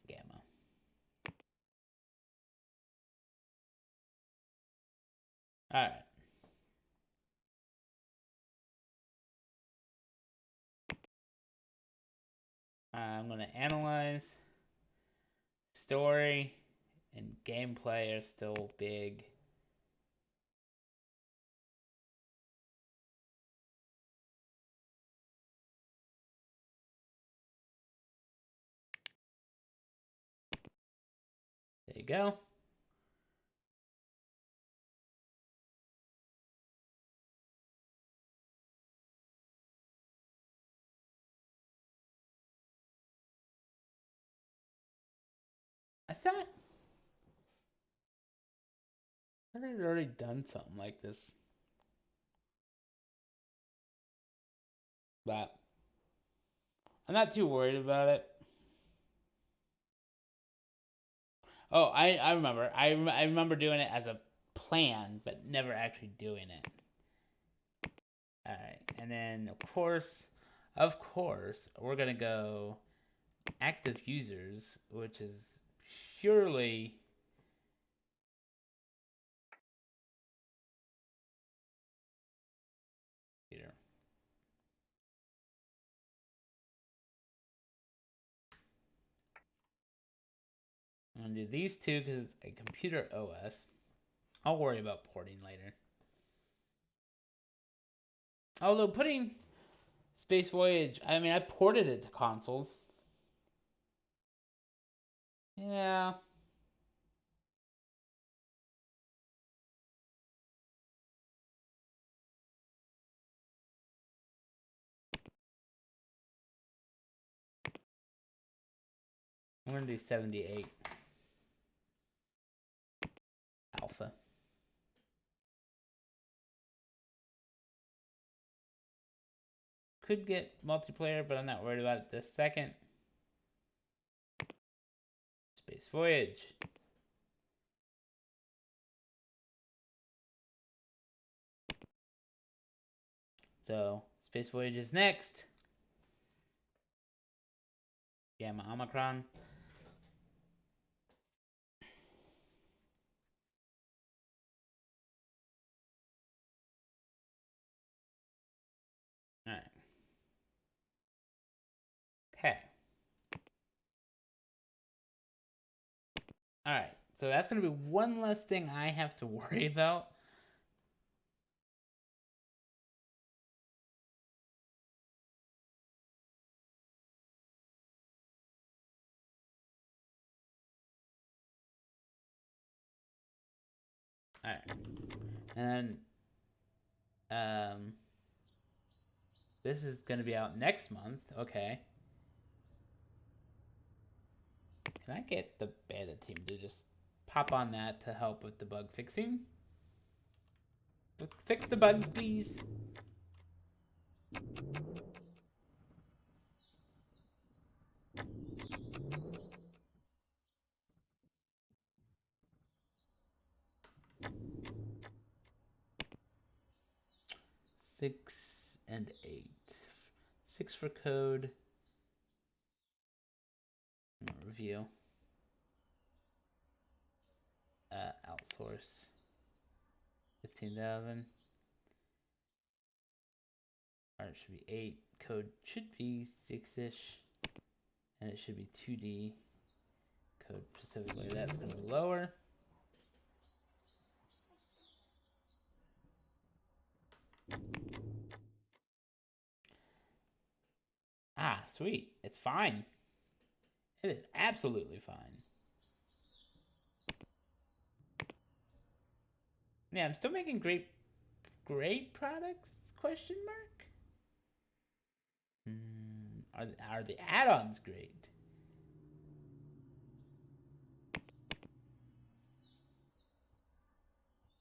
Gamma. All right. I'm going to analyze. Story and gameplay are still big. There you go. I thought I'd already done something like this. But I'm not too worried about it. Oh, I remember. I remember doing it as a plan, but never actually doing it. All right, and then of course, we're gonna go active users, which is purely computer. I'm gonna do these two because it's a computer OS. I'll worry about porting later. Although putting Space Voyage, I mean, I ported it to consoles. Yeah. I'm gonna do 78. could get multiplayer, but I'm not worried about it this second. Space Voyage. So, Space Voyage is next. Gamma Omicron. Alright. Okay. Alright, so that's going to be one less thing I have to worry about. Alright. And this is going to be out next month. Okay. Can I get the beta team to just pop on that to help with the bug fixing? Fix the bugs, please. Six and 8. 6 for code. Review. Outsource. 15,000. Art should be 8. Code should be 6-ish. And it should be 2D. Code specifically, that's going to be lower. Ah, sweet. It's fine. It is absolutely fine. Yeah, I'm still making great products? Question mark? Are the add-ons great?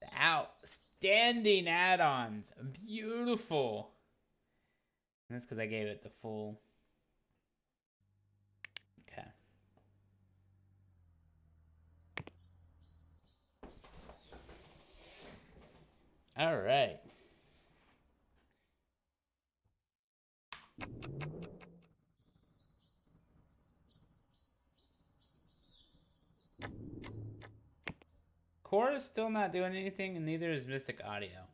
The outstanding add-ons. Beautiful. And that's because I gave it the full. Okay. All right. Core is still not doing anything, and neither is Mystic Audio.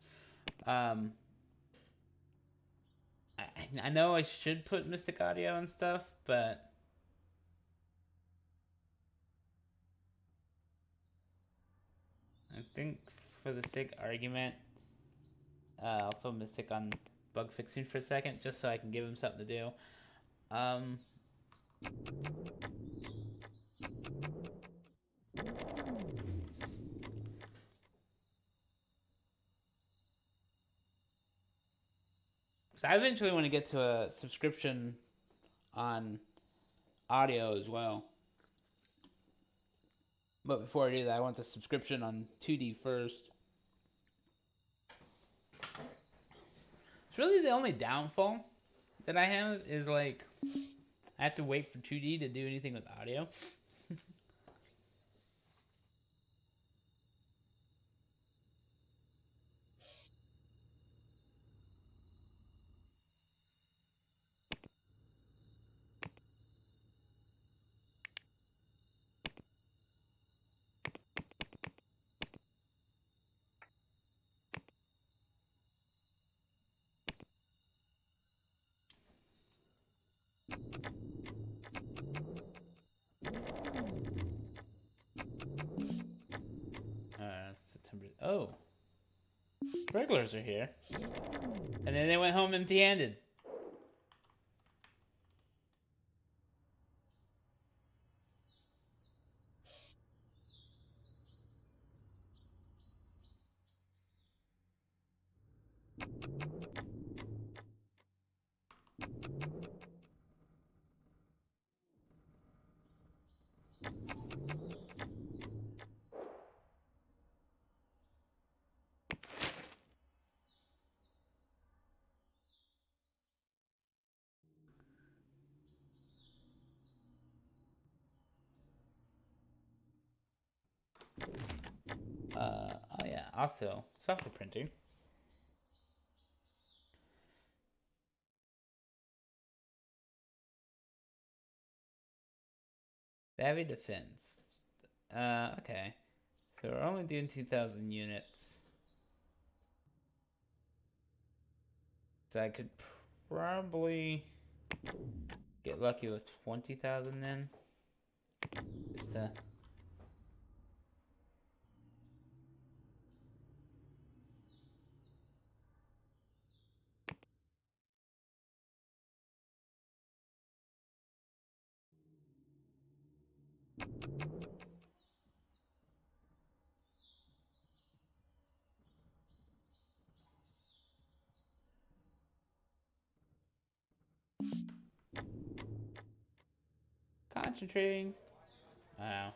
I know I should put Mystic Audio and stuff, but I think for the sake of argument, I'll throw Mystic on bug fixing for a second, just so I can give him something to do. So I eventually want to get to a subscription on audio as well. But before I do that, I want the subscription on 2D first. It's really the only downfall that I have is like I have to wait for 2D to do anything with audio. September. Oh, regulars are here, and then they went home empty-handed. Oh yeah, also software printing. Bavi Defense. Okay. So we're only doing 2,000 units. So I could probably get lucky with 20,000 then. Just to... Concentrating. Wow.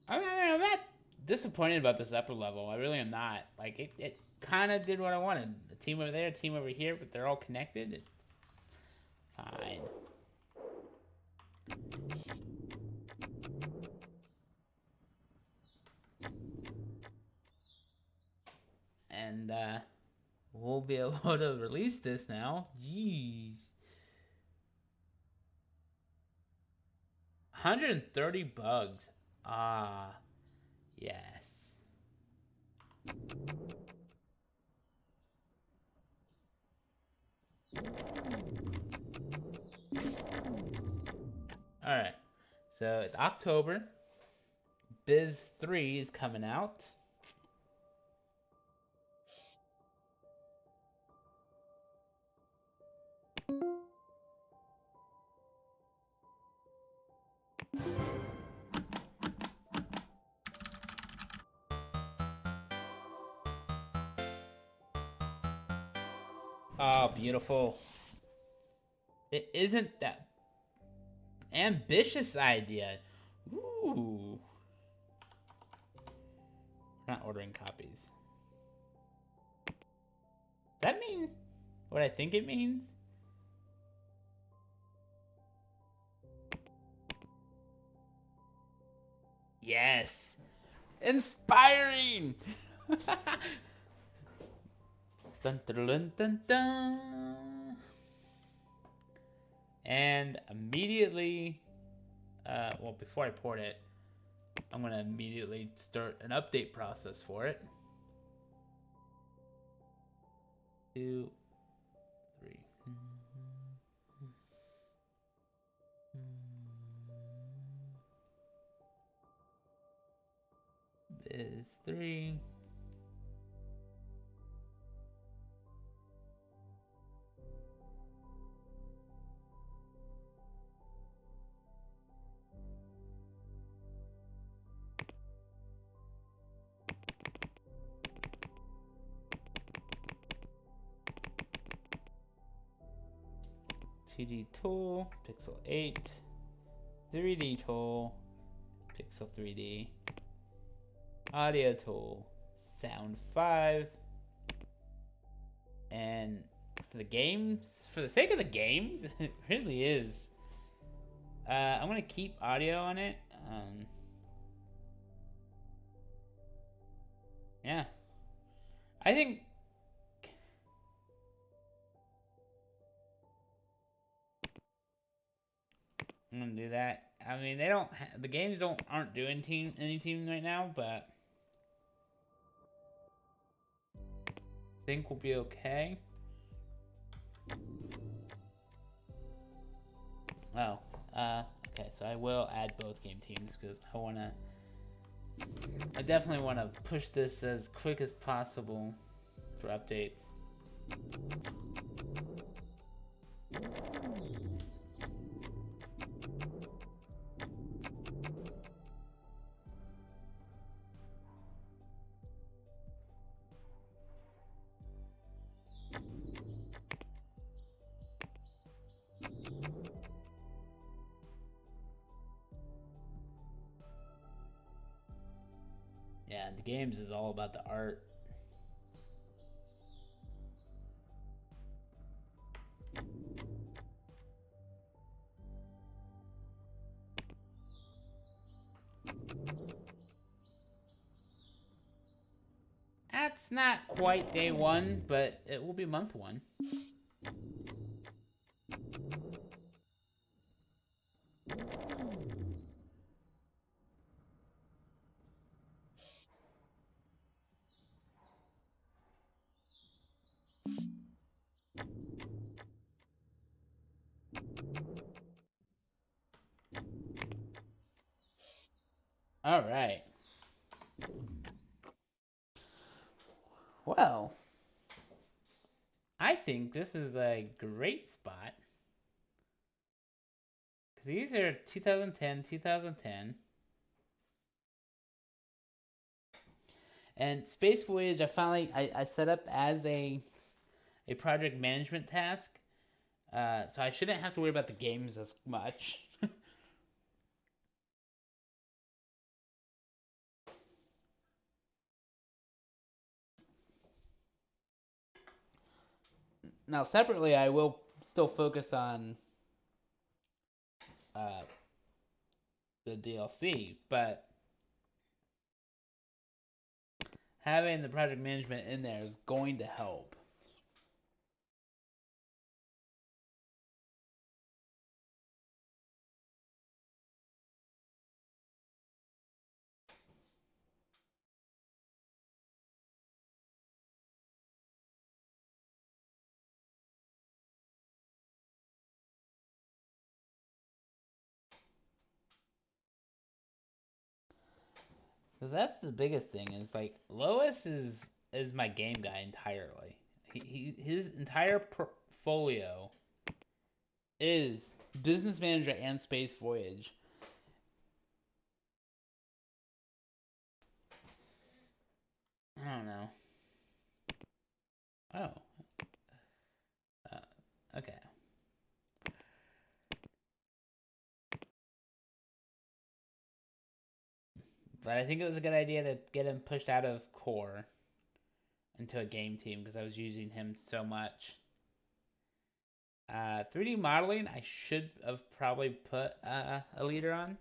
I'm not disappointed about this upper level. I really am not. Like, it kind of did what I wanted. A team over there, a team over here, but they're all connected. It's fine. And, we'll be able to release this now. Jeez. 130 bugs. Ah, yes. Alright. So it's October. Biz 3 is coming out. Oh, beautiful. It isn't that ambitious idea. Ooh. I'm not ordering copies. Does that mean what I think it means? Yes. Inspiring. Dun, dun, dun, dun, dun. And immediately, well, before I port it, I'm gonna immediately start an update process for it. 2, 3. Biz 3. TD tool, pixel 8, 3D tool, pixel 3D, audio tool, sound 5, and for the games, for the sake of the games, it really is. I'm gonna keep audio on it. Yeah, I think. I'm gonna do that. I mean, they don't. The games aren't doing any team right now, but I think we'll be okay. Oh, okay. So I will add both game teams because I definitely wanna push this as quick as possible for updates. Yeah, the games is all about the art. It's not quite day one, but it will be month one. All right. Well, I think this is a great spot. Because these are 2010, 2010. And Space Voyage, I set up as a project management task. So I shouldn't have to worry about the games as much. Now, separately, I will still focus on uh, the DLC, but having the project management in there is going to help. Because that's the biggest thing is like Lois is my game guy entirely. His entire portfolio is Business Manager and Space Voyage. I don't know. Oh. Okay. But I think it was a good idea to get him pushed out of core into a game team because I was using him so much. 3D modeling, I should have probably put a leader on.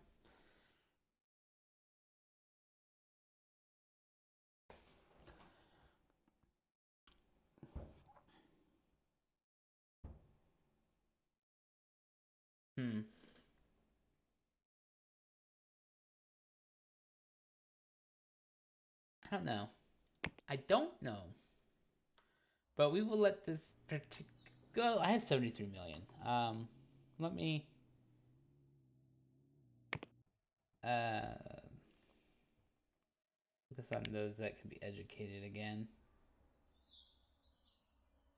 I don't know. I don't know. But we will let this go. I have 73 million. Let me focus on those that can be educated again.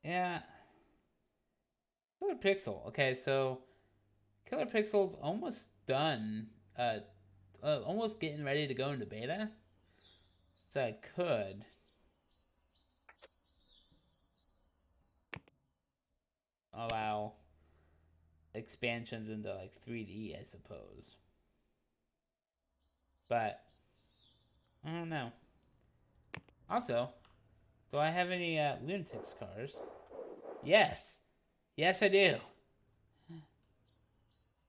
Yeah. Killer Pixel. Okay, so Killer Pixel's almost done. Almost getting ready to go into beta. So I could allow expansions into like 3D, I suppose. But I don't know. Also, do I have any Lunatics cars? Yes. Yes, I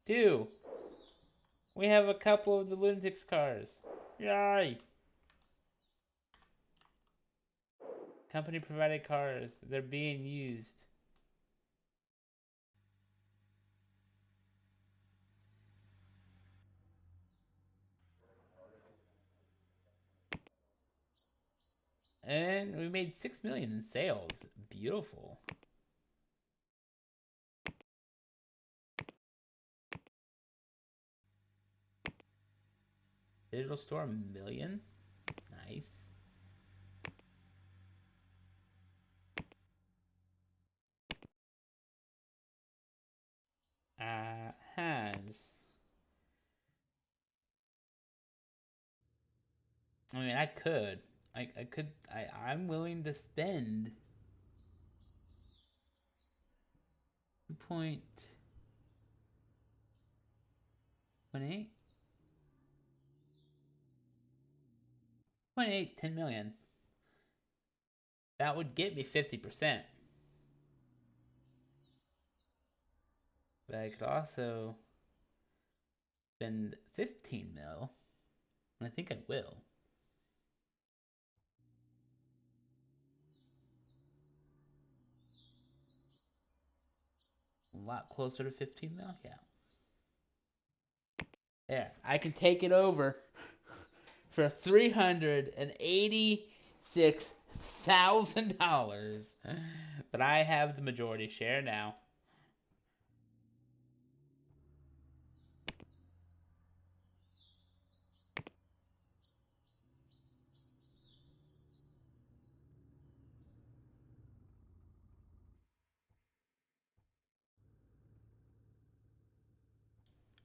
do. We have a couple of the Lunatics cars. Yay! Company provided cars. They're being used. And we made 6 million in sales. Beautiful. Digital store, 1 million. Nice. Has. I mean, I could. I'm willing to spend 2.18. 10 million. That would get me 50%. But I could also spend 15 mil. And I think I will. lot closer to 15 mil. Yeah. There, I can take it over for $386,000. But I have the majority share now.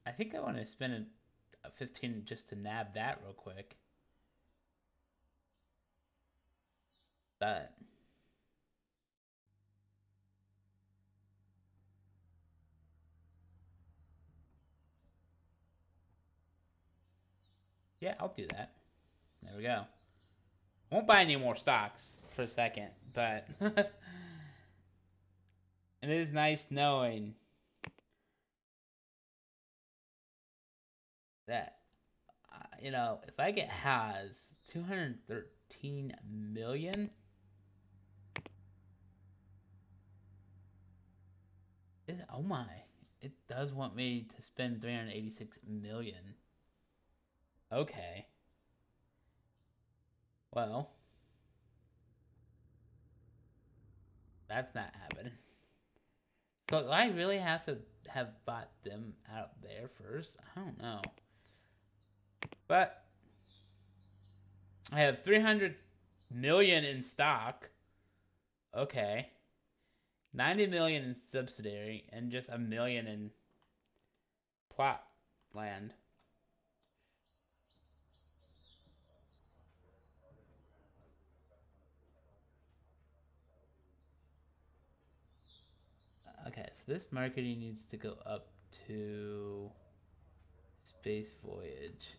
I think I want to spend a 15 just to nab that real quick. But yeah, I'll do that. There we go. Won't buy any more stocks for a second, but it is nice knowing that, if I get has 213 million, oh my, it does want me to spend 386 million. Okay. Well, that's not happening. So do I really have to have bought them out there first? I don't know. But I have 300 million in stock. Okay. 90 million in subsidiary and just a million in plot land. Okay, so this marketing needs to go up to Space Voyage.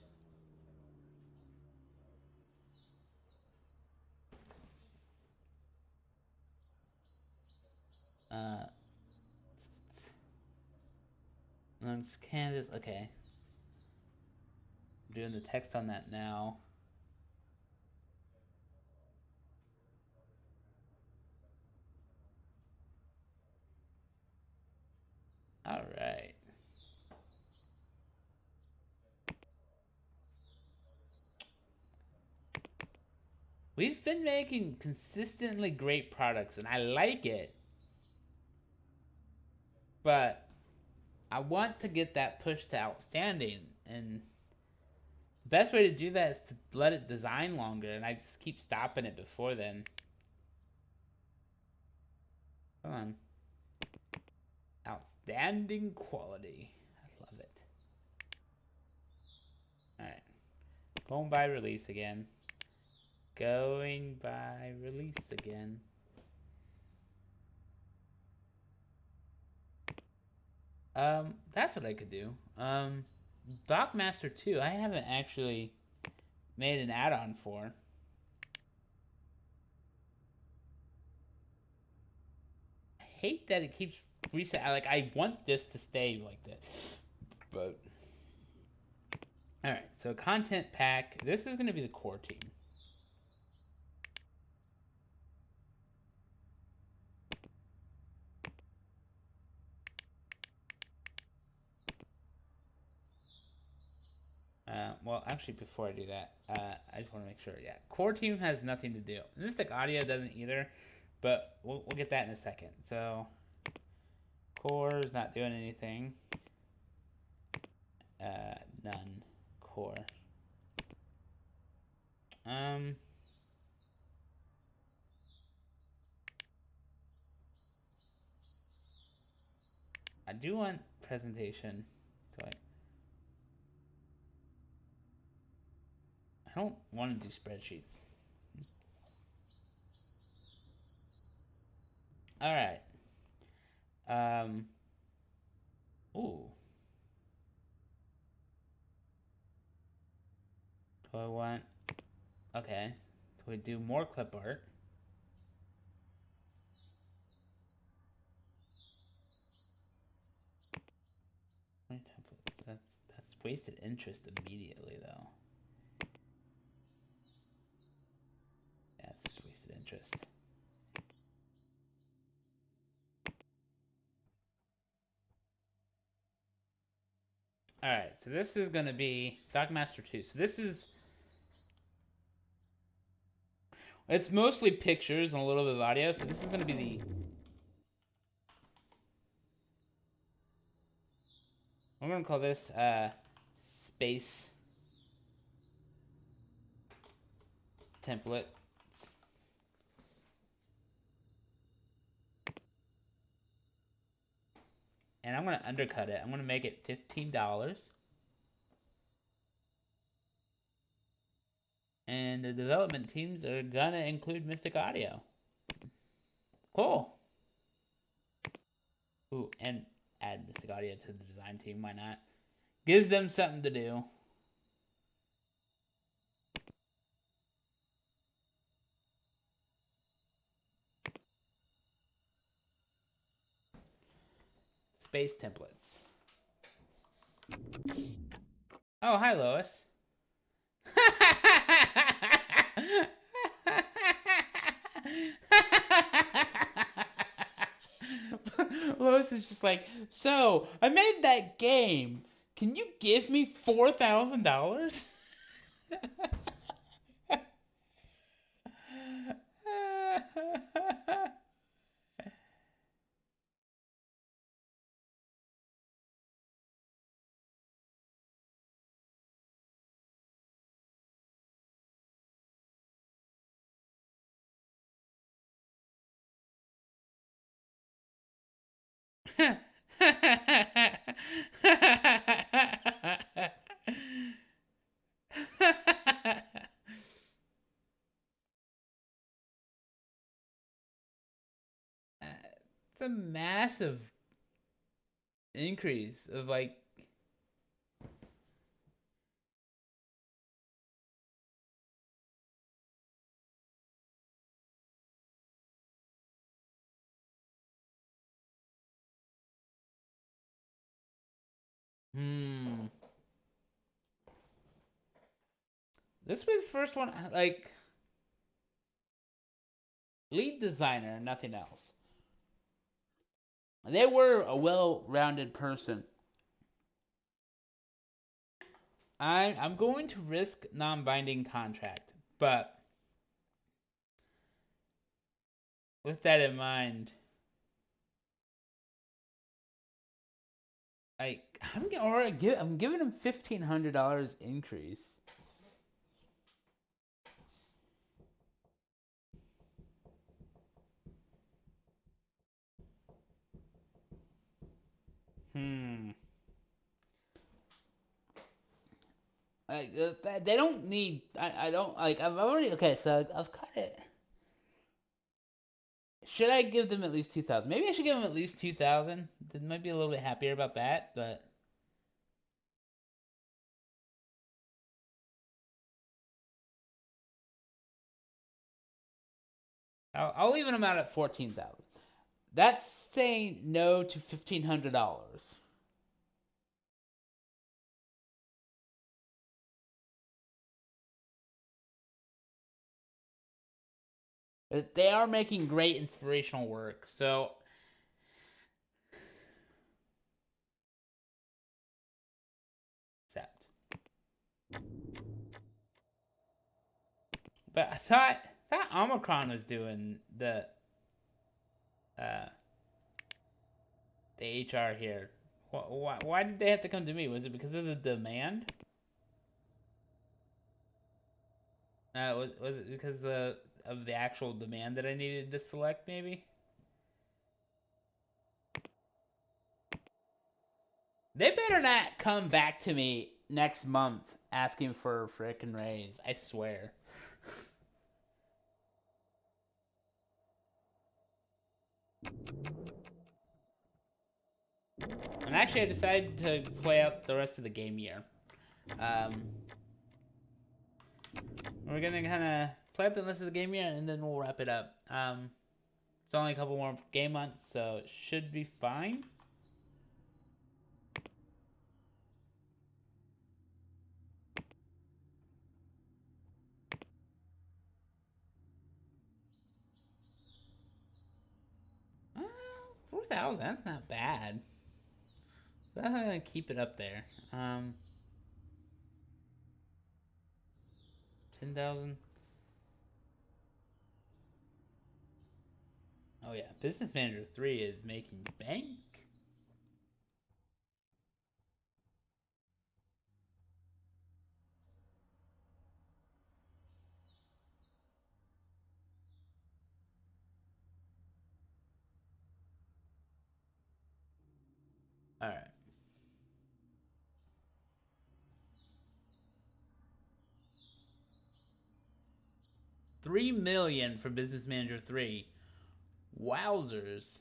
Kansas. Okay. I'm doing the text on that now. All right. We've been making consistently great products, and I like it. But I want to get that push to outstanding, and the best way to do that is to let it design longer, and I just keep stopping it before then. Come on. Outstanding quality. I love it. Alright. Going by release again. Going by release again. That's what I could do. Dockmaster 2, I haven't actually made an add-on for. I hate that it keeps reset. Like, I want this to stay like this. But alright, so content pack. This is gonna be the core team. Well, actually, before I do that, I just want to make sure. Yeah, core team has nothing to do. Mystic Audio doesn't either, but we'll get that in a second. So, core is not doing anything. None. Core. I do want presentation. So I don't want to do spreadsheets. All right. Ooh. Do I want? Okay. So we do more clip art. That's wasted interest immediately though. Yeah, it's just wasted interest. Alright, so this is going to be Dogmaster 2. So this is... It's mostly pictures and a little bit of audio, so this is going to be the... I'm going to call this Space Template. And I'm going to undercut it. I'm going to make it $15. And the development teams are going to include Mystic Audio. Cool. Ooh, and add Mystic Audio to the design team. Why not? Gives them something to do. Space templates. Oh, hi, Lois. Lois is just like, so I made that game. Can you give me $4,000? It's a massive increase of like this was the first one like lead designer, nothing else. They were a well-rounded person. I'm going to risk non-binding contract, but with that in mind, I'm giving him $1,500 increase. Like they don't need. I don't like. I've already okay. So I've cut it. Should I give them at least 2,000? Maybe I should give them at least 2,000. They might be a little bit happier about that, but I'll even them out at 14,000. That's saying no to $1,500. They are making great inspirational work, so accept. But I thought Omicron was doing the HR here. Why did they have to come to me? Was it because of the demand? Was it because of the actual demand that I needed to select, maybe? They better not come back to me next month asking for a frickin' raise. I swear. And actually, I decided to play out the rest of the game year. We're gonna kind of play out the rest of the game year, and then we'll wrap it up. It's only a couple more game months, so it should be fine. Uh, 4,000, that's not bad. I'm gonna keep it up there. 10,000. Oh yeah, Business Manager 3 is making bank. All right. $3 million for Business Manager 3. Wowzers.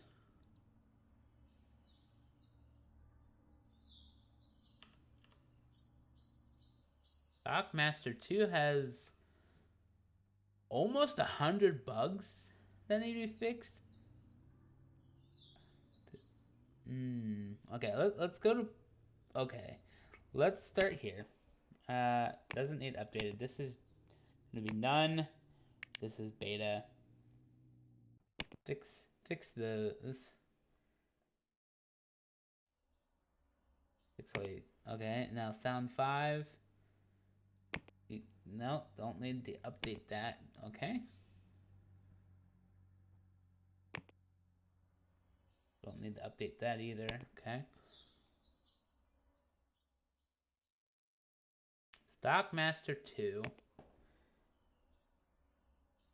Stockmaster 2 has almost 100 bugs that need to be fixed. Okay, let's go to... Okay, let's start here. Doesn't need updated. This is going to be none. This is beta. Fix this. Pixelate. Okay, now sound 5. No, don't need to update that. Okay. Don't need to update that either. Okay. Stockmaster 2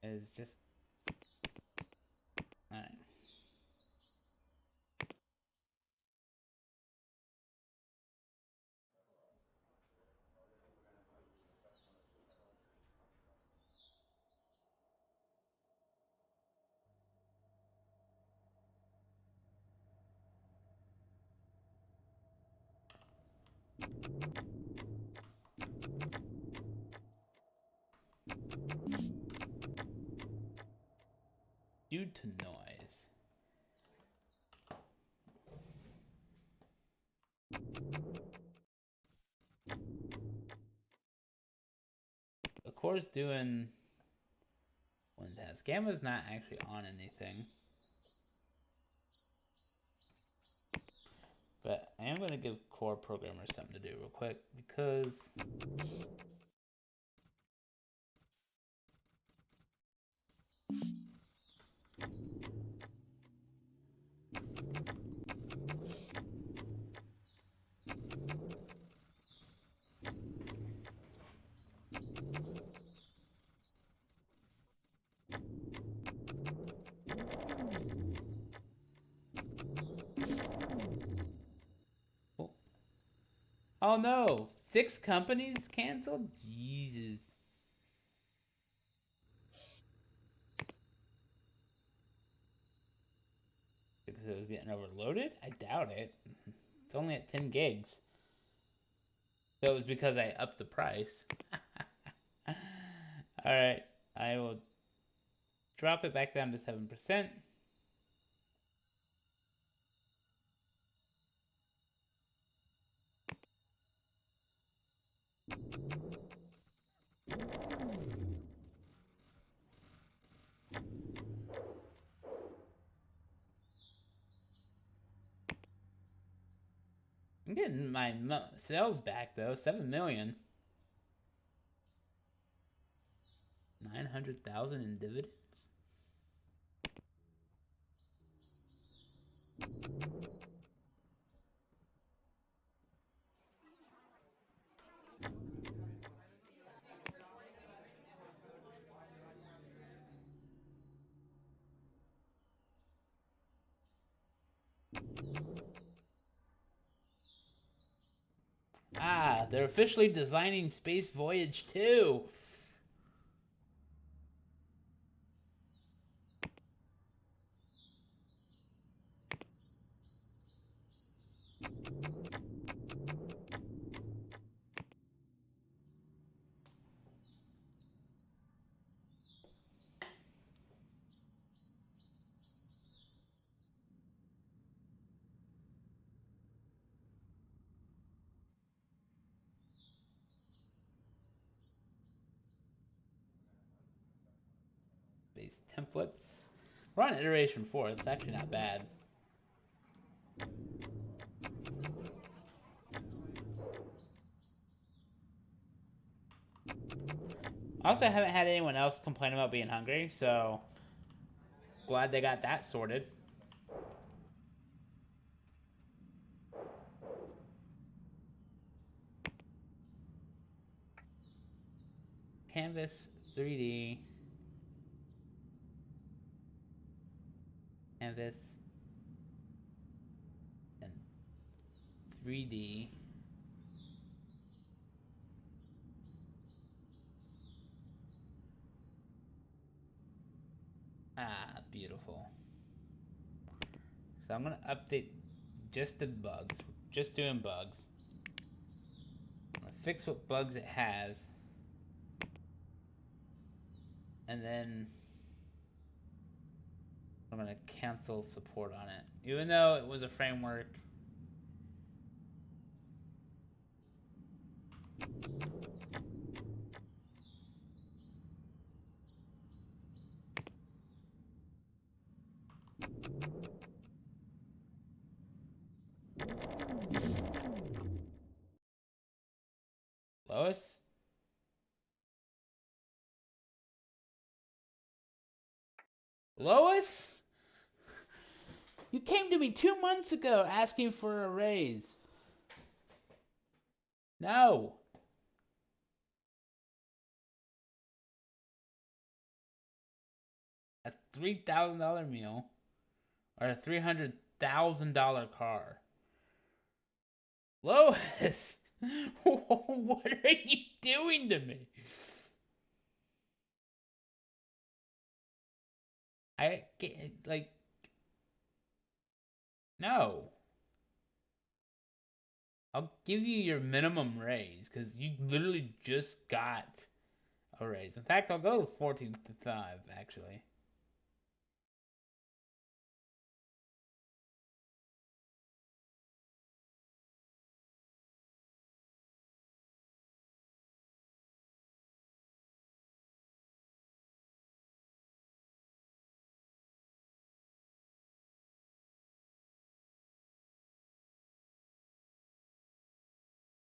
is just... Alright. Due to noise. Of course, doing one task. Gamma's not actually on anything. But I am going to give core programmer something to do real quick because... Oh no! 6 companies canceled? Jesus. Because it was getting overloaded? I doubt it. It's only at 10 gigs. So it was because I upped the price. Alright, I will drop it back down to 7%. I'm getting my sales back though, 7 million. 900,000 in dividends. Ah, they're officially designing Space Voyage 2. Base templates. We're on iteration 4. It's actually not bad. Also, I haven't had anyone else complain about being hungry, so glad they got that sorted. Canvas 3D. Canvas and 3D. Ah, beautiful. So I'm gonna update just the bugs. Just doing bugs. I'm gonna fix what bugs it has. And then I'm gonna cancel support on it. Even though it was a framework. Lois? Lois? You came to me 2 months ago asking for a raise. No. A $3,000 meal or a $300,000 car. Lois, what are you doing to me? I can't, like, no. I'll give you your minimum raise because you literally just got a raise. In fact, I'll go 14 to 5, actually.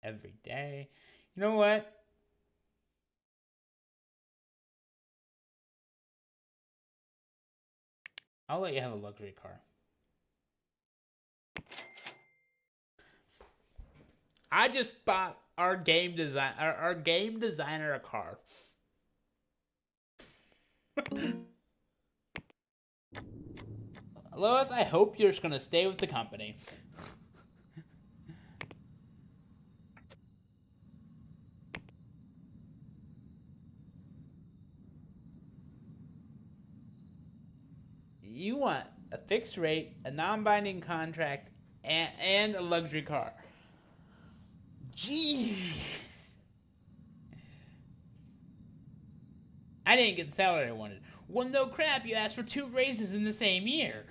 Every day. You know what? I'll let you have a luxury car. I just bought our game designer a car. Lois, I hope you're just gonna stay with the company. You want a fixed rate, a non-binding contract, and a luxury car. Jeez. I didn't get the salary I wanted. Well, no crap, you asked for 2 raises in the same year.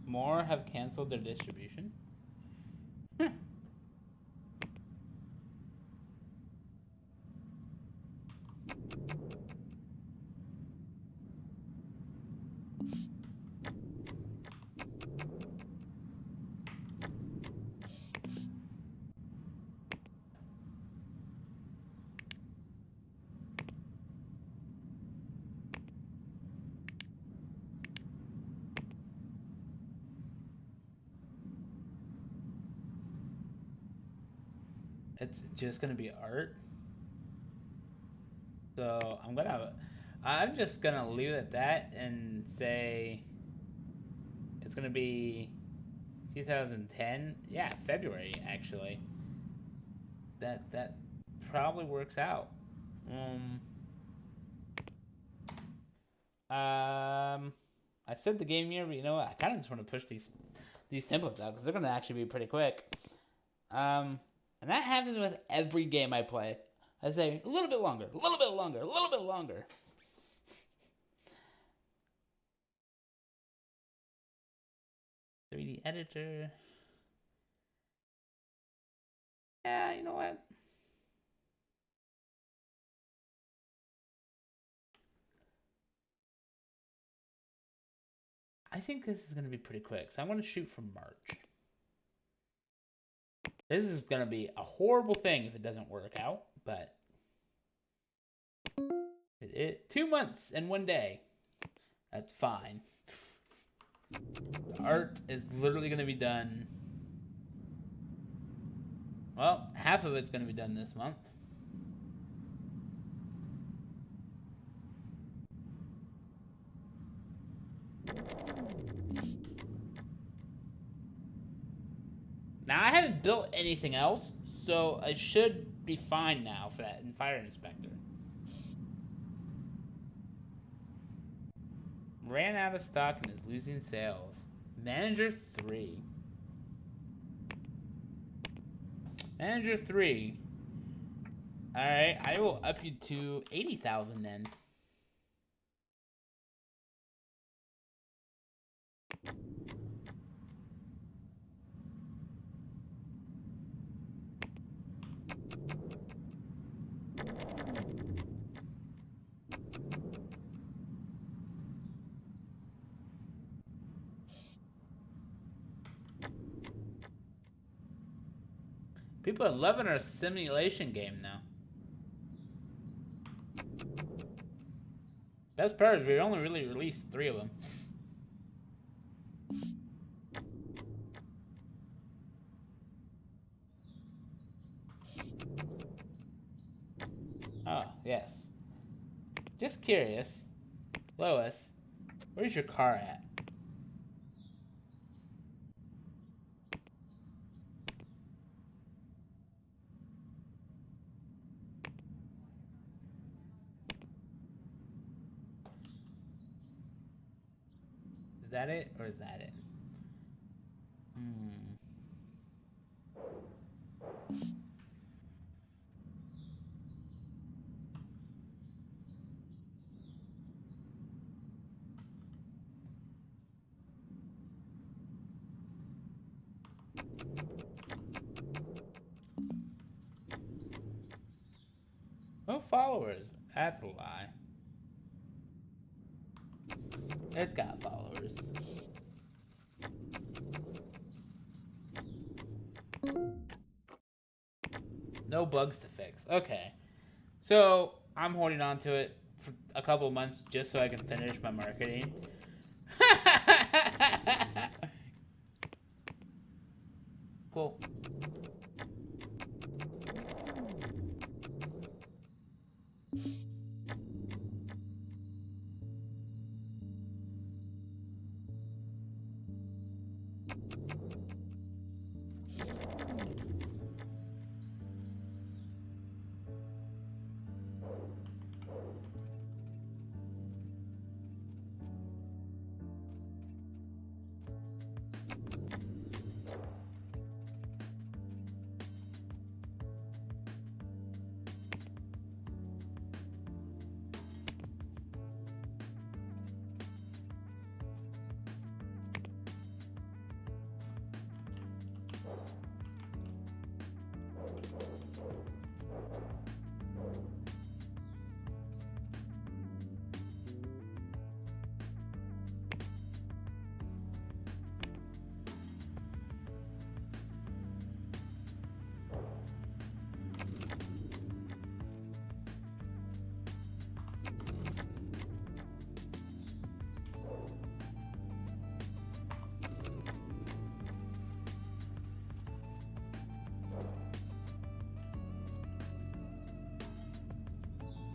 More have canceled their distribution. It's just gonna be art. So I'm just gonna leave it at that and say it's gonna be 2010. Yeah, February actually. that probably works out. I said the game year, but you know what? I kind of just want to push these templates out because they're gonna actually be pretty quick. And that happens with every game I play. I say a little bit longer, a little bit longer, a little bit longer. .3D editor. Yeah, you know what? I think this is going to be pretty quick. So I'm going to shoot for March. This is going to be a horrible thing if it doesn't work out, but 2 months and 1 day. That's fine. The art is literally going to be done. Well, half of it's going to be done this month. Now, I haven't built anything else, so I should be fine now for that in Fire Inspector. Ran out of stock and is losing sales. Manager 3. Manager 3. Alright, I will up you to 80,000 then. People are loving our simulation game now. Best part is we only really released 3 of them. Oh, yes. Just curious. Lois, where's your car at? Is that it, or is that it? No followers. That's a lie. It's got followers. No bugs to fix. Okay. So, I'm holding on to it for a couple months just so I can finish my marketing. Cool.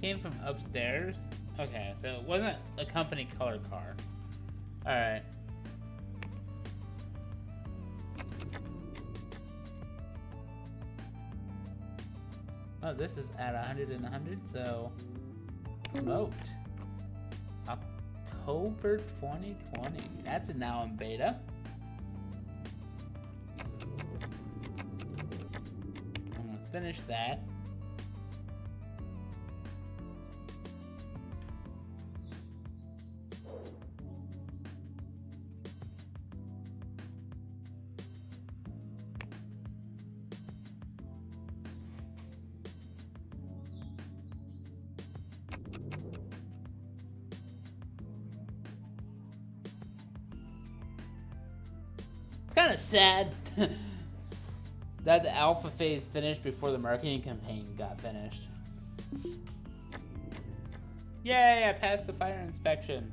Came from upstairs? Okay, so it wasn't a company color car. Alright. Oh, this is at 100 and 100, so promote. October 2020. That's now in beta. I'm gonna finish that. It's kind of sad that the alpha phase finished before the marketing campaign got finished. Yay, I passed the fire inspection.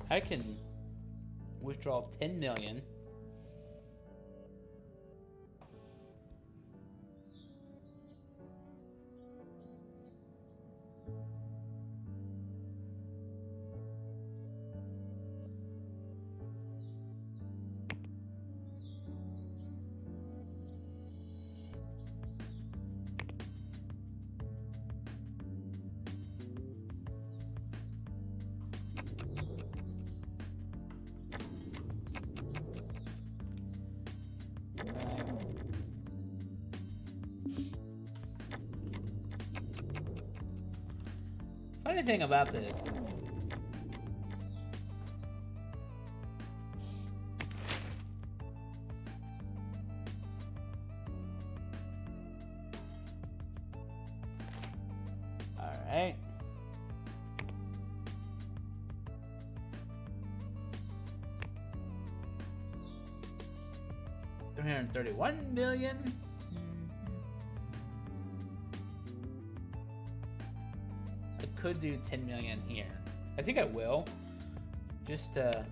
I can withdraw 10 million. Funny thing about this is alright. $331 million. Could do 10 million here. I think I will. Just to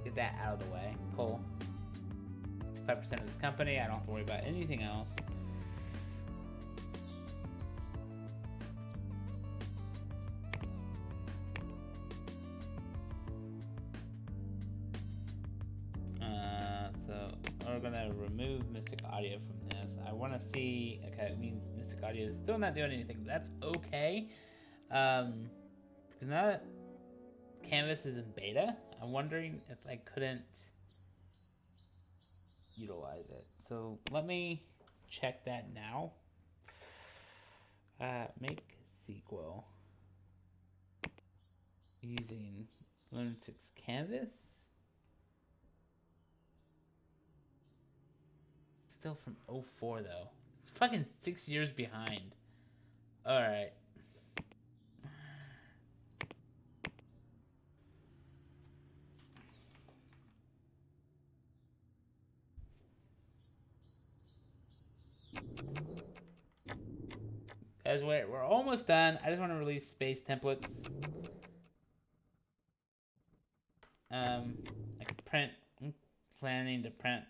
get that out of the way. Cool. 5% of this company. I don't have to worry about anything else. So we're gonna remove Mystic Audio from this. I want to see. Okay, it means Mystic Audio is still not doing anything. That's okay. Because now that Canvas is in beta, I'm wondering if I couldn't utilize it. So let me check that now. Make sequel using Lunatics Canvas. Still from 04 though. It's fucking 6 years behind. Alright. Guys, wait, we're almost done. I just want to release space templates. I could print. I'm planning to print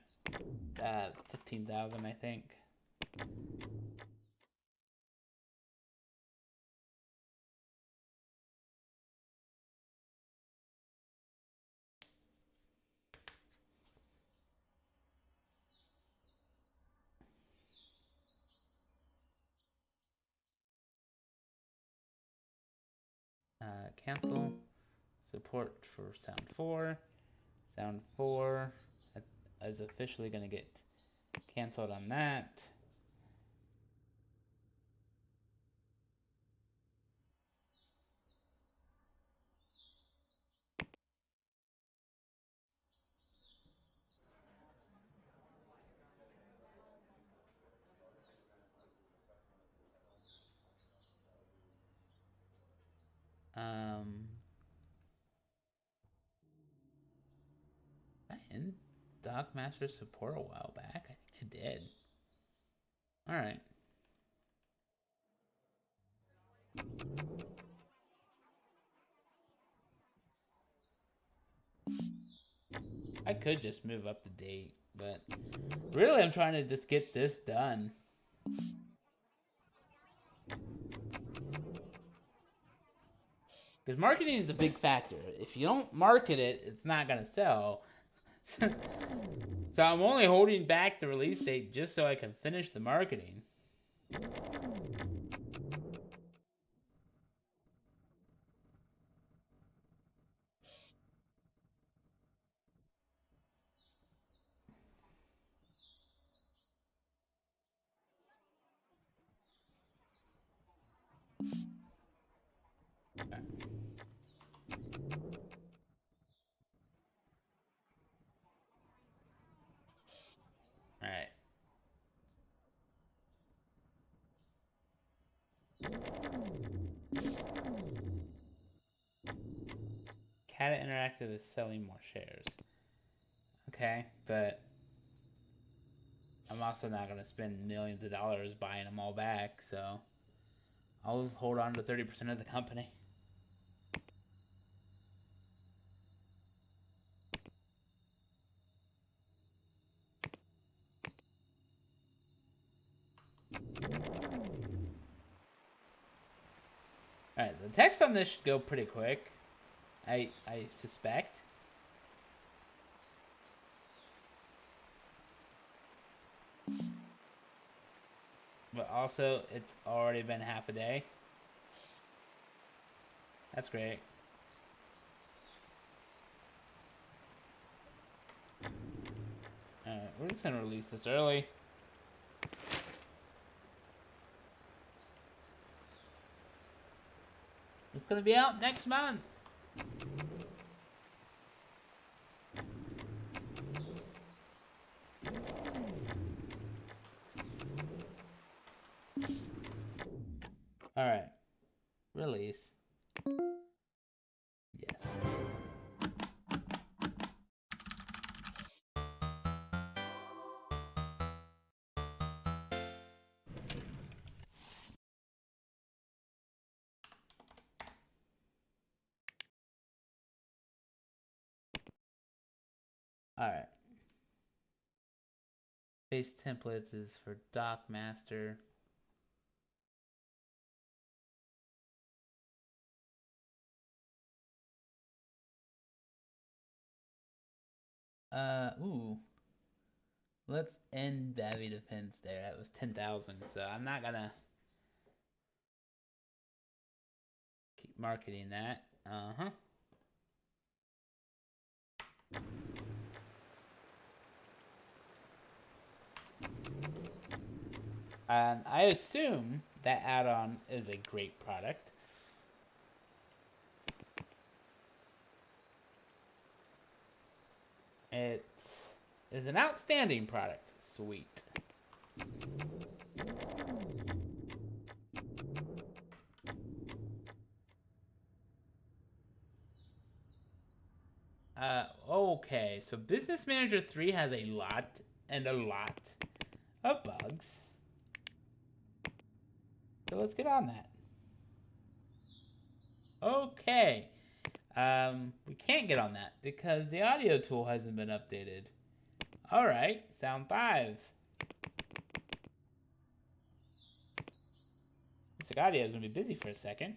15,000, I think. Cancel support for Sound 4. Sound 4 is officially going to get canceled on that. I in Dockmaster support a while back? I think I did. Alright. I could just move up the date, but really I'm trying to just get this done. Because marketing is a big factor. If you don't market it, it's not going to sell. So I'm only holding back the release date just so I can finish the marketing. Alright. Cat Interactive is selling more shares. Okay, but I'm also not going to spend millions of dollars buying them all back, so I'll just hold on to 30% of the company. Alright, the text on this should go pretty quick. I suspect. But also, it's already been half a day. That's great. Alright, we're just gonna release this early. It's gonna be out next month. Alright. Release. Yes. Alright. Base templates is for Doc Master. Ooh. Let's end Bavi Defense there. That was 10,000, so I'm not gonna keep marketing that. Uh-huh. And I assume that add-on is a great product. It is an outstanding product. Sweet. Okay, so Business Manager 3 has a lot of bugs. So let's get on that. Okay. We can't get on that because the audio tool hasn't been updated. Alright, Sound 5. This audio is going to be busy for a second.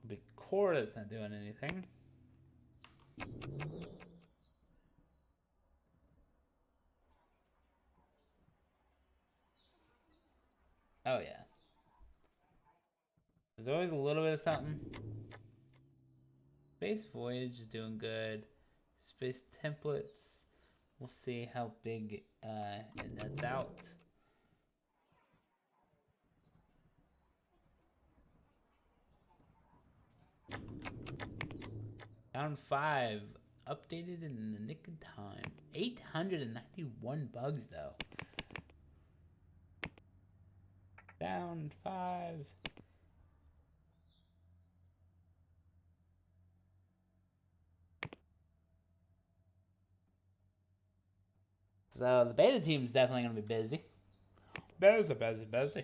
Big core that's not doing anything. Oh yeah. There's always a little bit of something. Space Voyage is doing good. Space Templates, we'll see how big that's out. Round 5, updated in the nick of time. 891 bugs though. Down 5. So the beta team is definitely going to be busy. Busy.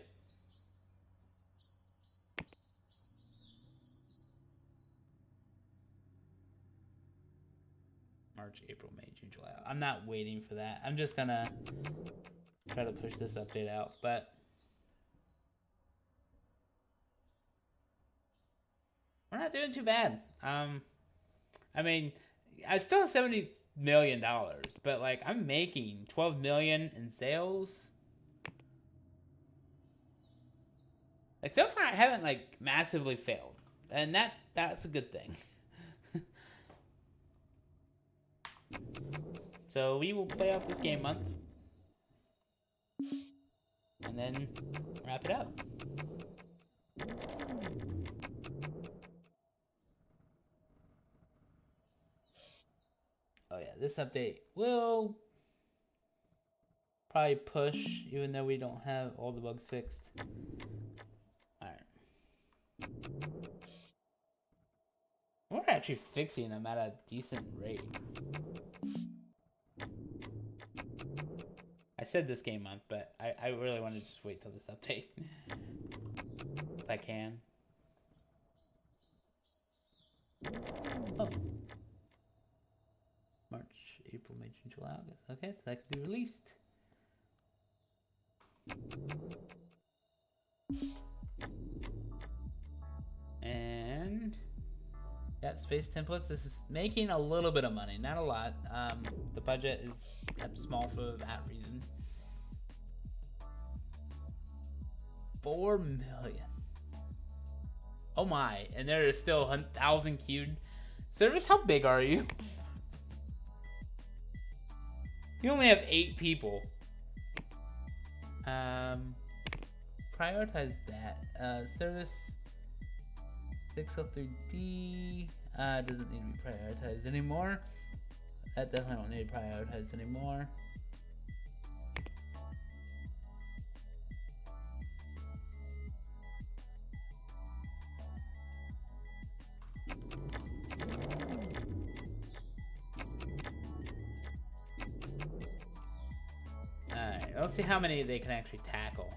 March, April, May, June, July. I'm not waiting for that. I'm just going to try to push this update out. But we're not doing too bad. I mean, I still have $70 million, but like I'm making 12 million in sales. Like so far, I haven't like massively failed, and that's a good thing. So we will play off this game month, and then wrap it up. Oh yeah, this update will probably push, even though we don't have all the bugs fixed. Alright. We're actually fixing them at a decent rate. I said this game month, but I really want to just wait till this update. If I can. Oh. March, April, May, June, July, August. Okay, so that can be released. And yeah, space templates. This is making a little bit of money, not a lot. The budget is kept small for that reason. 4 million. Oh my! And there is still 1,000 queued. Service, how big are you? You only have 8 people. Prioritize that. Service 603D doesn't need to be prioritized anymore. That definitely don't need to be prioritized anymore. Alright, let's see how many they can actually tackle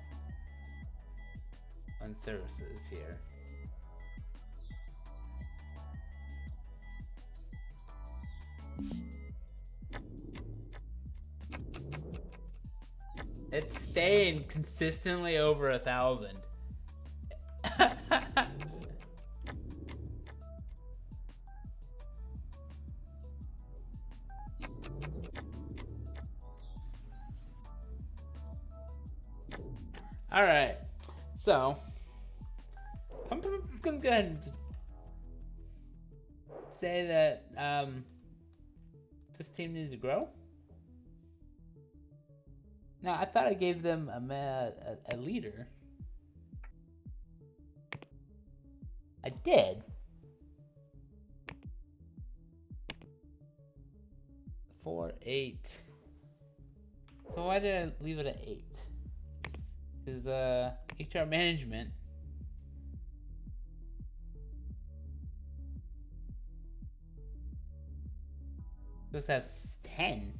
on services here. It's staying consistently over 1,000. All right, so I'm gonna go ahead and say that this team needs to grow. Now, I thought I gave them a leader. I did. 4, 8. So why did I leave it at 8? Because HR management. Supposed to have 10.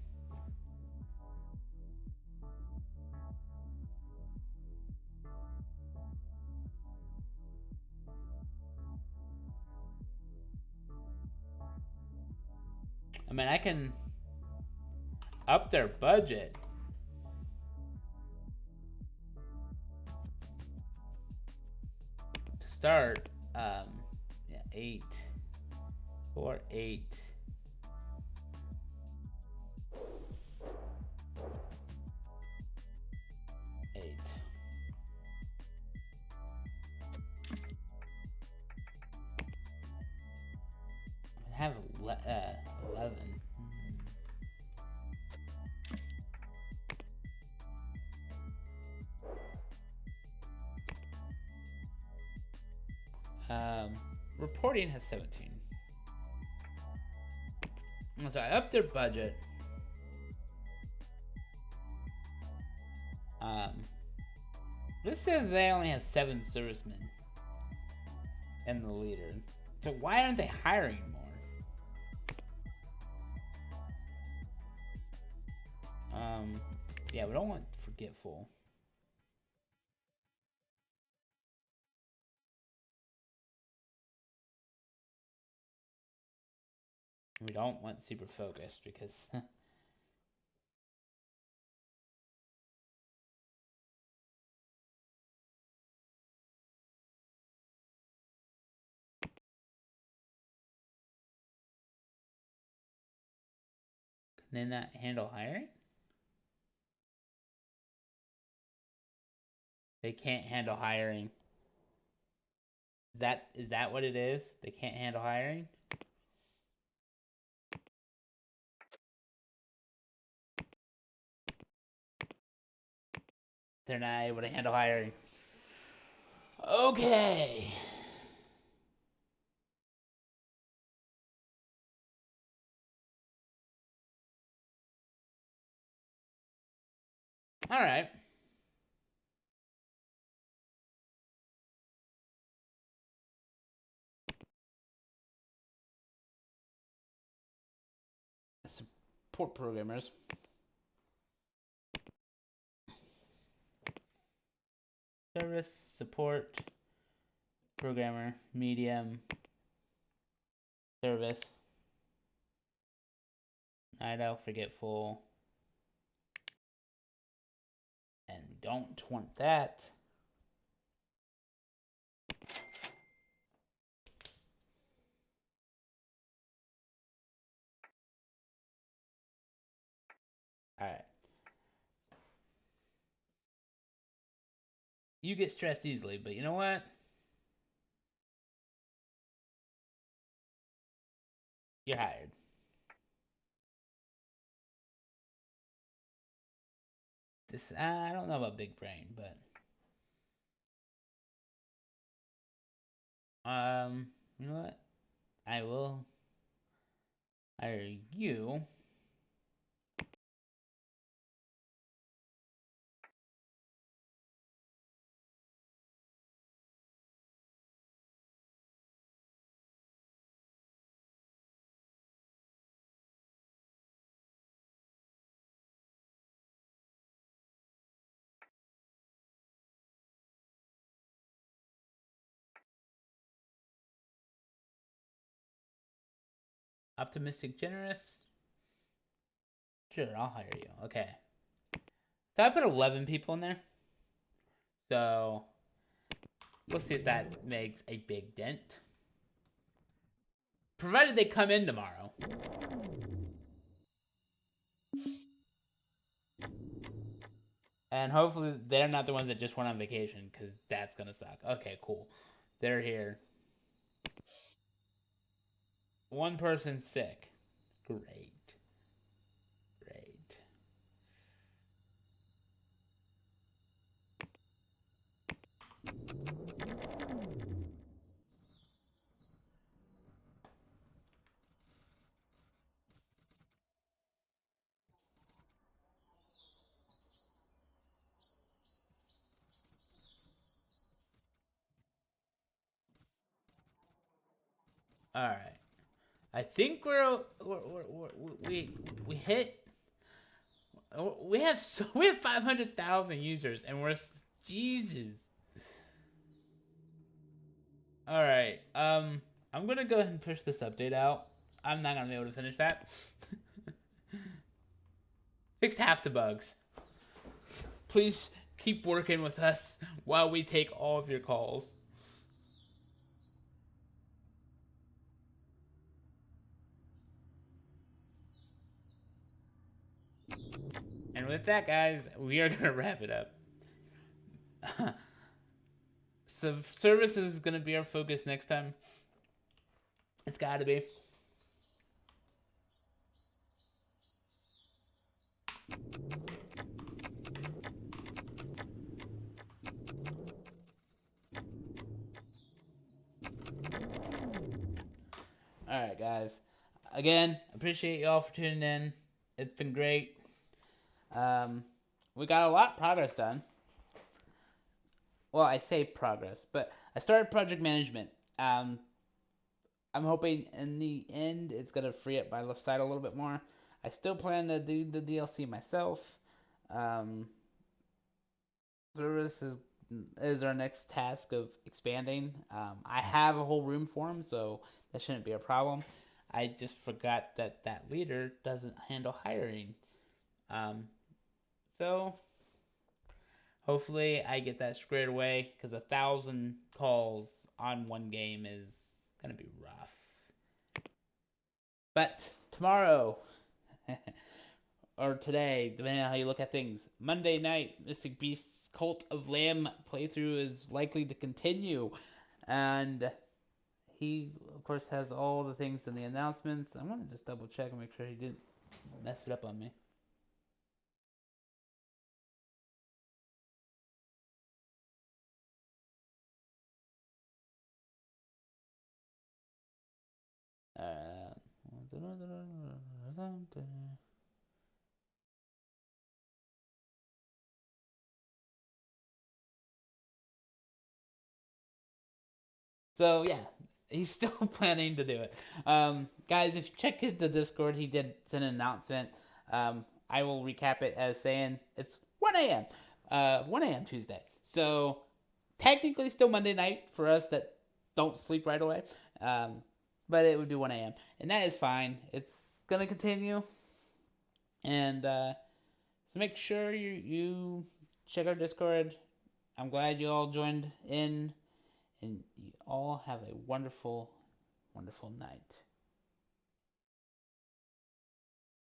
I mean, I can up their budget. To start, yeah, 8, 4, 8. 8. I have 11. Reporting has 17. So I upped their budget. This says they only have 7 servicemen and the leader. So why aren't they hiring more? Yeah, we don't want forgetful. We don't want super focused because Can they not handle hiring? They can't handle hiring. Is that what it is? They can't handle hiring? They're not able to handle hiring. Okay. All right. Support programmers. Service, support, programmer, medium, service, night owl, forgetful, and we don't want that. All right. You get stressed easily, but you know what? You're hired. This I don't know about big brain, but you know what? I will hire you. Optimistic, generous. Sure, I'll hire you. Okay. So I put 11 people in there. So we'll see if that makes a big dent. Provided they come in tomorrow. And hopefully they're not the ones that just went on vacation, because that's going to suck. Okay, cool. They're here. One person's sick. Great. Great. All right. I think we hit. We have 500,000 users, and we're Jesus. All right. I'm gonna go ahead and push this update out. I'm not gonna be able to finish that. Fixed half the bugs. Please keep working with us while we take all of your calls. And with that, guys, we are gonna wrap it up. So services is gonna be our focus next time. It's gotta be. All right, guys. Again, appreciate y'all for tuning in. It's been great. We got a lot of progress done. Well, I say progress, but I started project management. I'm hoping in the end it's gonna free up my left side a little bit more. I still plan to do the DLC myself. Um, Service is our next task of expanding. I have a whole room for him, so that shouldn't be a problem. I just forgot that that leader doesn't handle hiring. So hopefully I get that squared away, because 1,000 calls on one game is gonna be rough. But tomorrow or today, depending on how you look at things. Monday night, Mystic Beast's Cult of Lamb playthrough is likely to continue. And he, of course, has all the things in the announcements. I want to just double check and make sure he didn't mess it up on me. Uh, So yeah, he's still planning to do it. Guys, if you check the Discord, he did send an announcement. I will recap it as saying it's 1 a.m. 1 a.m. Tuesday. So technically still Monday night for us that don't sleep right away. But it would be 1 a.m. And that is fine. It's gonna continue. And so make sure you check our Discord. I'm glad you all joined in, and you all have a wonderful, wonderful night.